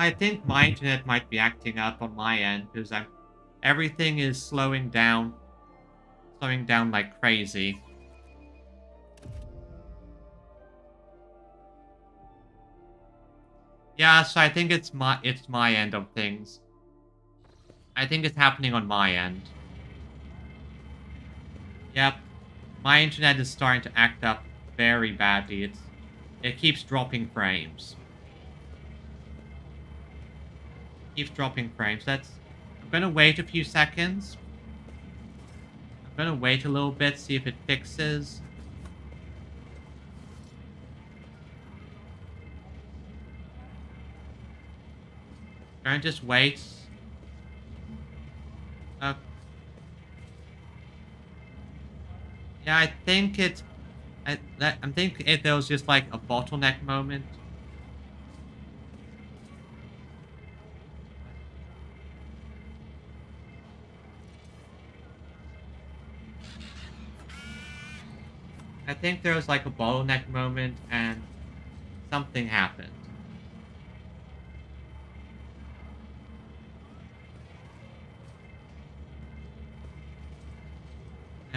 I think my internet might be acting up on my end because everything is slowing down like crazy. Yeah, so I think it's my end of things. I think it's happening on my end. Yep, my internet is starting to act up very badly. It keeps dropping frames. Keeps dropping frames. I'm gonna wait a few seconds. I'm gonna wait a little bit, see if it fixes. Gonna just wait. Yeah, I think I'm thinking there was just like a bottleneck moment. I think there was like a bottleneck moment and something happened.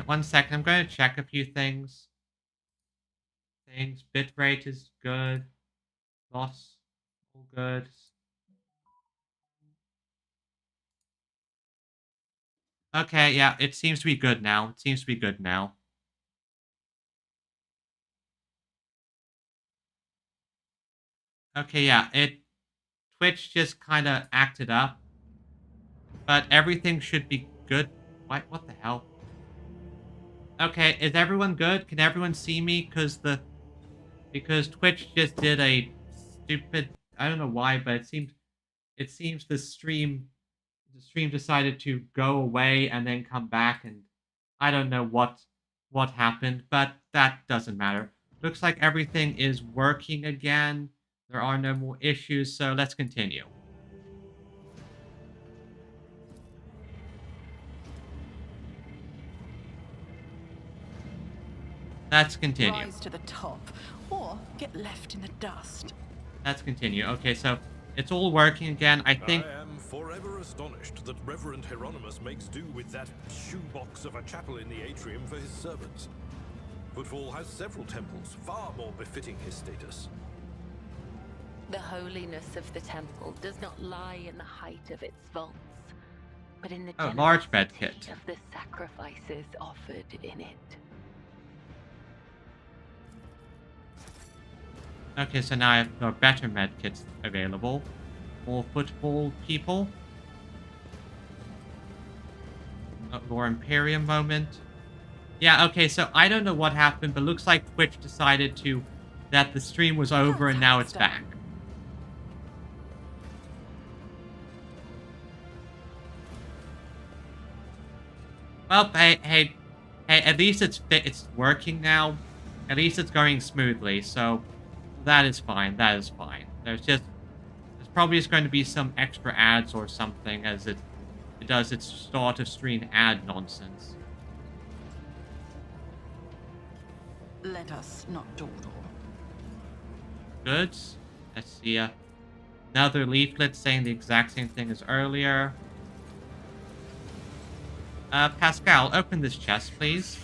1 second, I'm going to check a few things. Bitrate is good. Loss, all good. Okay, yeah, it seems to be good now. It seems to be good now. Okay, yeah, Twitch just kind of acted up. But everything should be good. What the hell? Okay, is everyone good? Can everyone see me? Because Twitch just did a stupid, I don't know why, but it seems the stream decided to go away and then come back, and I don't know what happened, but that doesn't matter. Looks like everything is working again. There are no more issues, so let's continue. Let's continue. Rise to the top, or get left in the dust. Let's continue. Okay, so it's all working again. I think... I am forever astonished that Reverend Hieronymus makes do with that shoebox of a chapel in the atrium for his servants. Footfall has several temples, far more befitting his status. The holiness of the temple does not lie in the height of its vaults, but in the large bed generosity kit. of the sacrifices offered in it. Okay, so now there are better medkits available. More football people. Lore Imperium moment. Yeah, okay, so I don't know what happened, but looks like Twitch decided that the stream was over and now it's back. Well, hey, at least it's working now. At least it's going smoothly, so that is fine. That is fine. There's probably just going to be some extra ads or something as it does its start of stream ad nonsense. Let us not dawdle. Good. Let's see. Another leaflet saying the exact same thing as earlier. Pascal, open this chest, please.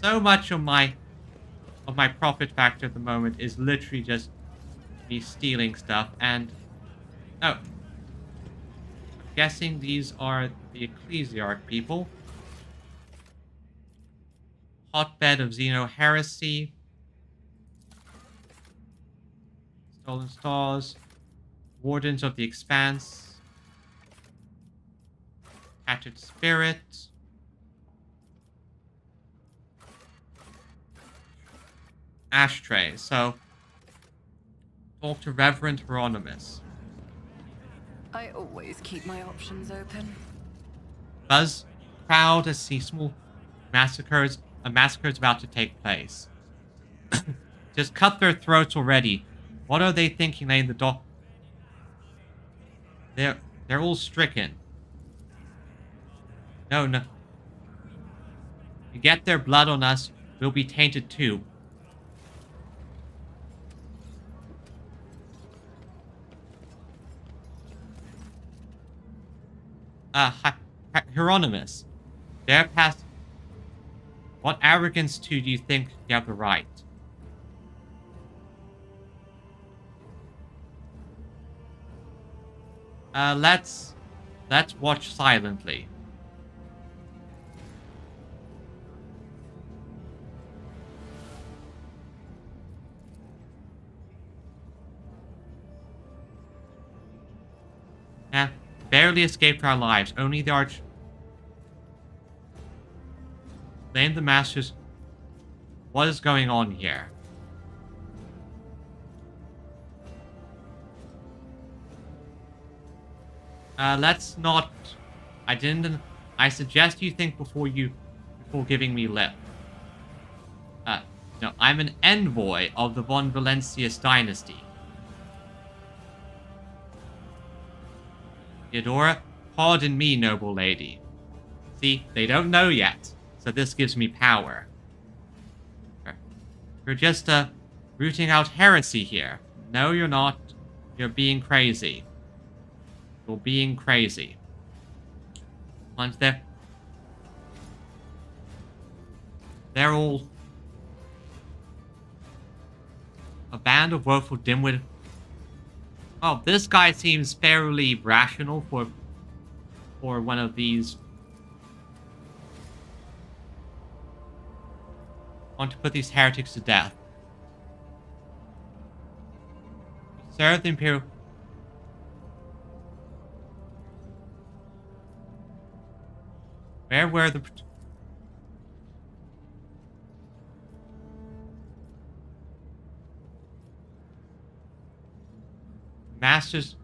So much of my profit factor at the moment is literally just me stealing stuff, and I'm guessing these are the Ecclesiarch people. Hotbed of Xeno heresy. Stolen stars. Wardens of the Expanse. Tattered spirit. Ashtray. So, talk to Reverend Hieronymus. I always keep my options open. Buzz, proud to see small massacres. A massacre is about to take place. Just cut their throats already. What are they thinking, laying the dock? They're all stricken. No. You get their blood on us, we'll be tainted too. Hieronymus. They're past... What arrogance do you think you have the right? Let's watch silently. Barely escaped our lives. Only the arch... Blame the masters. What is going on here? Let's not... I suggest you think before giving me lip. No, I'm an envoy of the von Valentius dynasty. Theodora, pardon me, noble lady. See, they don't know yet, so this gives me power. You're just, rooting out heresy here. No, you're not. You're being crazy. You're being crazy. One's there. They're all a band of woeful dimwit. Oh, this guy seems fairly rational for one of these. Want to put these heretics to death. Serve the Imperial. Where were the masters?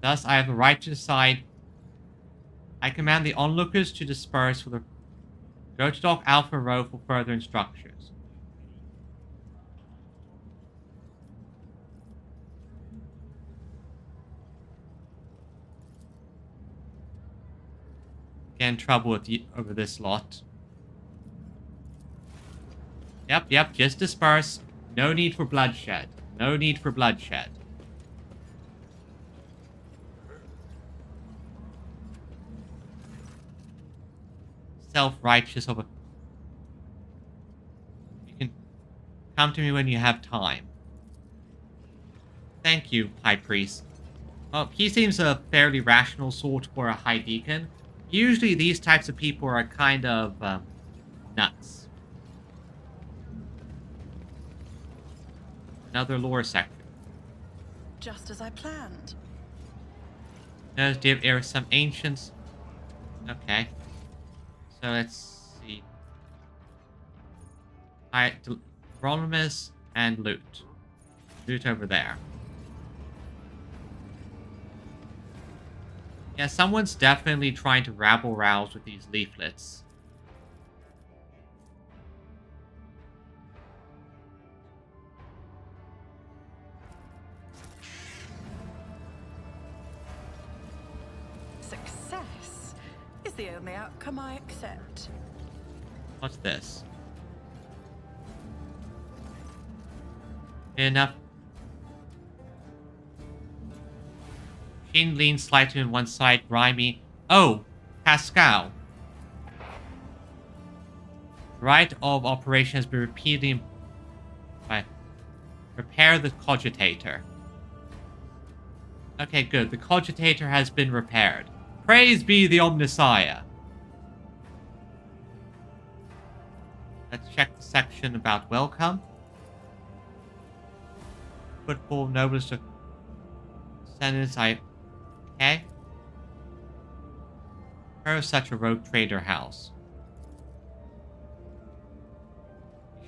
Thus, I have the right to decide. I command the onlookers to disperse for the. Go to Dock Alpha Row for further instructions. Get in trouble with over this lot. Yep, just disperse. No need for bloodshed. No need for bloodshed. Self-righteous of a... You can come to me when you have time. Thank you, High Priest. Well, he seems a fairly rational sort for a High Deacon. Usually these types of people are kind of nuts. Another lore section. Just as I planned. There are some ancients. Okay. So let's see. Alright, Ronimus and loot. Loot over there. Yeah, someone's definitely trying to rabble-rouse with these leaflets. Success is the only outcome I accept. What's this? Enough. Sheen leans slightly on one side, grimy. Oh, Pascal. Right of operation has been repeatedly... Repair the cogitator. Okay, good. The cogitator has been repaired. Praise be the Omnissiah. Let's check the section about welcome. Football notice to sentence okay. Where is such a rogue trader house?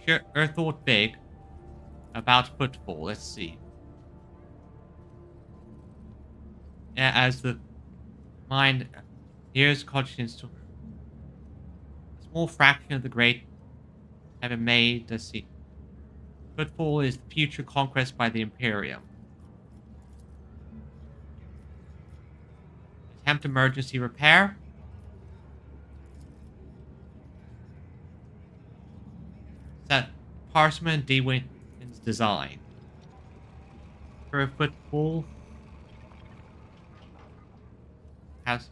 Sure, thought big about football. Let's see. Yeah, as the mind here's conscience to a small fraction of the great have been made. Let's see. Footfall is the future conquest by the Imperium. Attempt emergency repair. Set Parchment Dewin's design. For a footfall has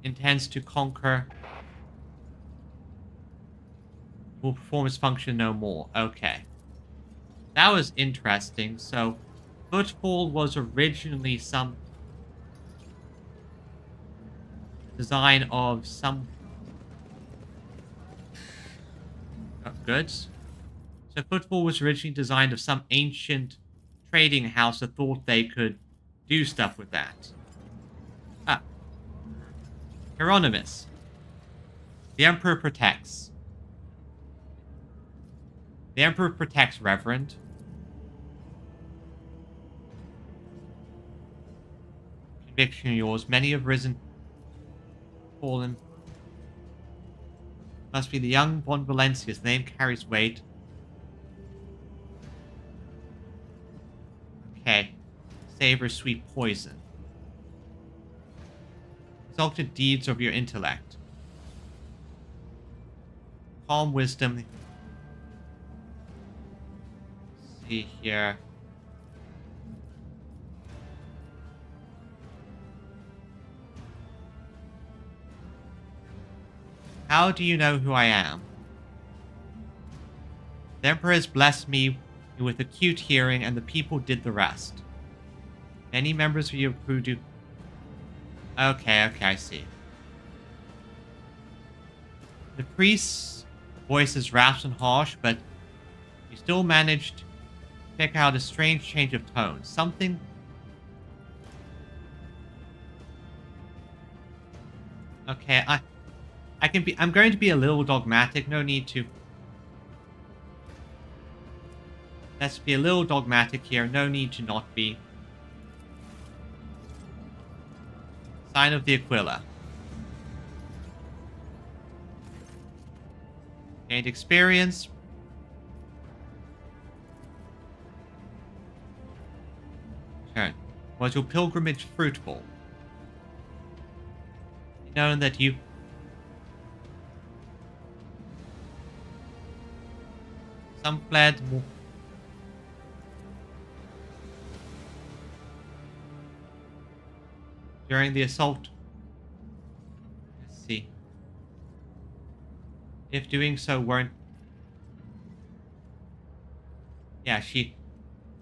intends to conquer. Will perform its function no more. Okay. That was interesting. So, Footfall was originally some design of some goods. So, Footfall was originally designed of some ancient trading house that thought they could do stuff with that. Ah. Hieronymus. The Emperor protects. The Emperor protects, Reverend. Conviction yours. Many have risen, fallen. Must be the young Von Valencia's name carries weight. Okay. Savor sweet poison. Exalted deeds of your intellect. Calm wisdom. See here. How do you know who I am? The Emperor has blessed me with acute hearing, and the people did the rest. Many members of your crew do... Okay, I see. The priest's voice is rasped and harsh, but you still managed to pick out a strange change of tone. Something... Okay, I'm going to be a little dogmatic. No need to... Let's be a little dogmatic here. No need to not be. Sign of the Aquila. Gained experience. Turn. Was your pilgrimage fruitful? Knowing that you... Some fled... During the assault. Let's see. If doing so weren't... Yeah,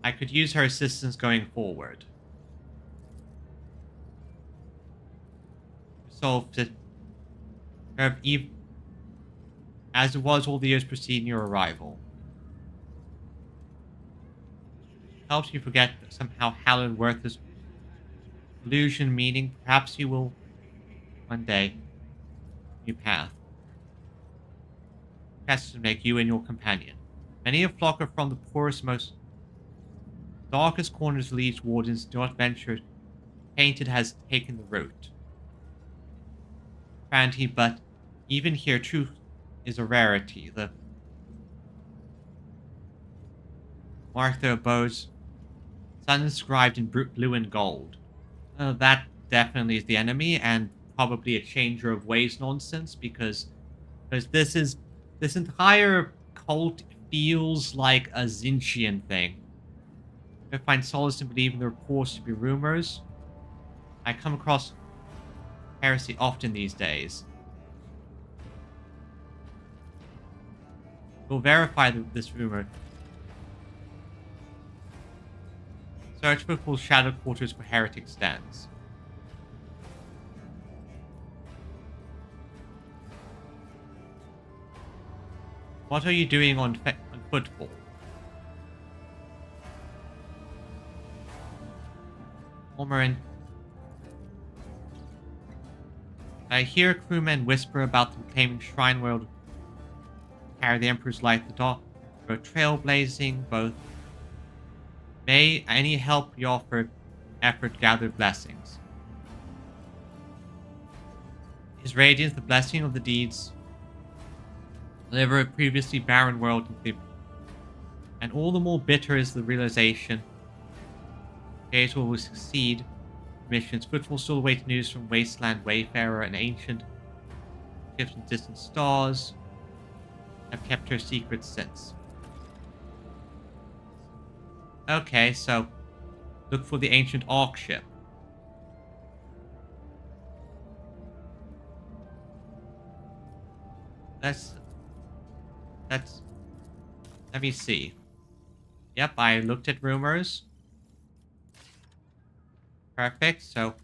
I could use her assistance going forward. Resolved to... As it was all the years preceding your arrival. Helps you forget somehow hallowed worth is... illusion, meaning perhaps you will one day new path. Has to make you and your companion. Many a flocker from the poorest, most darkest corners of these wardens do not venture. Painted has taken the route. Granted, but even here truth is a rarity. The mark their abodes, sun inscribed in blue and gold. That definitely is the enemy, and probably a changer of ways nonsense, because this entire cult feels like a Zinchian thing. I find solace in believing the reports to be rumors. I come across heresy often these days. We'll verify this rumor. Search for full shadow quarters for heretic stands. What are you doing on football? Homer, I hear crewmen whisper about the reclaiming shrine world. Carry the Emperor's life, the dog, for trailblazing both. May any help you offer effort gather blessings. His radiance, the blessing of the deeds, deliver a previously barren world and all the more bitter is the realization Gator will succeed. Missions, Footfall still await news from Wasteland Wayfarer and ancient ships and distant stars have kept her secrets since. Okay, so look for the ancient Ark ship. Let me see. Yep, I looked at rumors. Perfect, so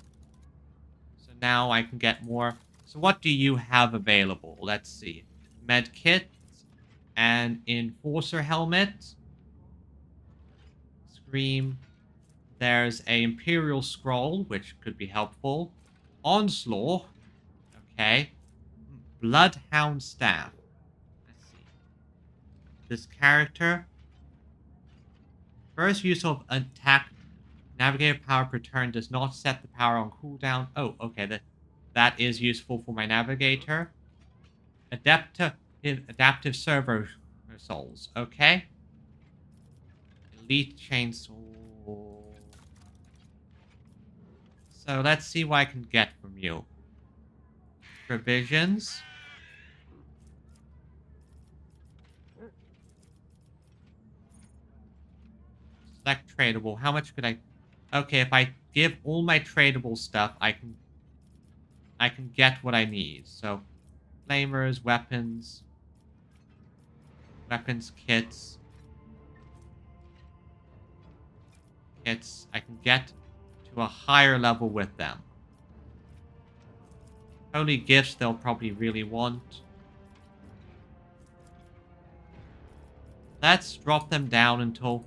now I can get more. So what do you have available? Let's see. Med kit and enforcer helmet. Scream. There's a Imperial Scroll, which could be helpful. Onslaught. Okay. Bloodhound Staff. Let's see. This character. First use of attack. Navigator power per turn does not set the power on cooldown. Oh, okay. That is useful for my navigator. Adaptive servo souls. Okay. Elite chainsaw. So let's see what I can get from you. Provisions. Select tradable. How much could I... Okay, if I give all my tradable stuff, I can get what I need. So Flamers, weapons. Weapons, kits. Kits. I can get to a higher level with them. Holy gifts they'll probably really want. Let's drop them down until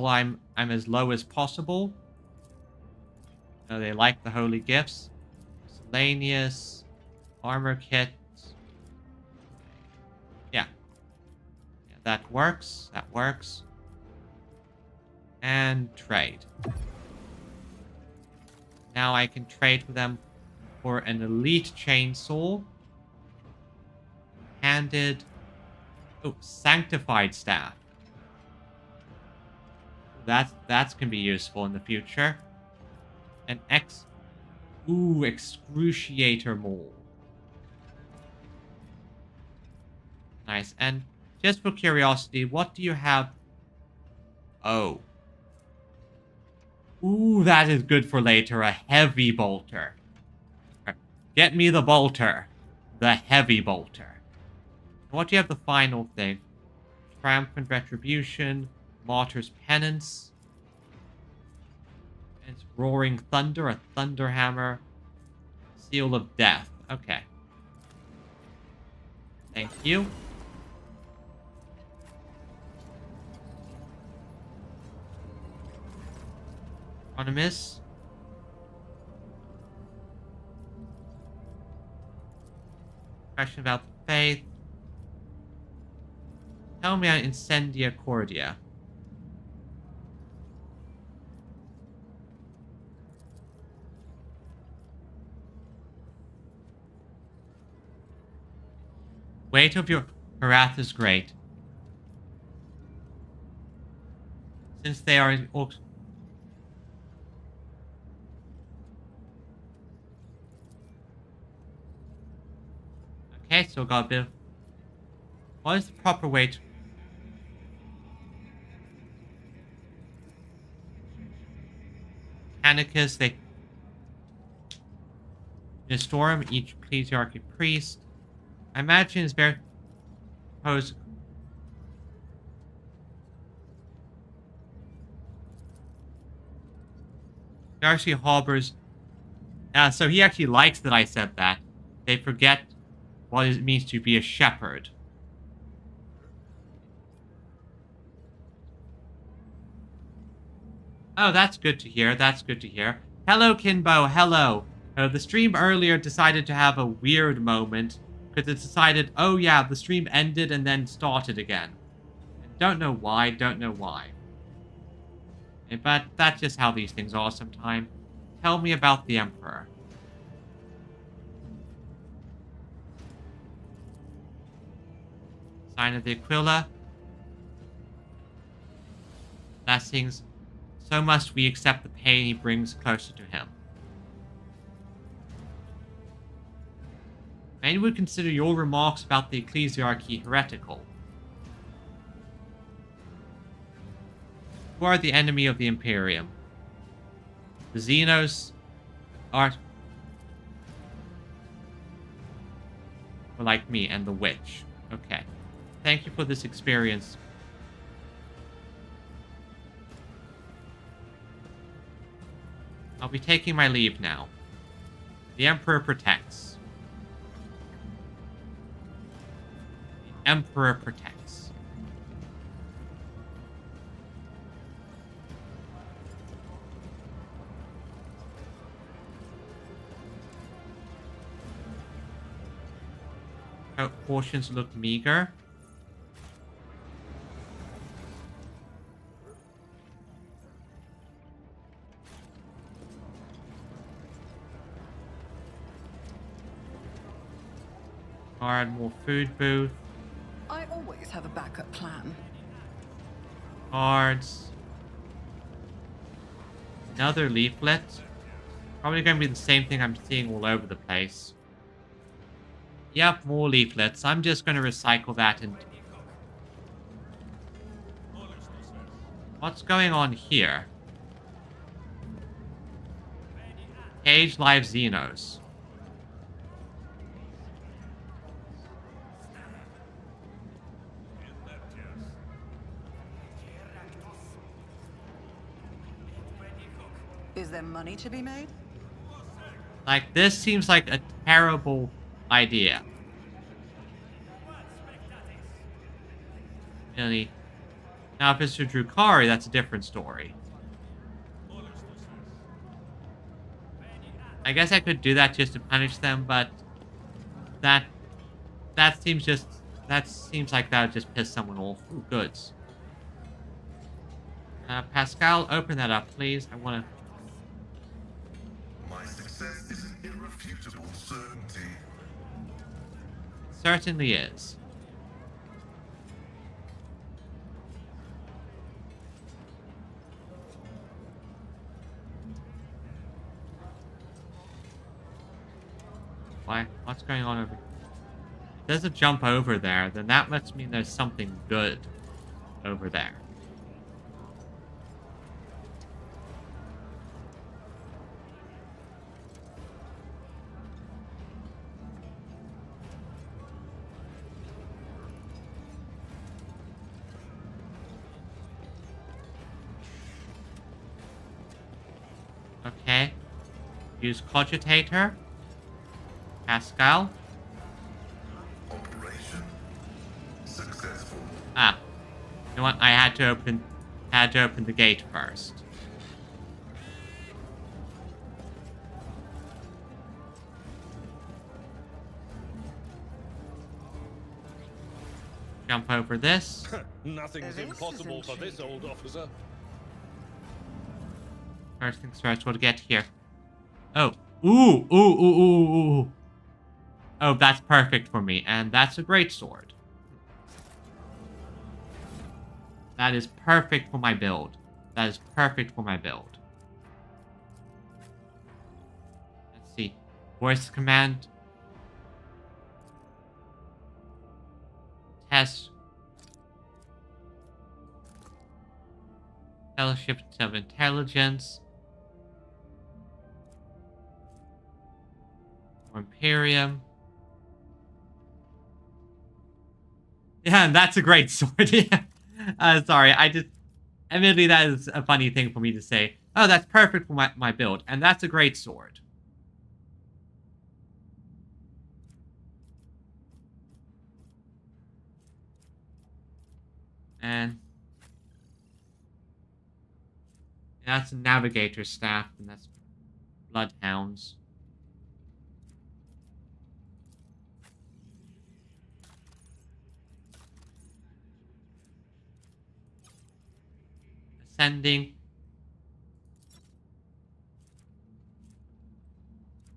I'm as low as possible. They like the holy gifts. Miscellaneous, armor kits. Yeah, that works. That works. And trade. Now I can trade with them for an elite chainsaw. Handed. Oh, sanctified staff. That's gonna be useful in the future. An excruciator maul. Nice. And just for curiosity, what do you have? Oh. Ooh, that is good for later. A heavy bolter. Get me the bolter. The heavy bolter. What do you have the final thing? Triumphant Retribution. Martyr's Penance. It's Roaring Thunder. A Thunder Hammer. Seal of Death. Okay. Thank you. Anonymous. Question about the faith. Tell me on Incendia Cordia. Weight of your wrath is great. Since they are orcs. Okay, so got a bit. What is the proper way to? Mechanicus, they restore him, each ecclesiarchy priest. I imagine it's very opposed. Darcy Halber's. So he actually likes that I said that. They forget what it means to be a shepherd. Oh, that's good to hear. That's good to hear. Hello, Kinbo. Hello. The stream earlier decided to have a weird moment because it decided, oh yeah, the stream ended and then started again. Don't know why. Don't know why. But that's just how these things are sometimes. Tell me about the Emperor. Sign of the Aquila. Blessings. So must we accept the pain he brings closer to him. Many would consider your remarks about the ecclesiarchy heretical. Who are the enemy of the Imperium? The Xenos are like me and the witch. Okay. Thank you for this experience. I'll be taking my leave now. The Emperor protects. The Emperor protects. Oh, portions look meager. Guard, more food booth. I always have a backup plan. Cards. Another leaflet. Probably going to be the same thing I'm seeing all over the place. Yep, more leaflets. I'm just going to recycle that into... What's going on here? Cage Live Xenos. Is there money to be made? Like, this seems like a terrible idea. Really. Now, if it's to Drukari, that's a different story. I guess I could do that just to punish them, but that seems like that would just piss someone off. Ooh, goods. Pascal, open that up, please. I want to... My success is an irrefutable certainty. Certainly is. Why? What's going on over here? If there's a jump over there, then that must mean there's something good over there. Okay. Use Cogitator. Pascal. Operation successful. Ah. You know what? I had to open the gate first. Jump over this. Nothing's impossible for this old officer. First things first, we'll get here. Oh. Ooh, ooh, ooh, ooh, ooh. Oh, that's perfect for me, and that's a great sword. That is perfect for my build. That is perfect for my build. Let's see. Voice command. Test. Fellowship of Intelligence. Imperium. Yeah, and that's a great sword. Yeah. Sorry, admittedly, that is a funny thing for me to say. Oh, that's perfect for my build, and that's a great sword. And that's a navigator staff, and that's bloodhounds. Ascending.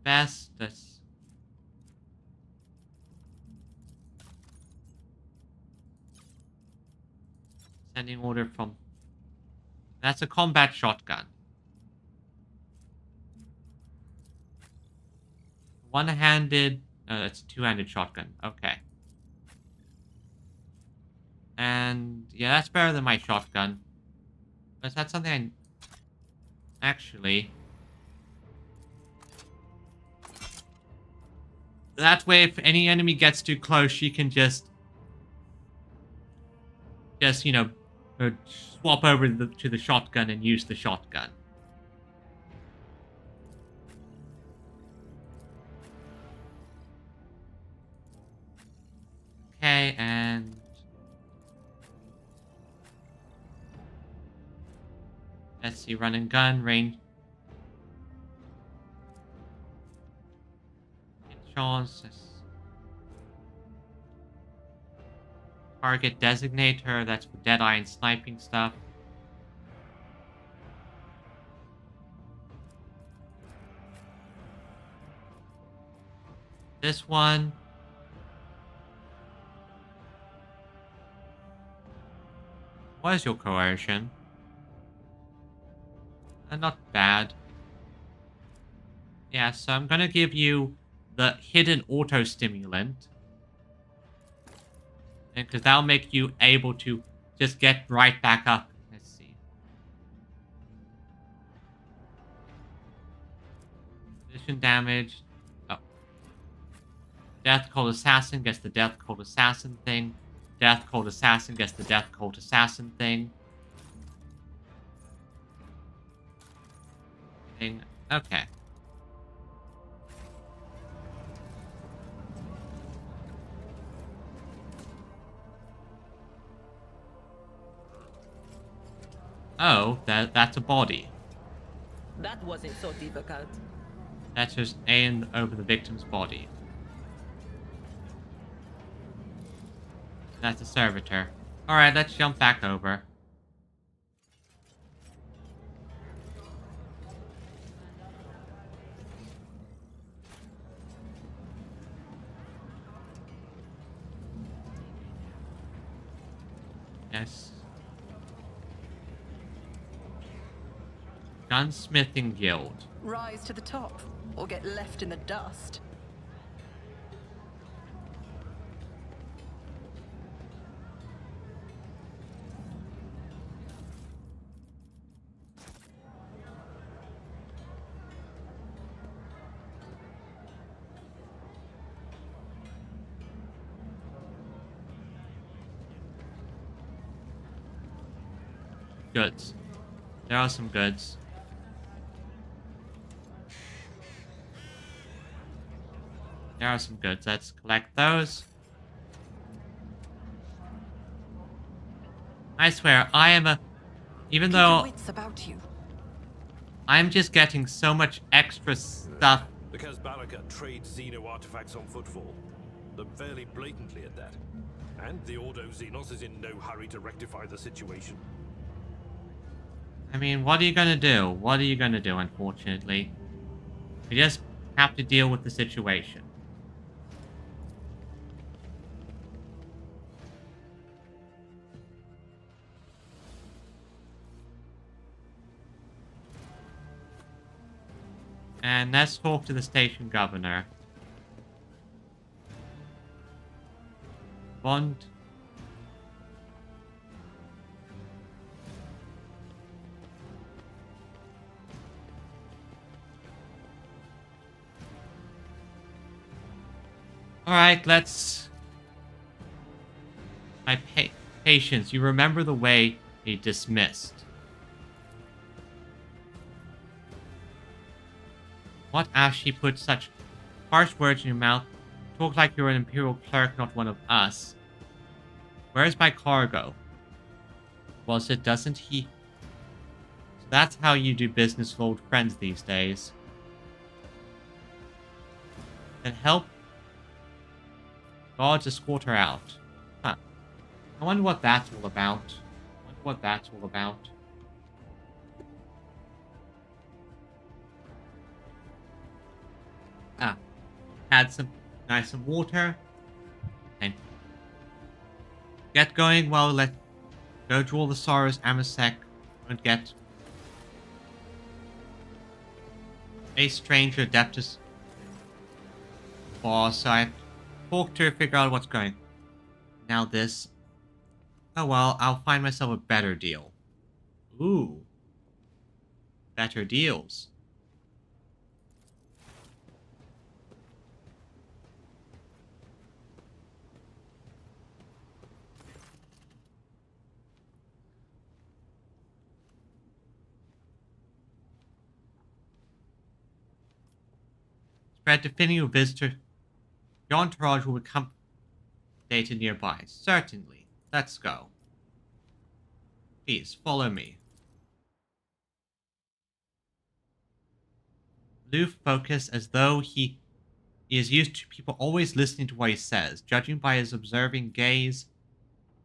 Vastus. Sending order from... That's a combat shotgun. One-handed... No, that's a two-handed shotgun. Okay. And... yeah, that's better than my shotgun. Is that something I... Actually... That way, if any enemy gets too close, she can just, you know, swap over to the shotgun and use the shotgun. Okay, and... let's see, run and gun, range... Target designator, that's for Deadeye and sniping stuff. This one. What is your coercion? Not bad. Yeah, so I'm gonna give you the hidden auto-stimulant. Because that'll make you able to just get right back up. Let's see. Addition damage. Oh. Death Cult Assassin gets the Death Cult Assassin thing. Death Cult Assassin gets the Death Cult Assassin thing. Okay. Oh, that's a body. That wasn't so difficult. That's just aimed over the victim's body. That's a servitor. Alright, let's jump back over. Yes. Gunsmithing Guild. Rise to the top, or get left in the dust. Goods. There are some goods. There are some goods. Let's collect those. I swear, I am a... Even though Wits about you. I'm just getting so much extra stuff. Because Baraka trades Xeno artifacts on footfall. They're fairly blatantly at that. And the Ordo Xenos is in no hurry to rectify the situation. I mean, what are you gonna do? What are you gonna do, unfortunately? You just have to deal with the situation. And let's talk to the station governor. Bond. Alright, let's... My patience, you remember the way he dismissed. What as she put such harsh words in your mouth? Talk like you're an imperial clerk, not one of us. Where's my cargo? Was it, doesn't he? So that's how you do business with old friends these days. Then help guards escort her out. Huh. I wonder what that's all about. Ah. Had some water. And get going while let go draw the sorrows Amasek won't get a stranger adeptus. So I talk to her, figure out what's going. Now this. Oh well, I'll find myself a better deal. Ooh. Better deals. Spread defending your visitor. Your entourage will become dated nearby. Certainly. Let's go. Please, follow me. Aloof focus as though he is used to people always listening to what he says, judging by his observing gaze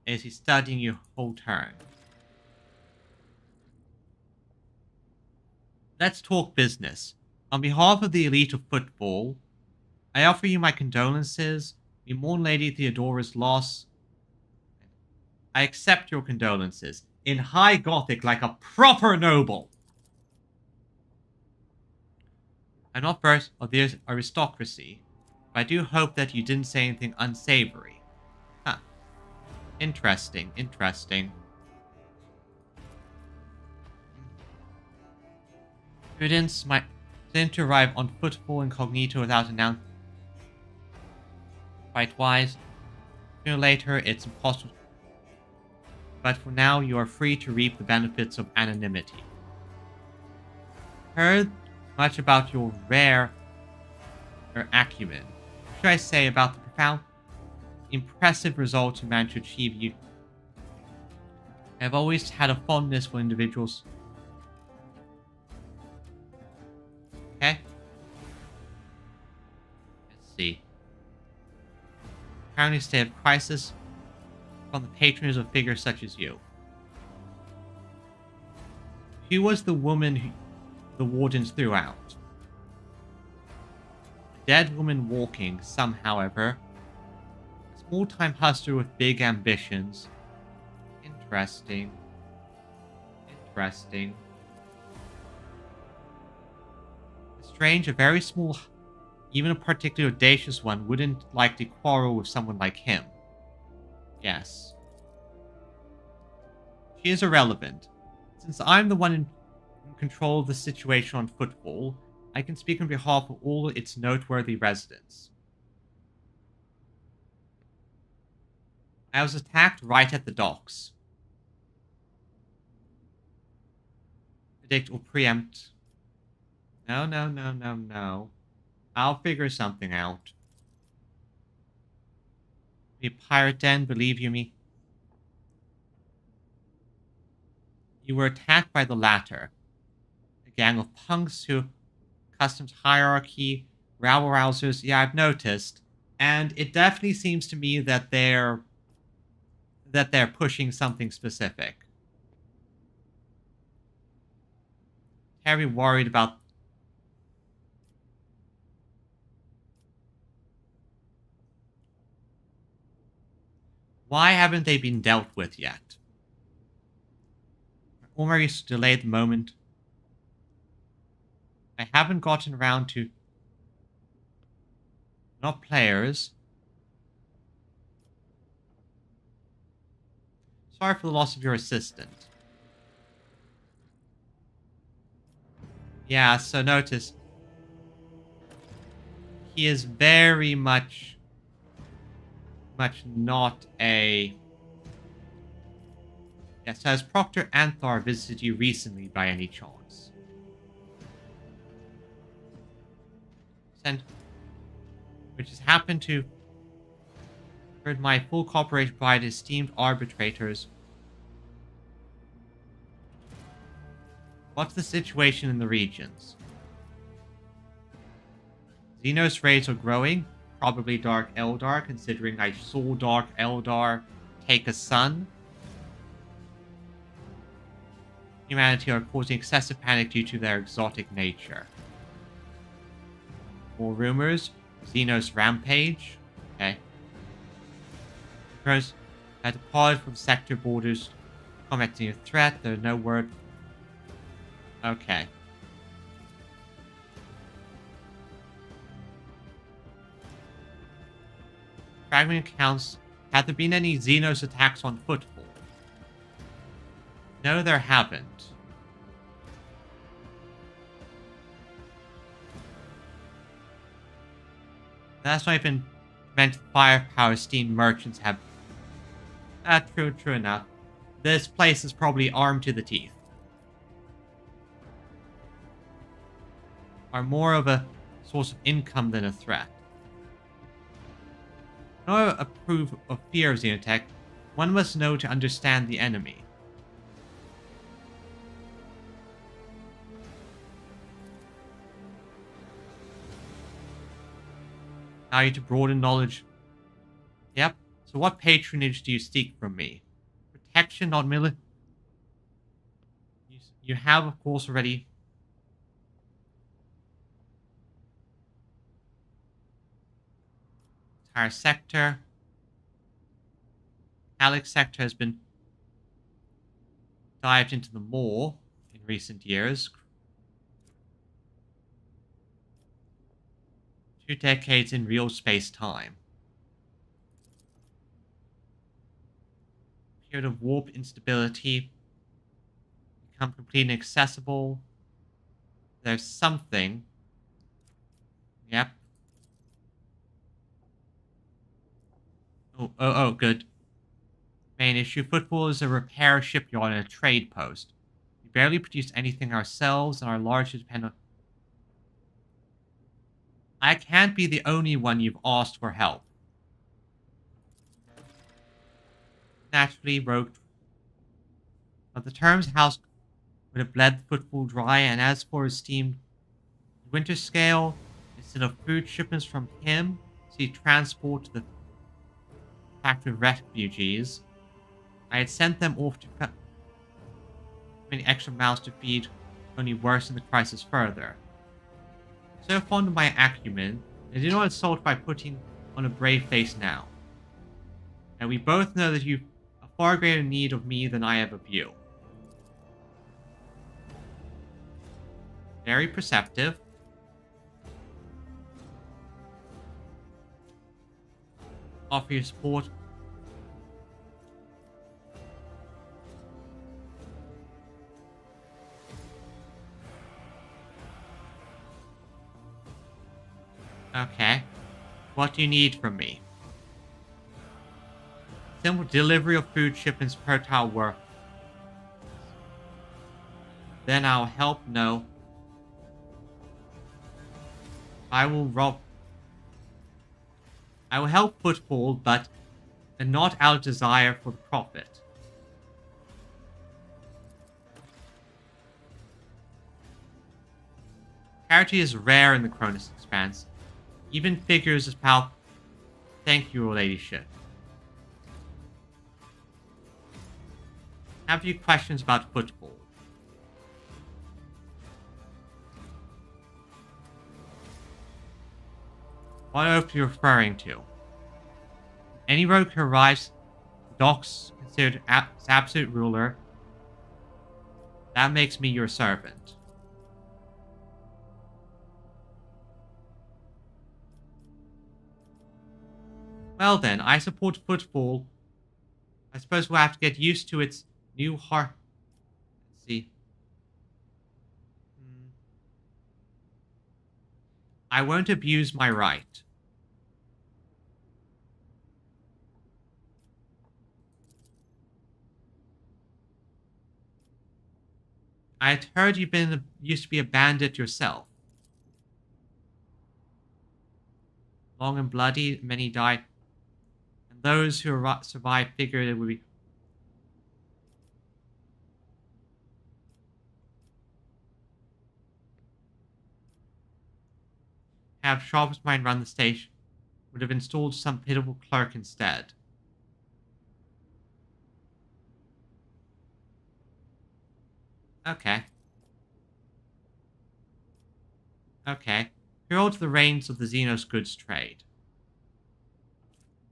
as he's studying your whole turn. Let's talk business. On behalf of the elite of football, I offer you my condolences. We mourn Lady Theodora's loss. I accept your condolences. In high Gothic, like a proper noble. I'm not versed of the aristocracy, but I do hope that you didn't say anything unsavory. Huh. Interesting. Prudence, my Then to arrive on footfall incognito without announcement. Fight-wise, sooner or later it's impossible. But for now, you are free to reap the benefits of anonymity. Heard much about your rare acumen. What should I say about the profound, impressive results you managed to achieve? You have always had a fondness for individuals. Okay. Let's see. Currently state of crisis from the patronage of figures such as you. Who was the woman who the wardens threw out? A dead woman walking, some, however. A small-time hustler with big ambitions. Interesting. Interesting. Strange, a very small, even a particularly audacious one, wouldn't likely quarrel with someone like him. Yes. She is irrelevant. Since I'm the one in control of the situation on football, I can speak on behalf of all its noteworthy residents. I was attacked right at the docks. Predict or preempt. No. I'll figure something out. The pirate den, believe you me? You were attacked by the latter. A gang of punks who customs hierarchy, rabble-rousers. Yeah, I've noticed. And it definitely seems to me that they're pushing something specific. Very worried about why haven't they been dealt with yet? Almost delayed the moment. I haven't gotten around to... Not players. Sorry for the loss of your assistant. Yeah, so notice. He is very much not a... Yes, has Proctor Anthar visited you recently by any chance? Which has happened to heard my full cooperation by the esteemed arbitrators. What's the situation in the regions? Xenos raids are growing. Probably Dark Eldar, considering I saw Dark Eldar take a sun. Humanity are causing excessive panic due to their exotic nature. More rumors. Xenos rampage. Okay. Because I departed from sector borders, commenting a threat. There's no word. Okay. Fragment accounts. Have there been any Xenos attacks on football? No, there haven't. That's not even meant the firepower steam merchants have. True enough. This place is probably armed to the teeth. Are more of a source of income than a threat. In order to approve of fear of Xenotech, one must know to understand the enemy. Allow you to broaden knowledge. Yep. So what patronage do you seek from me? Protection, not military. You have, of course, already. Entire sector. Alex sector has been dived into the more in recent years. 2 decades in real space-time. Period of warp instability. Become completely inaccessible. There's something. Yep. Oh, good. Main issue, Football is a repair shipyard and a trade post. We barely produce anything ourselves, and our largest depend on... I can't be the only one you've asked for help. Naturally, Rogue... But the terms house would have bled Football dry, and as for his steamed winter scale, instead of food shipments from him, see transport to the factory of refugees, I had sent them off to many extra mouths to feed, only worsened the crisis further. So fond of my acumen, I did not insult by putting on a brave face now. And we both know that you've a far greater need of me than I have of you. Very perceptive. Offer your support. Okay. What do you need from me? Simple delivery of food shipments per tile work. Then I'll help. No. I will help Football, but not out of desire for the profit. Charity is rare in the Cronus Expanse. Even figures as powerful. Thank you, your ladyship. Have you questions about Football? What oath are you referring to? Any rogue who arrives, docks considered as absolute ruler. That makes me your servant. Well then, I support Football. I suppose we'll have to get used to its new heart. Let's see. I won't abuse my right. I had heard used to be a bandit yourself. Long and bloody, many died. And those who survived figured it would be... Have Sharp's mind run the station. Would have installed some pitiful clerk instead. Okay. Okay. Here holds the reins of the Xenos goods trade.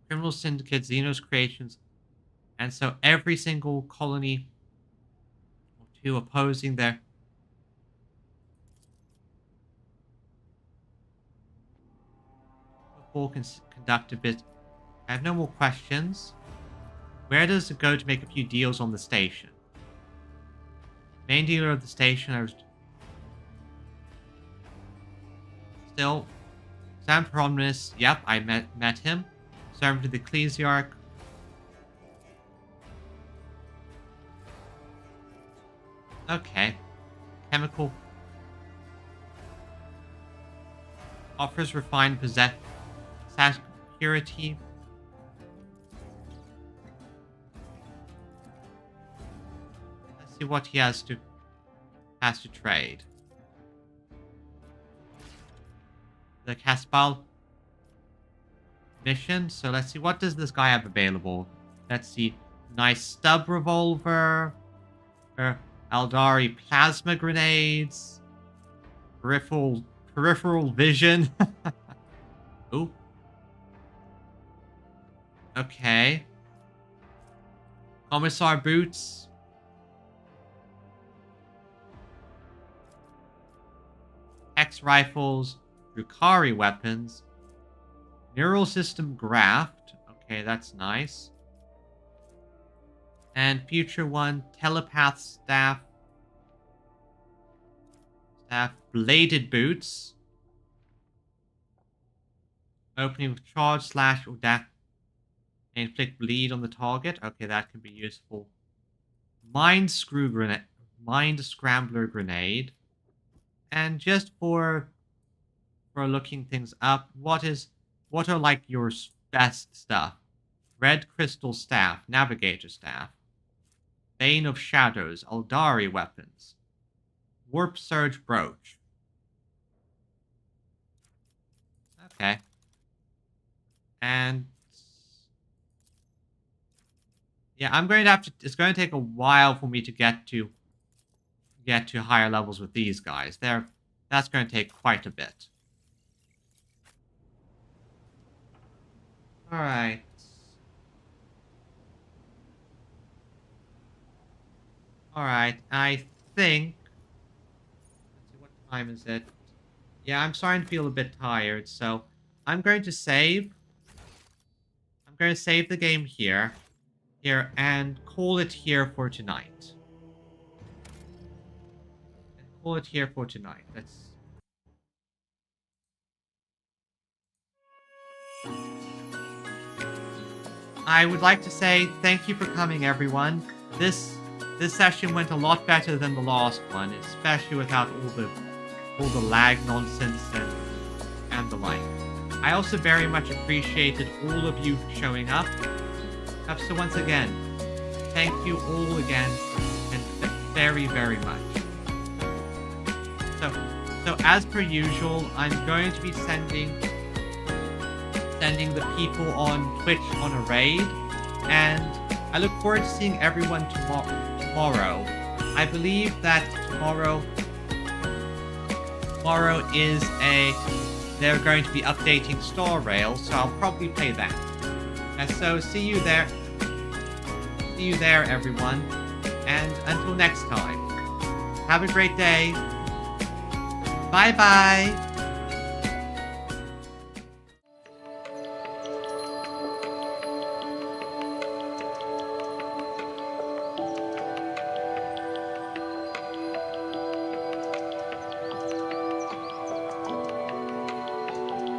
Criminal syndicate, Xenos creations, and so every single colony or two opposing their... Football can conduct a bit. I have no more questions. Where does it go to make a few deals on the station? Main dealer of the station, I was... Still, Sam Prominus, yep, I met him. Served to the Ecclesiarch. Okay. Chemical. Offers refined security. Let's see what he has to trade. The Caspal mission. So let's see, what does this guy have available? Let's see. Nice stub revolver. Aldari plasma grenades. Peripheral vision. Ooh. Okay. Commissar boots. Hex rifles. Rukari weapons. Neural system graft. Okay, that's nice. And future one, telepath staff. Bladed boots. Opening with charge slash or that inflict bleed on the target. Okay, that can be useful. Mind scrambler grenade. And just for looking things up, what are like your best stuff? Red crystal staff, navigator staff, Bane of Shadows, Aldari weapons, Warp Surge brooch. Okay. And yeah, I'm going to have to. It's going to take a while for me to get to higher levels with these guys. That's going to take quite a bit. All right. All right. I think. Let's see, what time is it? Yeah, I'm starting to feel a bit tired, so I'm going to save. I'm going to save the game here, and call it here for tonight. Let's. I would like to say thank you for coming, everyone. This session went a lot better than the last one, especially without all the lag nonsense and the like. I also very much appreciated all of you showing up. So once again, thank you all again, and very, very much. So as per usual, I'm going to be sending the people on Twitch on a raid, and I look forward to seeing everyone tomorrow. I believe that tomorrow is they're going to be updating Star Rail, so I'll probably play that. And so see you there, everyone, and until next time, have a great day. Bye bye.